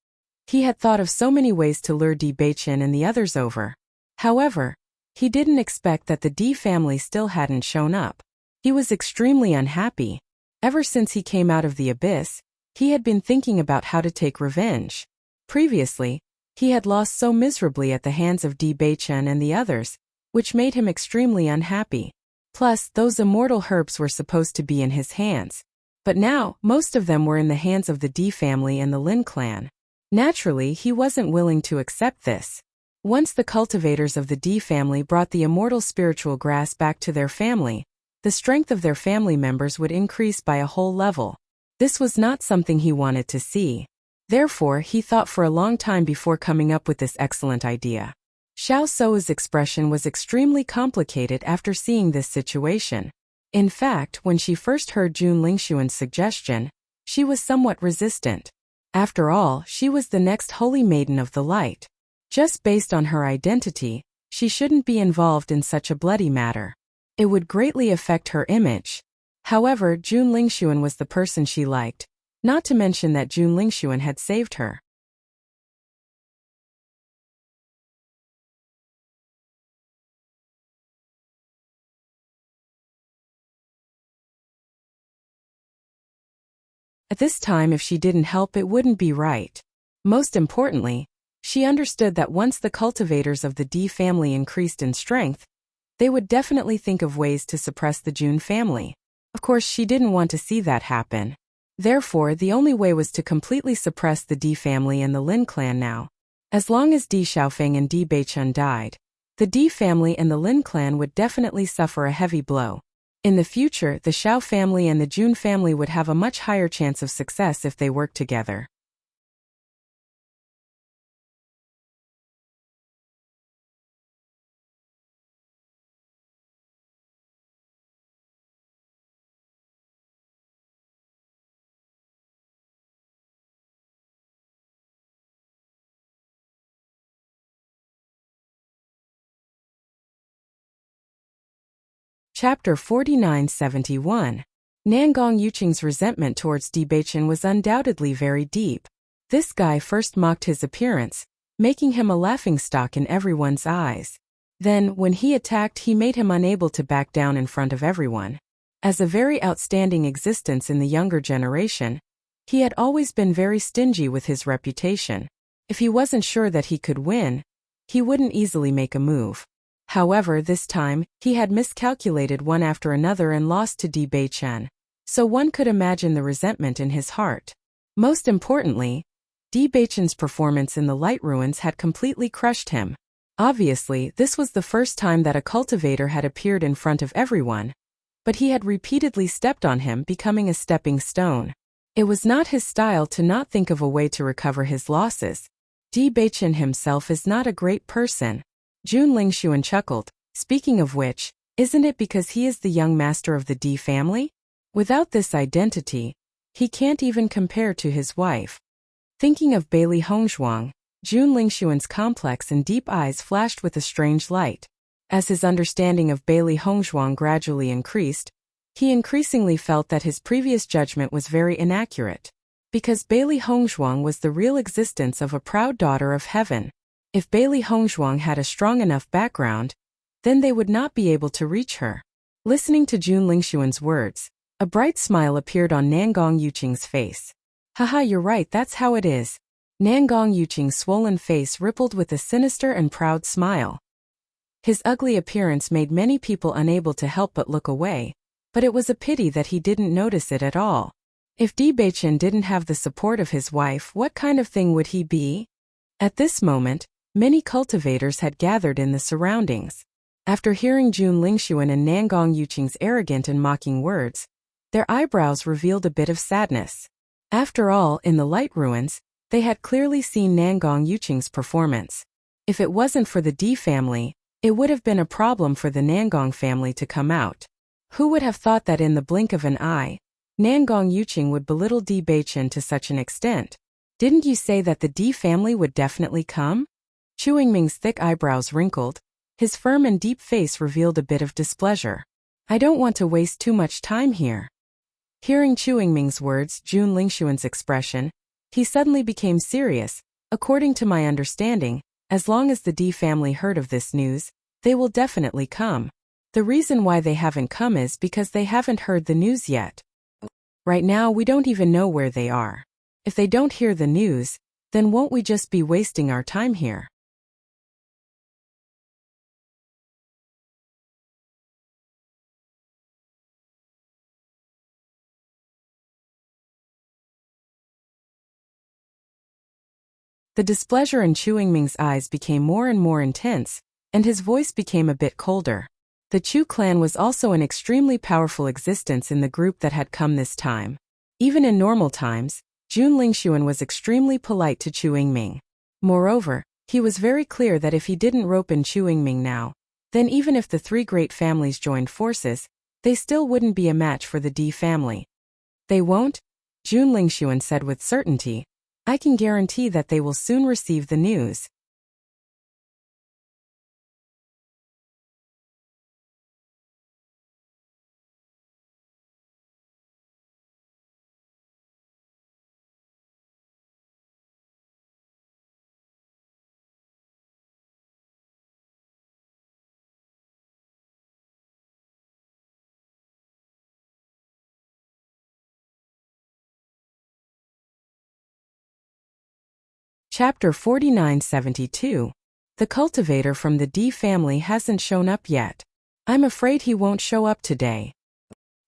He had thought of so many ways to lure Di Beichen and the others over. However, he didn't expect that the Di family still hadn't shown up. He was extremely unhappy. Ever since he came out of the abyss, he had been thinking about how to take revenge. Previously, he had lost so miserably at the hands of Di Beichen and the others, which made him extremely unhappy. Plus, those immortal herbs were supposed to be in his hands. But now, most of them were in the hands of the Di family and the Lin clan. Naturally, he wasn't willing to accept this. Once the cultivators of the Di family brought the immortal spiritual grass back to their family, the strength of their family members would increase by a whole level. This was not something he wanted to see. Therefore, he thought for a long time before coming up with this excellent idea. Xiao Sou's expression was extremely complicated after seeing this situation. In fact, when she first heard Jun Lingxuan's suggestion, she was somewhat resistant. After all, she was the next holy maiden of the light. Just based on her identity, she shouldn't be involved in such a bloody matter. It would greatly affect her image. However, Jun Lingxuan was the person she liked, not to mention that Jun Lingxuan had saved her. At this time, if she didn't help, it wouldn't be right. Most importantly, she understood that once the cultivators of the Di family increased in strength, they would definitely think of ways to suppress the Jun family. Of course, she didn't want to see that happen. Therefore, the only way was to completely suppress the Di family and the Lin clan now. As long as Di Xiaofeng and Di Beichen died, the Di family and the Lin clan would definitely suffer a heavy blow. In the future, the Xiao family and the Jun family would have a much higher chance of success if they worked together. Chapter 4971. Nangong Yuqing's resentment towards Di Beichen was undoubtedly very deep. This guy first mocked his appearance, making him a laughingstock in everyone's eyes. Then, when he attacked, he made him unable to back down in front of everyone. As a very outstanding existence in the younger generation, he had always been very stingy with his reputation. If he wasn't sure that he could win, he wouldn't easily make a move. However, this time, he had miscalculated one after another and lost to Di Beichen. So one could imagine the resentment in his heart. Most importantly, Di Beichen's performance in the Light Ruins had completely crushed him. Obviously, this was the first time that a cultivator had appeared in front of everyone, but he had repeatedly stepped on him, becoming a stepping stone. It was not his style to not think of a way to recover his losses. Di Beichen himself is not a great person. Jun Lingxuan chuckled. Speaking of which, isn't it because he is the young master of the Di family? Without this identity, he can't even compare to his wife. Thinking of Bailey Hongzhuang, Jun Lingxuan's complex and deep eyes flashed with a strange light. As his understanding of Bailey Hongzhuang gradually increased, he increasingly felt that his previous judgment was very inaccurate. Because Bailey Hongzhuang was the real existence of a proud daughter of heaven. If Bailey Hongzhuang had a strong enough background, then they would not be able to reach her. Listening to Jun Lingxuan's words, a bright smile appeared on Nangong Yuqing's face. Haha, you're right, that's how it is. Nangong Yuqing's swollen face rippled with a sinister and proud smile. His ugly appearance made many people unable to help but look away, but it was a pity that he didn't notice it at all. If Di Beichen didn't have the support of his wife, what kind of thing would he be? At this moment, many cultivators had gathered in the surroundings. After hearing Jun Lingxuan and Nangong Yuqing's arrogant and mocking words, their eyebrows revealed a bit of sadness. After all, in the Light Ruins, they had clearly seen Nangong Yuqing's performance. If it wasn't for the Di family, it would have been a problem for the Nangong family to come out. Who would have thought that in the blink of an eye, Nangong Yuqing would belittle Di Beichen to such an extent? Didn't you say that the Di family would definitely come? Chu Yingming's thick eyebrows wrinkled. His firm and deep face revealed a bit of displeasure. I don't want to waste too much time here. Hearing Chu Yingming's words, Jun Lingxuan's expression, he suddenly became serious. According to my understanding, as long as the Di family heard of this news, they will definitely come. The reason why they haven't come is because they haven't heard the news yet. Right now we don't even know where they are. If they don't hear the news, then won't we just be wasting our time here? The displeasure in Chu Yingming's eyes became more and more intense, and his voice became a bit colder. The Chu clan was also an extremely powerful existence in the group that had come this time. Even in normal times, Jun Lingxuan was extremely polite to Chu Yingming. Moreover, he was very clear that if he didn't rope in Chu Yingming now, then even if the three great families joined forces, they still wouldn't be a match for the Di family. They won't? Jun Lingxuan said with certainty. I can guarantee that they will soon receive the news. Chapter 4972. The cultivator from the Di family hasn't shown up yet. I'm afraid he won't show up today.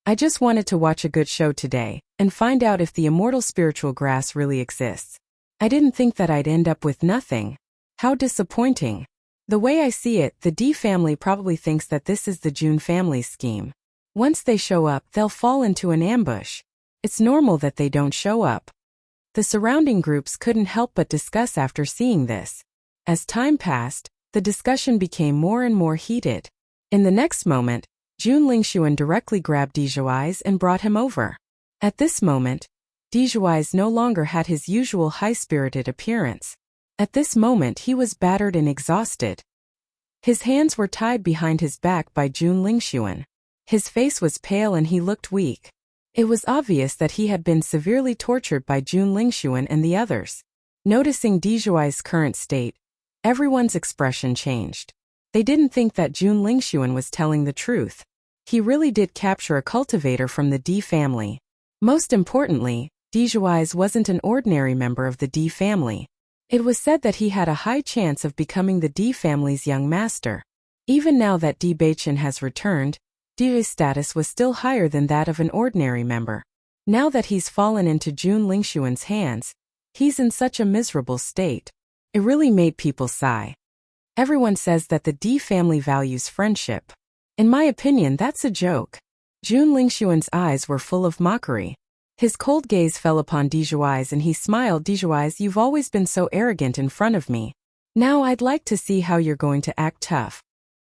I just wanted to watch a good show today, and find out if the immortal spiritual grass really exists. I didn't think that I'd end up with nothing. How disappointing. The way I see it, the Di family probably thinks that this is the Jun family's scheme. Once they show up, they'll fall into an ambush. It's normal that they don't show up. The surrounding groups couldn't help but discuss after seeing this. As time passed, the discussion became more and more heated. In the next moment, Jun Lingxuan directly grabbed Dijuai's and brought him over. At this moment, Dijuai's no longer had his usual high-spirited appearance. At this moment he was battered and exhausted. His hands were tied behind his back by Jun Lingxuan. His face was pale and he looked weak. It was obvious that he had been severely tortured by Jun Lingxuan and the others. Noticing Dijuai's current state, everyone's expression changed. They didn't think that Jun Lingxuan was telling the truth. He really did capture a cultivator from the D family. Most importantly, Dijuai's wasn't an ordinary member of the D family. It was said that he had a high chance of becoming the D family's young master. Even now that Di Baichen has returned, Di's status was still higher than that of an ordinary member. Now that he's fallen into Jun Lingxuan's hands, he's in such a miserable state. It really made people sigh. Everyone says that the D family values friendship. In my opinion, that's a joke. Jun Lingxuan's eyes were full of mockery. His cold gaze fell upon Dijuai's and he smiled. Dijuai's, you've always been so arrogant in front of me. Now I'd like to see how you're going to act tough.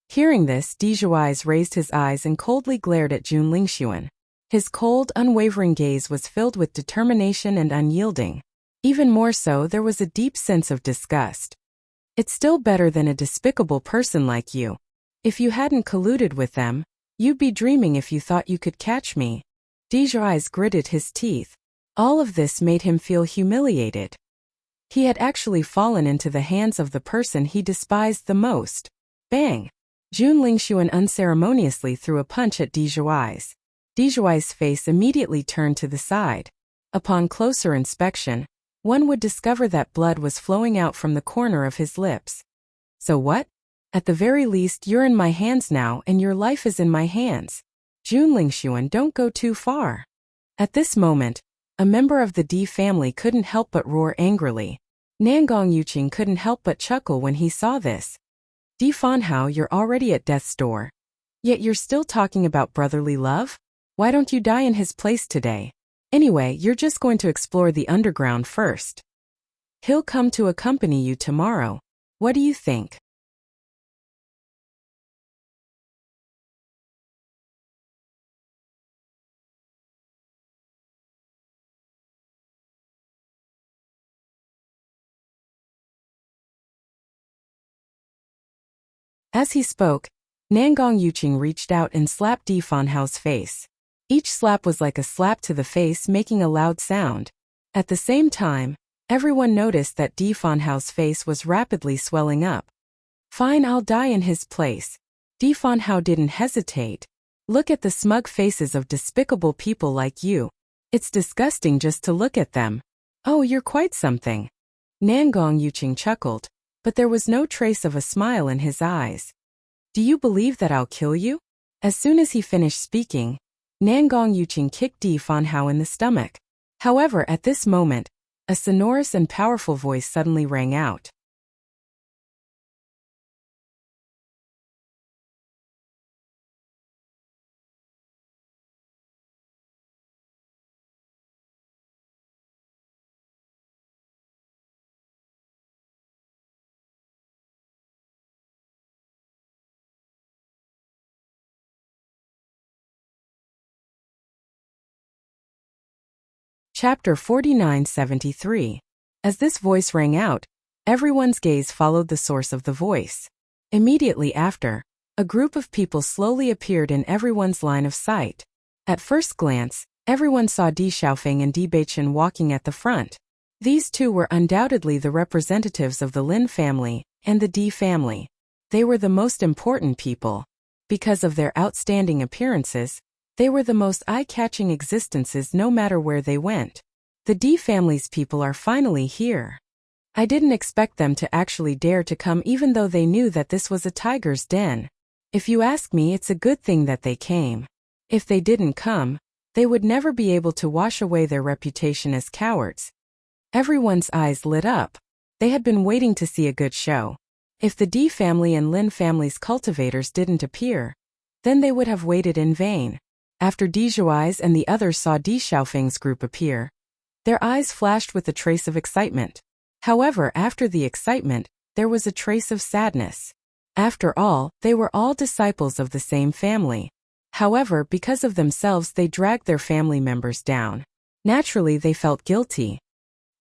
Hearing this, Dijuai's raised his eyes and coldly glared at Jun Lingxuan. His cold, unwavering gaze was filled with determination and unyielding. Even more so, there was a deep sense of disgust. It's still better than a despicable person like you. If you hadn't colluded with them, you'd be dreaming if you thought you could catch me. Dijuai's gritted his teeth. All of this made him feel humiliated. He had actually fallen into the hands of the person he despised the most. Bang! Jun Lingxuan unceremoniously threw a punch at Dijuai's. Dijuai's face immediately turned to the side. Upon closer inspection, one would discover that blood was flowing out from the corner of his lips. So what? At the very least, you're in my hands now and your life is in my hands. Jun Lingxuan, don't go too far. At this moment, a member of the D family couldn't help but roar angrily. Nangong Yuqing couldn't help but chuckle when he saw this. Di Fanhao, you're already at death's door. Yet you're still talking about brotherly love? Why don't you die in his place today? Anyway, you're just going to explore the underground first. He'll come to accompany you tomorrow. What do you think? As he spoke, Nangong Yuqing reached out and slapped Di Fanhao's face. Each slap was like a slap to the face, making a loud sound. At the same time, everyone noticed that Di Fanhao's face was rapidly swelling up. Fine, I'll die in his place. Di Fanhao didn't hesitate. Look at the smug faces of despicable people like you. It's disgusting just to look at them. Oh, you're quite something. Nangong Yuqing chuckled, but there was no trace of a smile in his eyes. Do you believe that I'll kill you? As soon as he finished speaking, Nangong Yuqing kicked Di Fanhao in the stomach. However, at this moment, a sonorous and powerful voice suddenly rang out. Chapter 4973. As this voice rang out, everyone's gaze followed the source of the voice. Immediately after, a group of people slowly appeared in everyone's line of sight. At first glance, everyone saw Di Xiaofeng and Di Baichen walking at the front. These two were undoubtedly the representatives of the Lin family and the Di family. They were the most important people. Because of their outstanding appearances, they were the most eye-catching existences no matter where they went. The D family's people are finally here. I didn't expect them to actually dare to come even though they knew that this was a tiger's den. If you ask me, it's a good thing that they came. If they didn't come, they would never be able to wash away their reputation as cowards. Everyone's eyes lit up. They had been waiting to see a good show. If the D family and Lin family's cultivators didn't appear, then they would have waited in vain. After Di Zhuai's and the others saw Di Xiaofeng's group appear, their eyes flashed with a trace of excitement. However, after the excitement, there was a trace of sadness. After all, they were all disciples of the same family. However, because of themselves they dragged their family members down. Naturally, they felt guilty.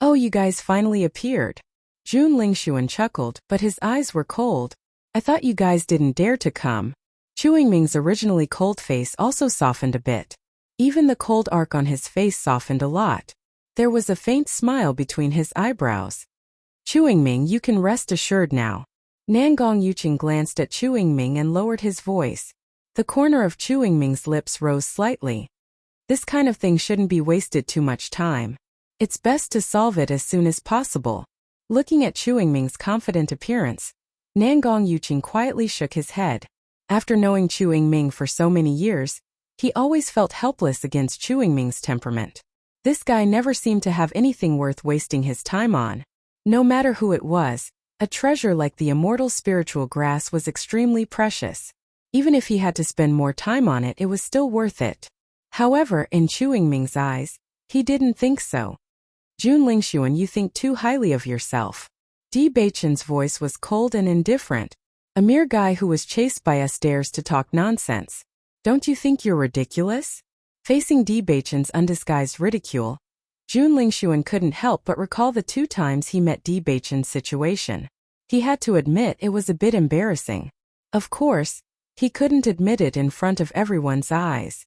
"Oh, you guys finally appeared." Jun Lingxuan chuckled, but his eyes were cold. "I thought you guys didn't dare to come." Chu Yingming's originally cold face also softened a bit. Even the cold arc on his face softened a lot. There was a faint smile between his eyebrows. "Chu Yingming, you can rest assured now." Nangong Yuqing glanced at Chu Yingming and lowered his voice. The corner of Chu Yingming's lips rose slightly. "This kind of thing shouldn't be wasted too much time. It's best to solve it as soon as possible." Looking at Chu Yingming's confident appearance, Nangong Yuqing quietly shook his head. After knowing Chu Yingming for so many years, he always felt helpless against Chu Yingming's temperament. This guy never seemed to have anything worth wasting his time on. No matter who it was, a treasure like the immortal spiritual grass was extremely precious. Even if he had to spend more time on it, it was still worth it. However, in Chu Yingming's eyes, he didn't think so. "Jun Lingxuan, you think too highly of yourself." Di Beichen's voice was cold and indifferent. "A mere guy who was chased by us dares to talk nonsense. Don't you think you're ridiculous?" Facing Di Beichen's undisguised ridicule, Jun Lingxuan couldn't help but recall the 2 times he met Di Beichen's situation. He had to admit it was a bit embarrassing. Of course, he couldn't admit it in front of everyone's eyes.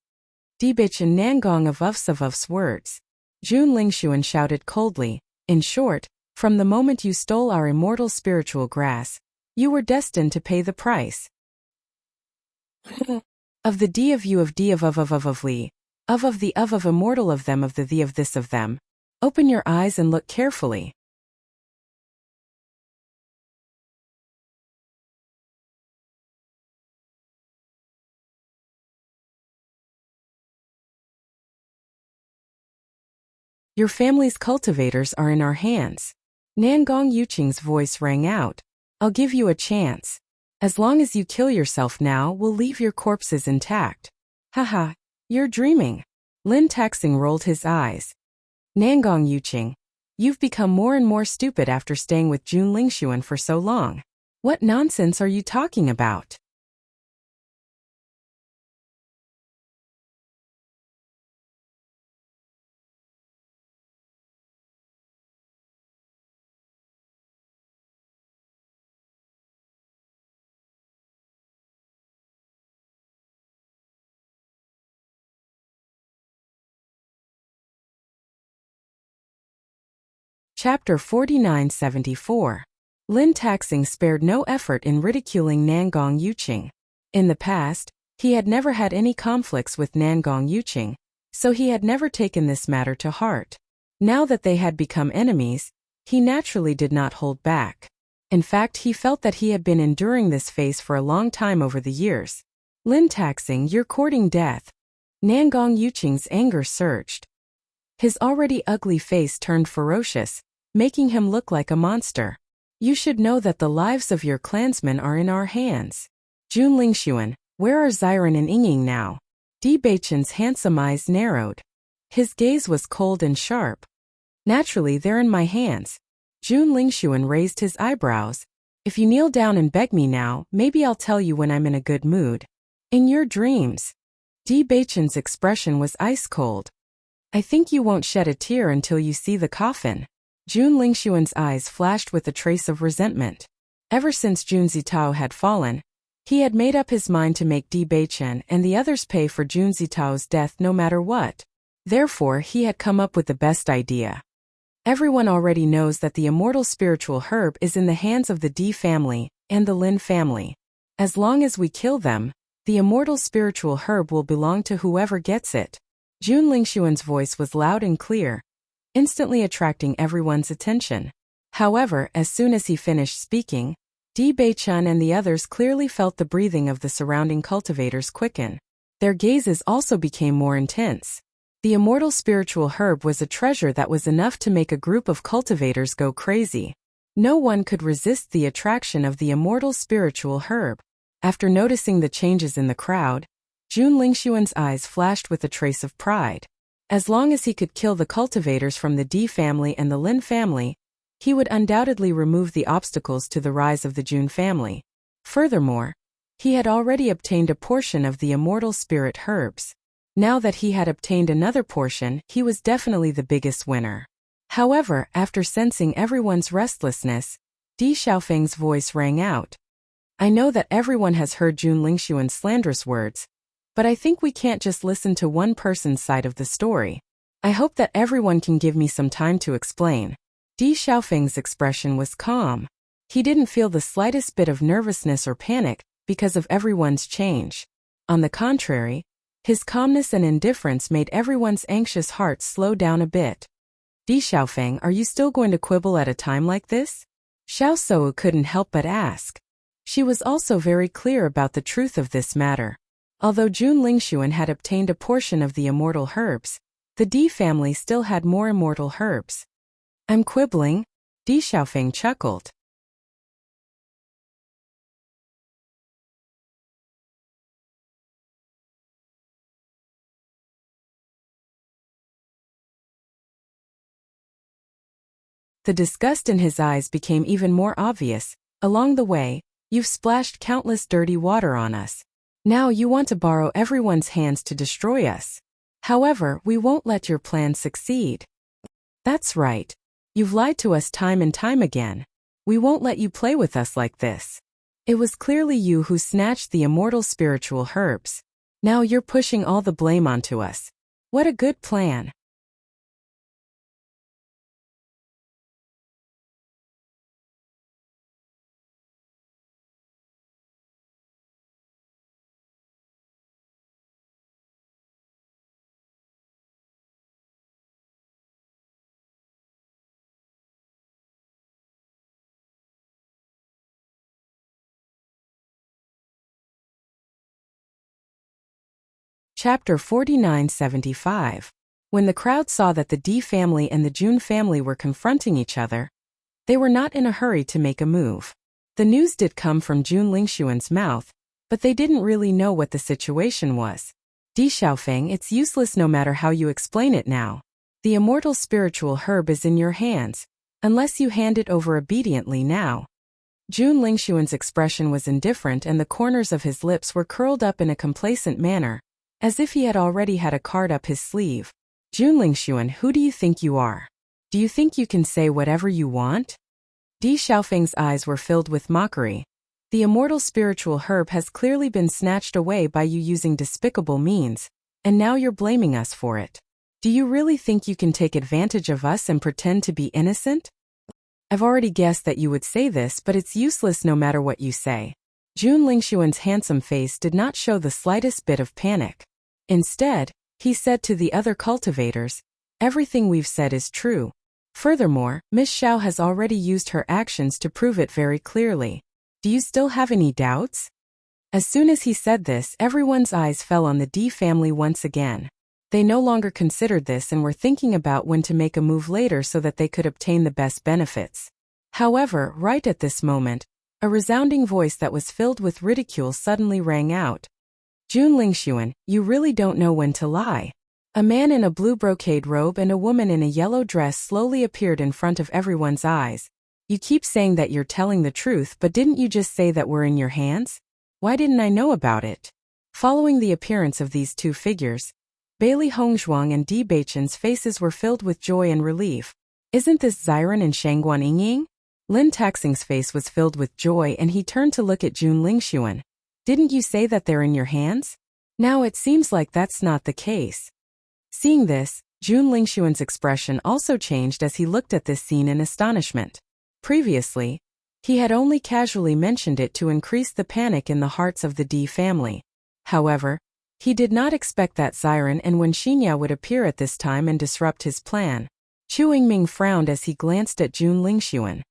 Di Beichen Nangong of Savov's words. Jun Lingxuan shouted coldly, "In short, from the moment you stole our immortal spiritual grass, you were destined to pay the price." "Of the D of you of D of Li, of the of immortal of them of the thee of this of them. Open your eyes and look carefully." "Your family's cultivators are in our hands." Nangong Yuqing's voice rang out. "I'll give you a chance. As long as you kill yourself now, we'll leave your corpses intact." "Haha, you're dreaming." Lin Taxing rolled his eyes. "Nangong Yuqing, you've become more and more stupid after staying with Jun Lingxuan for so long. What nonsense are you talking about?" Chapter 4974. Lin Taxing spared no effort in ridiculing Nangong Yuqing. In the past, he had never had any conflicts with Nangong Yuqing, so he had never taken this matter to heart. Now that they had become enemies, he naturally did not hold back. In fact, he felt that he had been enduring this phase for a long time over the years. "Lin Taxing, you're courting death." Nangong Yuqing's anger surged. His already ugly face turned ferocious, making him look like a monster. "You should know that the lives of your clansmen are in our hands." "Jun Lingxuan, where are Xiren and Yingying now?" Di Beichen's handsome eyes narrowed. His gaze was cold and sharp. "Naturally, they're in my hands." Jun Lingxuan raised his eyebrows. "If you kneel down and beg me now, maybe I'll tell you when I'm in a good mood." "In your dreams." Di Beichen's expression was ice cold. "I think you won't shed a tear until you see the coffin." Jun Lingxuan's eyes flashed with a trace of resentment. Ever since Jun Zitao had fallen, he had made up his mind to make Di Beichen and the others pay for Jun Zitao's death no matter what. Therefore, he had come up with the best idea. Everyone already knows that the immortal spiritual herb is in the hands of the Di family and the Lin family. As long as we kill them, the immortal spiritual herb will belong to whoever gets it. Jun Lingxuan's voice was loud and clear, instantly attracting everyone's attention. However, as soon as he finished speaking, Di Beichen and the others clearly felt the breathing of the surrounding cultivators quicken. Their gazes also became more intense. The immortal spiritual herb was a treasure that was enough to make a group of cultivators go crazy. No one could resist the attraction of the immortal spiritual herb. After noticing the changes in the crowd, Jun Lingxuan's eyes flashed with a trace of pride. As long as he could kill the cultivators from the D family and the Lin family, he would undoubtedly remove the obstacles to the rise of the Jun family. Furthermore, he had already obtained a portion of the immortal spirit herbs. Now that he had obtained another portion, he was definitely the biggest winner. However, after sensing everyone's restlessness, Di Xiaofeng's voice rang out. I know that everyone has heard Jun Lingxuan's slanderous words, but I think we can't just listen to one person's side of the story. I hope that everyone can give me some time to explain. Di Xiaofeng's expression was calm. He didn't feel the slightest bit of nervousness or panic because of everyone's change. On the contrary, his calmness and indifference made everyone's anxious hearts slow down a bit. Di Xiaofeng, are you still going to quibble at a time like this? Xiao Sou couldn't help but ask. She was also very clear about the truth of this matter. Although Jun Lingxuan had obtained a portion of the immortal herbs, the Di family still had more immortal herbs. I'm quibbling, Di Xiaofeng chuckled. The disgust in his eyes became even more obvious. Along the way, you've splashed countless dirty water on us. Now you want to borrow everyone's hands to destroy us. However, we won't let your plan succeed. That's right. You've lied to us time and time again. We won't let you play with us like this. It was clearly you who snatched the immortal spiritual herbs. Now you're pushing all the blame onto us. What a good plan. Chapter 4975. When the crowd saw that the Di family and the Jun family were confronting each other, they were not in a hurry to make a move. The news did come from Jun Lingxuan's mouth, but they didn't really know what the situation was. Di Xiaofeng, it's useless no matter how you explain it now. The immortal spiritual herb is in your hands, unless you hand it over obediently now. Jun Lingxuan's expression was indifferent and the corners of his lips were curled up in a complacent manner, as if he had already had a card up his sleeve. Jun Lingxuan, who do you think you are? Do you think you can say whatever you want? Di Xiaofeng's eyes were filled with mockery. The immortal spiritual herb has clearly been snatched away by you using despicable means, and now you're blaming us for it. Do you really think you can take advantage of us and pretend to be innocent? I've already guessed that you would say this, but it's useless no matter what you say. Jun Lingxuan's handsome face did not show the slightest bit of panic. Instead, he said to the other cultivators, everything we've said is true. Furthermore, Miss Xiao has already used her actions to prove it very clearly. Do you still have any doubts? As soon as he said this, everyone's eyes fell on the Di family once again. They no longer considered this and were thinking about when to make a move later so that they could obtain the best benefits. However, right at this moment, a resounding voice that was filled with ridicule suddenly rang out. Jun Lingxuan, you really don't know when to lie. A man in a blue brocade robe and a woman in a yellow dress slowly appeared in front of everyone's eyes. You keep saying that you're telling the truth, but didn't you just say that we're in your hands? Why didn't I know about it? Following the appearance of these two figures, Bailey Hongzhuang and Di Beichen's faces were filled with joy and relief. Isn't this Xiren and Shangguan Yingying? Lin Taxing's face was filled with joy and he turned to look at Jun Lingxuan. Didn't you say that they're in your hands? Now it seems like that's not the case. Seeing this, Jun Lingxuan's expression also changed as he looked at this scene in astonishment. Previously, he had only casually mentioned it to increase the panic in the hearts of the Di family. However, he did not expect that Xiren and Wen Xinya would appear at this time and disrupt his plan. Chu Yingming frowned as he glanced at Jun Lingxuan.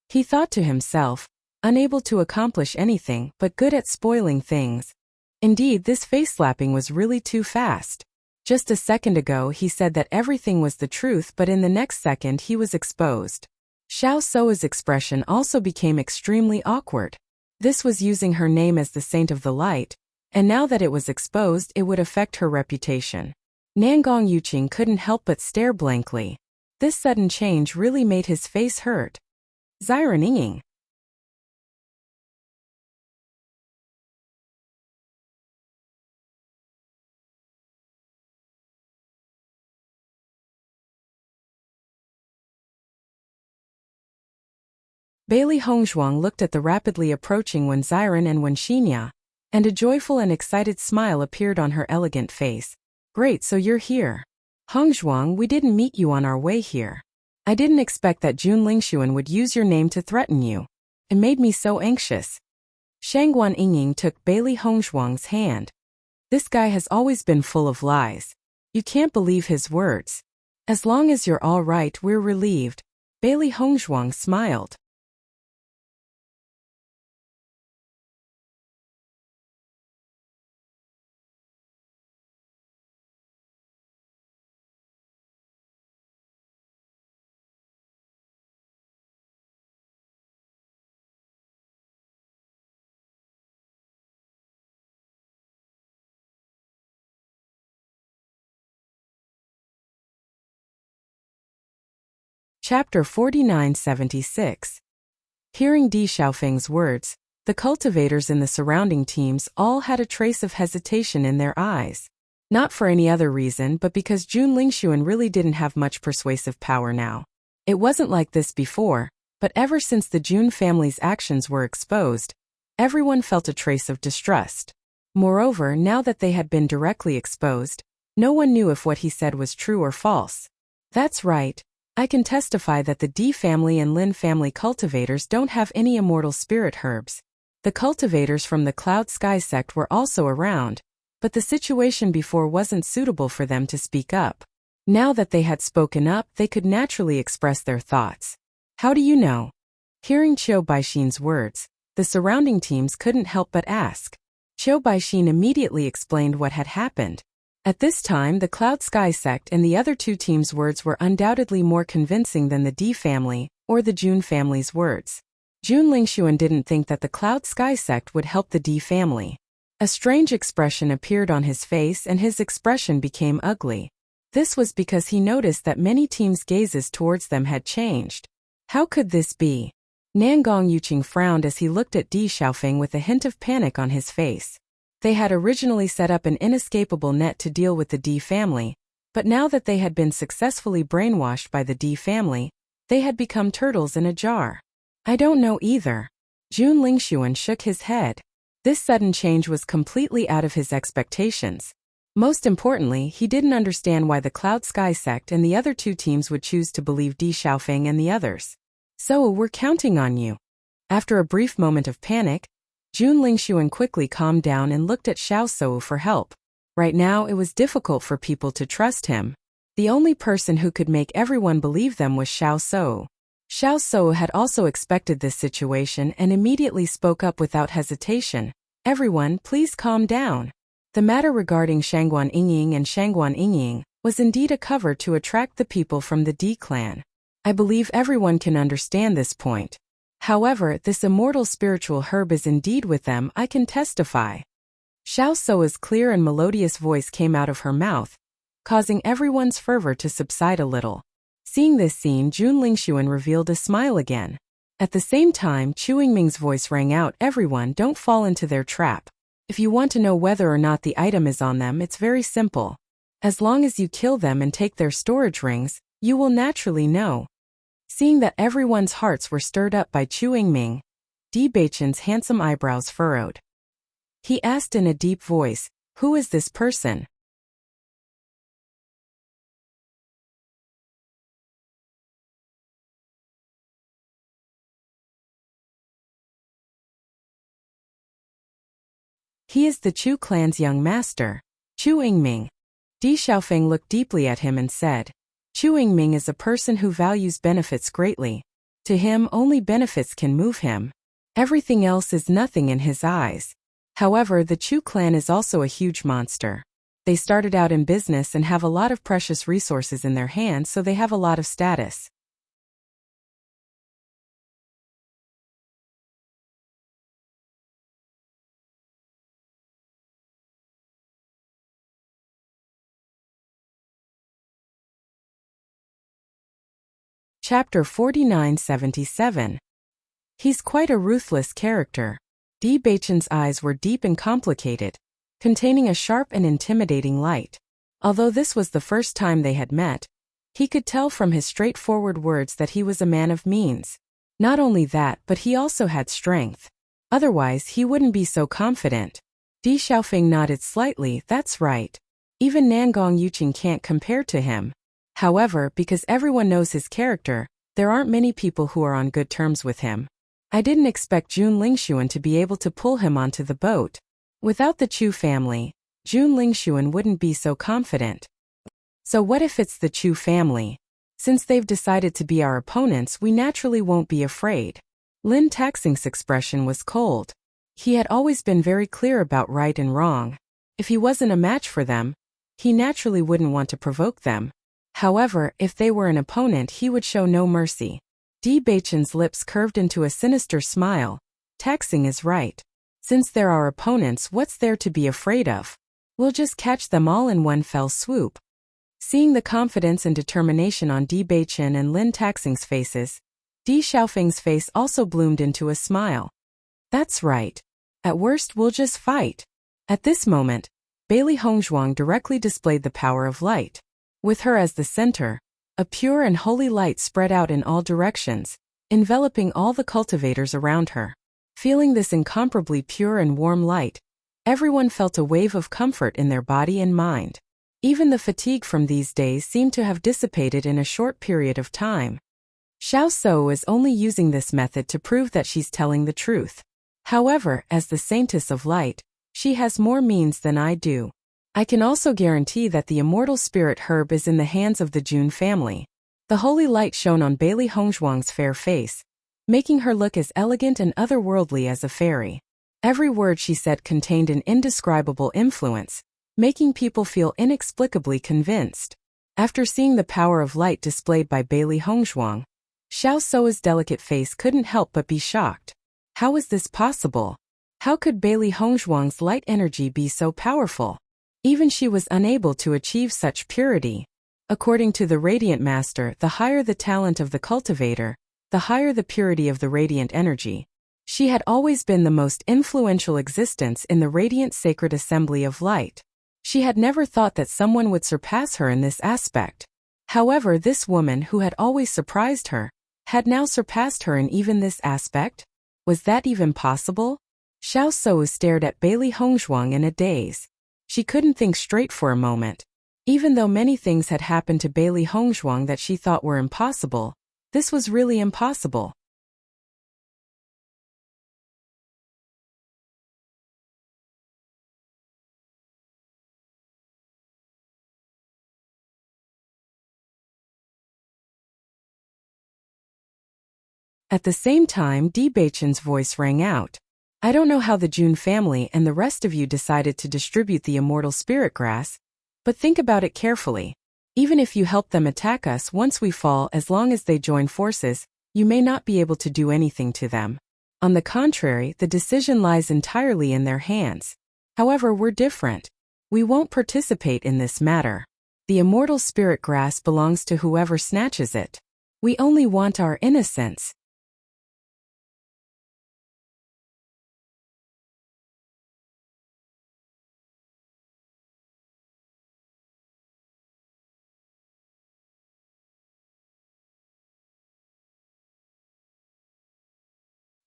He thought to himself, unable to accomplish anything but good at spoiling things. Indeed, this face-slapping was really too fast. Just a second ago he said that everything was the truth, but in the next second he was exposed. Xiao Sou's expression also became extremely awkward. This was using her name as the Saint of the Light, And now that it was exposed, it would affect her reputation. Nangong Yuqing couldn't help but stare blankly. This sudden change really made his face hurt. Xiren Ying. Bailey Hongzhuang looked at the rapidly approaching Wen Xiren and Wen Xinya, and a joyful and excited smile appeared on her elegant face. Great, so you're here. Hongzhuang, we didn't meet you on our way here. I didn't expect that Jun Lingxuan would use your name to threaten you. It made me so anxious. Shangguan Yingying took Bailey Hongzhuang's hand. This guy has always been full of lies. You can't believe his words. As long as you're all right, we're relieved. Bailey Hongzhuang smiled. Chapter 4976. Hearing Di Xiaofeng's words, the cultivators in the surrounding teams all had a trace of hesitation in their eyes. Not for any other reason but because Jun Lingxuan really didn't have much persuasive power now. It wasn't like this before, but ever since the Jun family's actions were exposed, everyone felt a trace of distrust. Moreover, now that they had been directly exposed, no one knew if what he said was true or false. That's right. I can testify that the Di family and Lin family cultivators don't have any immortal spirit herbs. The cultivators from the Cloud Sky sect were also around, but the situation before wasn't suitable for them to speak up. Now that they had spoken up, they could naturally express their thoughts. How do you know? Hearing Qiu Baixin's words, the surrounding teams couldn't help but ask. Qiu Baixin immediately explained what had happened. At this time, the Cloud Sky sect and the other two teams' words were undoubtedly more convincing than the Di family or the Jun family's words. Jun Lingxuan didn't think that the Cloud Sky sect would help the Di family. A strange expression appeared on his face and his expression became ugly. This was because he noticed that many teams' gazes towards them had changed. How could this be? Nangong Yuqing frowned as he looked at Di Xiaofeng with a hint of panic on his face. They had originally set up an inescapable net to deal with the Di family, but now that they had been successfully brainwashed by the Di family, they had become turtles in a jar. I don't know either. Jun Lingxuan shook his head. This sudden change was completely out of his expectations. Most importantly, he didn't understand why the Cloud Sky sect and the other two teams would choose to believe Di Xiaofeng and the others. So, we're counting on you. After a brief moment of panic, Jun Lingxuan quickly calmed down and looked at Xiao Sou for help. Right now, it was difficult for people to trust him. The only person who could make everyone believe them was Xiao Sou. Xiao Sou had also expected this situation and immediately spoke up without hesitation. Everyone, please calm down. The matter regarding Shangguan Yingying and Shangguan Yingying was indeed a cover to attract the people from the Di clan. I believe everyone can understand this point. However, this immortal spiritual herb is indeed with them, I can testify. Xiao Sou's clear and melodious voice came out of her mouth, causing everyone's fervor to subside a little. Seeing this scene, Jun Lingxuan revealed a smile again. At the same time, Chu Yingming's voice rang out, everyone, don't fall into their trap. If you want to know whether or not the item is on them, it's very simple. As long as you kill them and take their storage rings, you will naturally know. Seeing that everyone's hearts were stirred up by Chu Yingming, Di Baichen's handsome eyebrows furrowed. He asked in a deep voice, who is this person? He is the Chu clan's young master, Chu Yingming. Di Xiaofeng looked deeply at him and said, Chu Yingming is a person who values benefits greatly. To him, only benefits can move him. Everything else is nothing in his eyes. However, the Chu clan is also a huge monster. They started out in business and have a lot of precious resources in their hands, so they have a lot of status. Chapter 4977. He's quite a ruthless character. Di Baichen's eyes were deep and complicated, containing a sharp and intimidating light. Although this was the first time they had met, he could tell from his straightforward words that he was a man of means. Not only that, but he also had strength. Otherwise, he wouldn't be so confident. Di Xiaofeng nodded slightly. That's right. Even Nangong Yuqing can't compare to him. However, because everyone knows his character, there aren't many people who are on good terms with him. I didn't expect Jun Lingshuan to be able to pull him onto the boat. Without the Chu family, Jun Lingshuan wouldn't be so confident. So what if it's the Chu family? Since they've decided to be our opponents, we naturally won't be afraid. Lin Taxing's expression was cold. He had always been very clear about right and wrong. If he wasn't a match for them, he naturally wouldn't want to provoke them. However, if they were an opponent, he would show no mercy. Di Baichen's lips curved into a sinister smile. Taxing is right. Since they're our opponents, what's there to be afraid of? We'll just catch them all in one fell swoop. Seeing the confidence and determination on Di Baichen and Lin Taxing's faces, Di Xiaofeng's face also bloomed into a smile. That's right. At worst, we'll just fight. At this moment, Bailey Hongzhuang directly displayed the power of light. With her as the center, a pure and holy light spread out in all directions, enveloping all the cultivators around her. Feeling this incomparably pure and warm light, everyone felt a wave of comfort in their body and mind. Even the fatigue from these days seemed to have dissipated in a short period of time. Xiao So is only using this method to prove that she's telling the truth. However, as the saintess of light, she has more means than I do. I can also guarantee that the immortal spirit herb is in the hands of the Jun family. The holy light shone on Bailey Hongzhuang's fair face, making her look as elegant and otherworldly as a fairy. Every word she said contained an indescribable influence, making people feel inexplicably convinced. After seeing the power of light displayed by Bailey Hongzhuang, Xiao So's delicate face couldn't help but be shocked. How is this possible? How could Bailey Hongzhuang's light energy be so powerful? Even she was unable to achieve such purity. According to the Radiant Master, the higher the talent of the cultivator, the higher the purity of the radiant energy. She had always been the most influential existence in the Radiant Sacred Assembly of Light. She had never thought that someone would surpass her in this aspect. However, this woman who had always surprised her, had now surpassed her in even this aspect? Was that even possible? Xiao So stared at Bailey Hongzhuang in a daze. She couldn't think straight for a moment. Even though many things had happened to Bailey Hongzhuang that she thought were impossible, this was really impossible. At the same time, Di Baichen's voice rang out. I don't know how the Jun family and the rest of you decided to distribute the immortal spirit grass, but think about it carefully. Even if you help them attack us once we fall, as long as they join forces, you may not be able to do anything to them. On the contrary, the decision lies entirely in their hands. However, we're different. We won't participate in this matter. The immortal spirit grass belongs to whoever snatches it. We only want our innocence.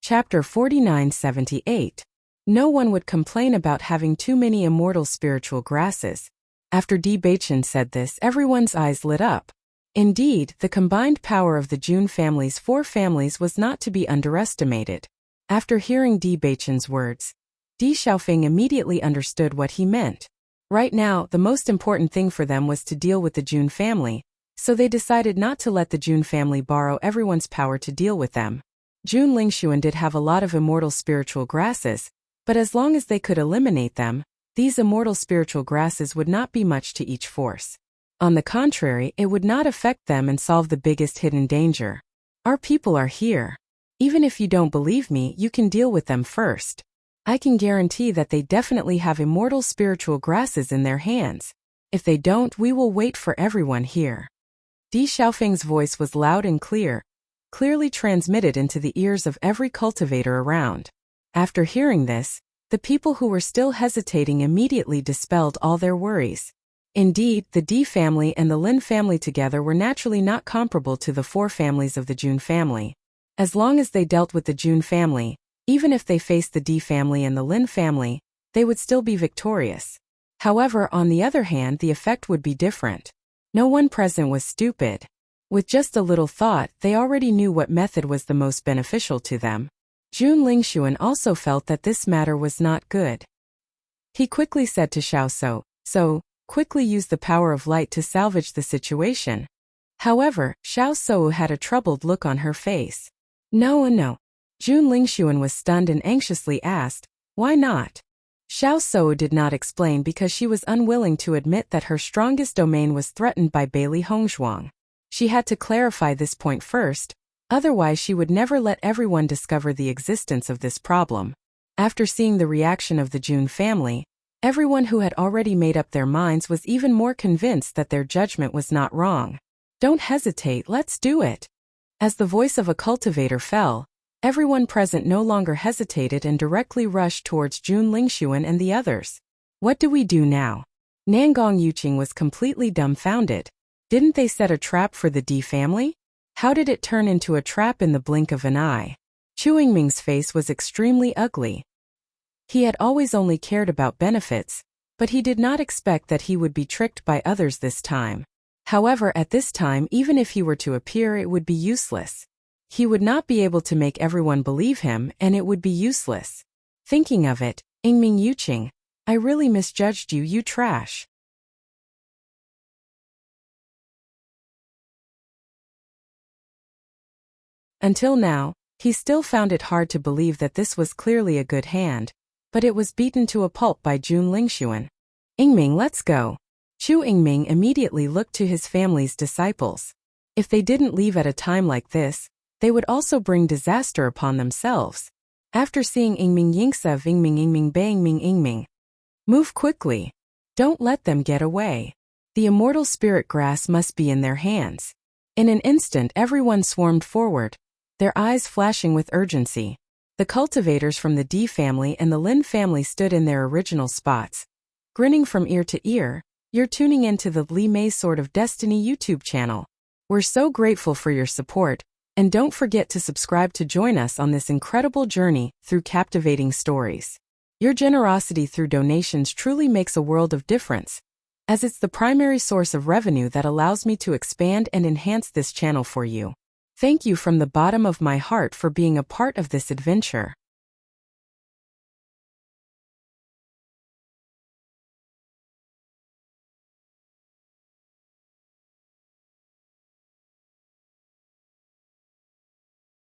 Chapter 4978. No one would complain about having too many immortal spiritual grasses. After Di Baichen said this, everyone's eyes lit up. Indeed, the combined power of the Jun family's 4 families was not to be underestimated. After hearing Di Baichen's words, Di Xiaofeng immediately understood what he meant. Right now, the most important thing for them was to deal with the Jun family, so they decided not to let the Jun family borrow everyone's power to deal with them. Jun Lingshuan did have a lot of immortal spiritual grasses, but as long as they could eliminate them, these immortal spiritual grasses would not be much to each force. On the contrary, it would not affect them and solve the biggest hidden danger. Our people are here. Even if you don't believe me, you can deal with them first. I can guarantee that they definitely have immortal spiritual grasses in their hands. If they don't, we will wait for everyone here. Di Xiaofeng's voice was loud and clear, clearly transmitted into the ears of every cultivator around. After hearing this, the people who were still hesitating immediately dispelled all their worries. Indeed, the Di family and the Lin family together were naturally not comparable to the four families of the Jun family. As long as they dealt with the Jun family, even if they faced the Di family and the Lin family, they would still be victorious. However, on the other hand, the effect would be different. No one present was stupid. With just a little thought, they already knew what method was the most beneficial to them. Jun Lingxuan also felt that this matter was not good. He quickly said to Xiao So, quickly use the power of light to salvage the situation. However, Xiao had a troubled look on her face. No. Jun Lingxuan was stunned and anxiously asked, why not? Xiao did not explain because she was unwilling to admit that her strongest domain was threatened by Bailey Hongshuang. She had to clarify this point first, otherwise she would never let everyone discover the existence of this problem. After seeing the reaction of the Jun family, everyone who had already made up their minds was even more convinced that their judgment was not wrong. Don't hesitate, let's do it. As the voice of a cultivator fell, everyone present no longer hesitated and directly rushed towards Jun Lingxuan and the others. What do we do now? Nangong Yuqing was completely dumbfounded. Didn't they set a trap for the Di family? How did it turn into a trap in the blink of an eye? Chu Yingming's face was extremely ugly. He had always only cared about benefits, but he did not expect that he would be tricked by others this time. However, at this time, even if he were to appear, it would be useless. He would not be able to make everyone believe him, and it would be useless. Thinking of it, Yingming Yuqing, I really misjudged you, you trash. Until now, he still found it hard to believe that this was clearly a good hand, but it was beaten to a pulp by Jun Lingxuan. Yingming, let's go. Chu Yingming immediately looked to his family's disciples. If they didn't leave at a time like this, they would also bring disaster upon themselves. After seeing Yingming Yingsa Yingming Yingming, move quickly. Don't let them get away. The immortal spirit grass must be in their hands. In an instant everyone swarmed forward, their eyes flashing with urgency. The cultivators from the Di family and the Lin family stood in their original spots, grinning from ear to ear. You're tuning into the Li Mei Sword of Destiny YouTube channel. We're so grateful for your support. And don't forget to subscribe to join us on this incredible journey through captivating stories. Your generosity through donations truly makes a world of difference, as it's the primary source of revenue that allows me to expand and enhance this channel for you. Thank you from the bottom of my heart for being a part of this adventure.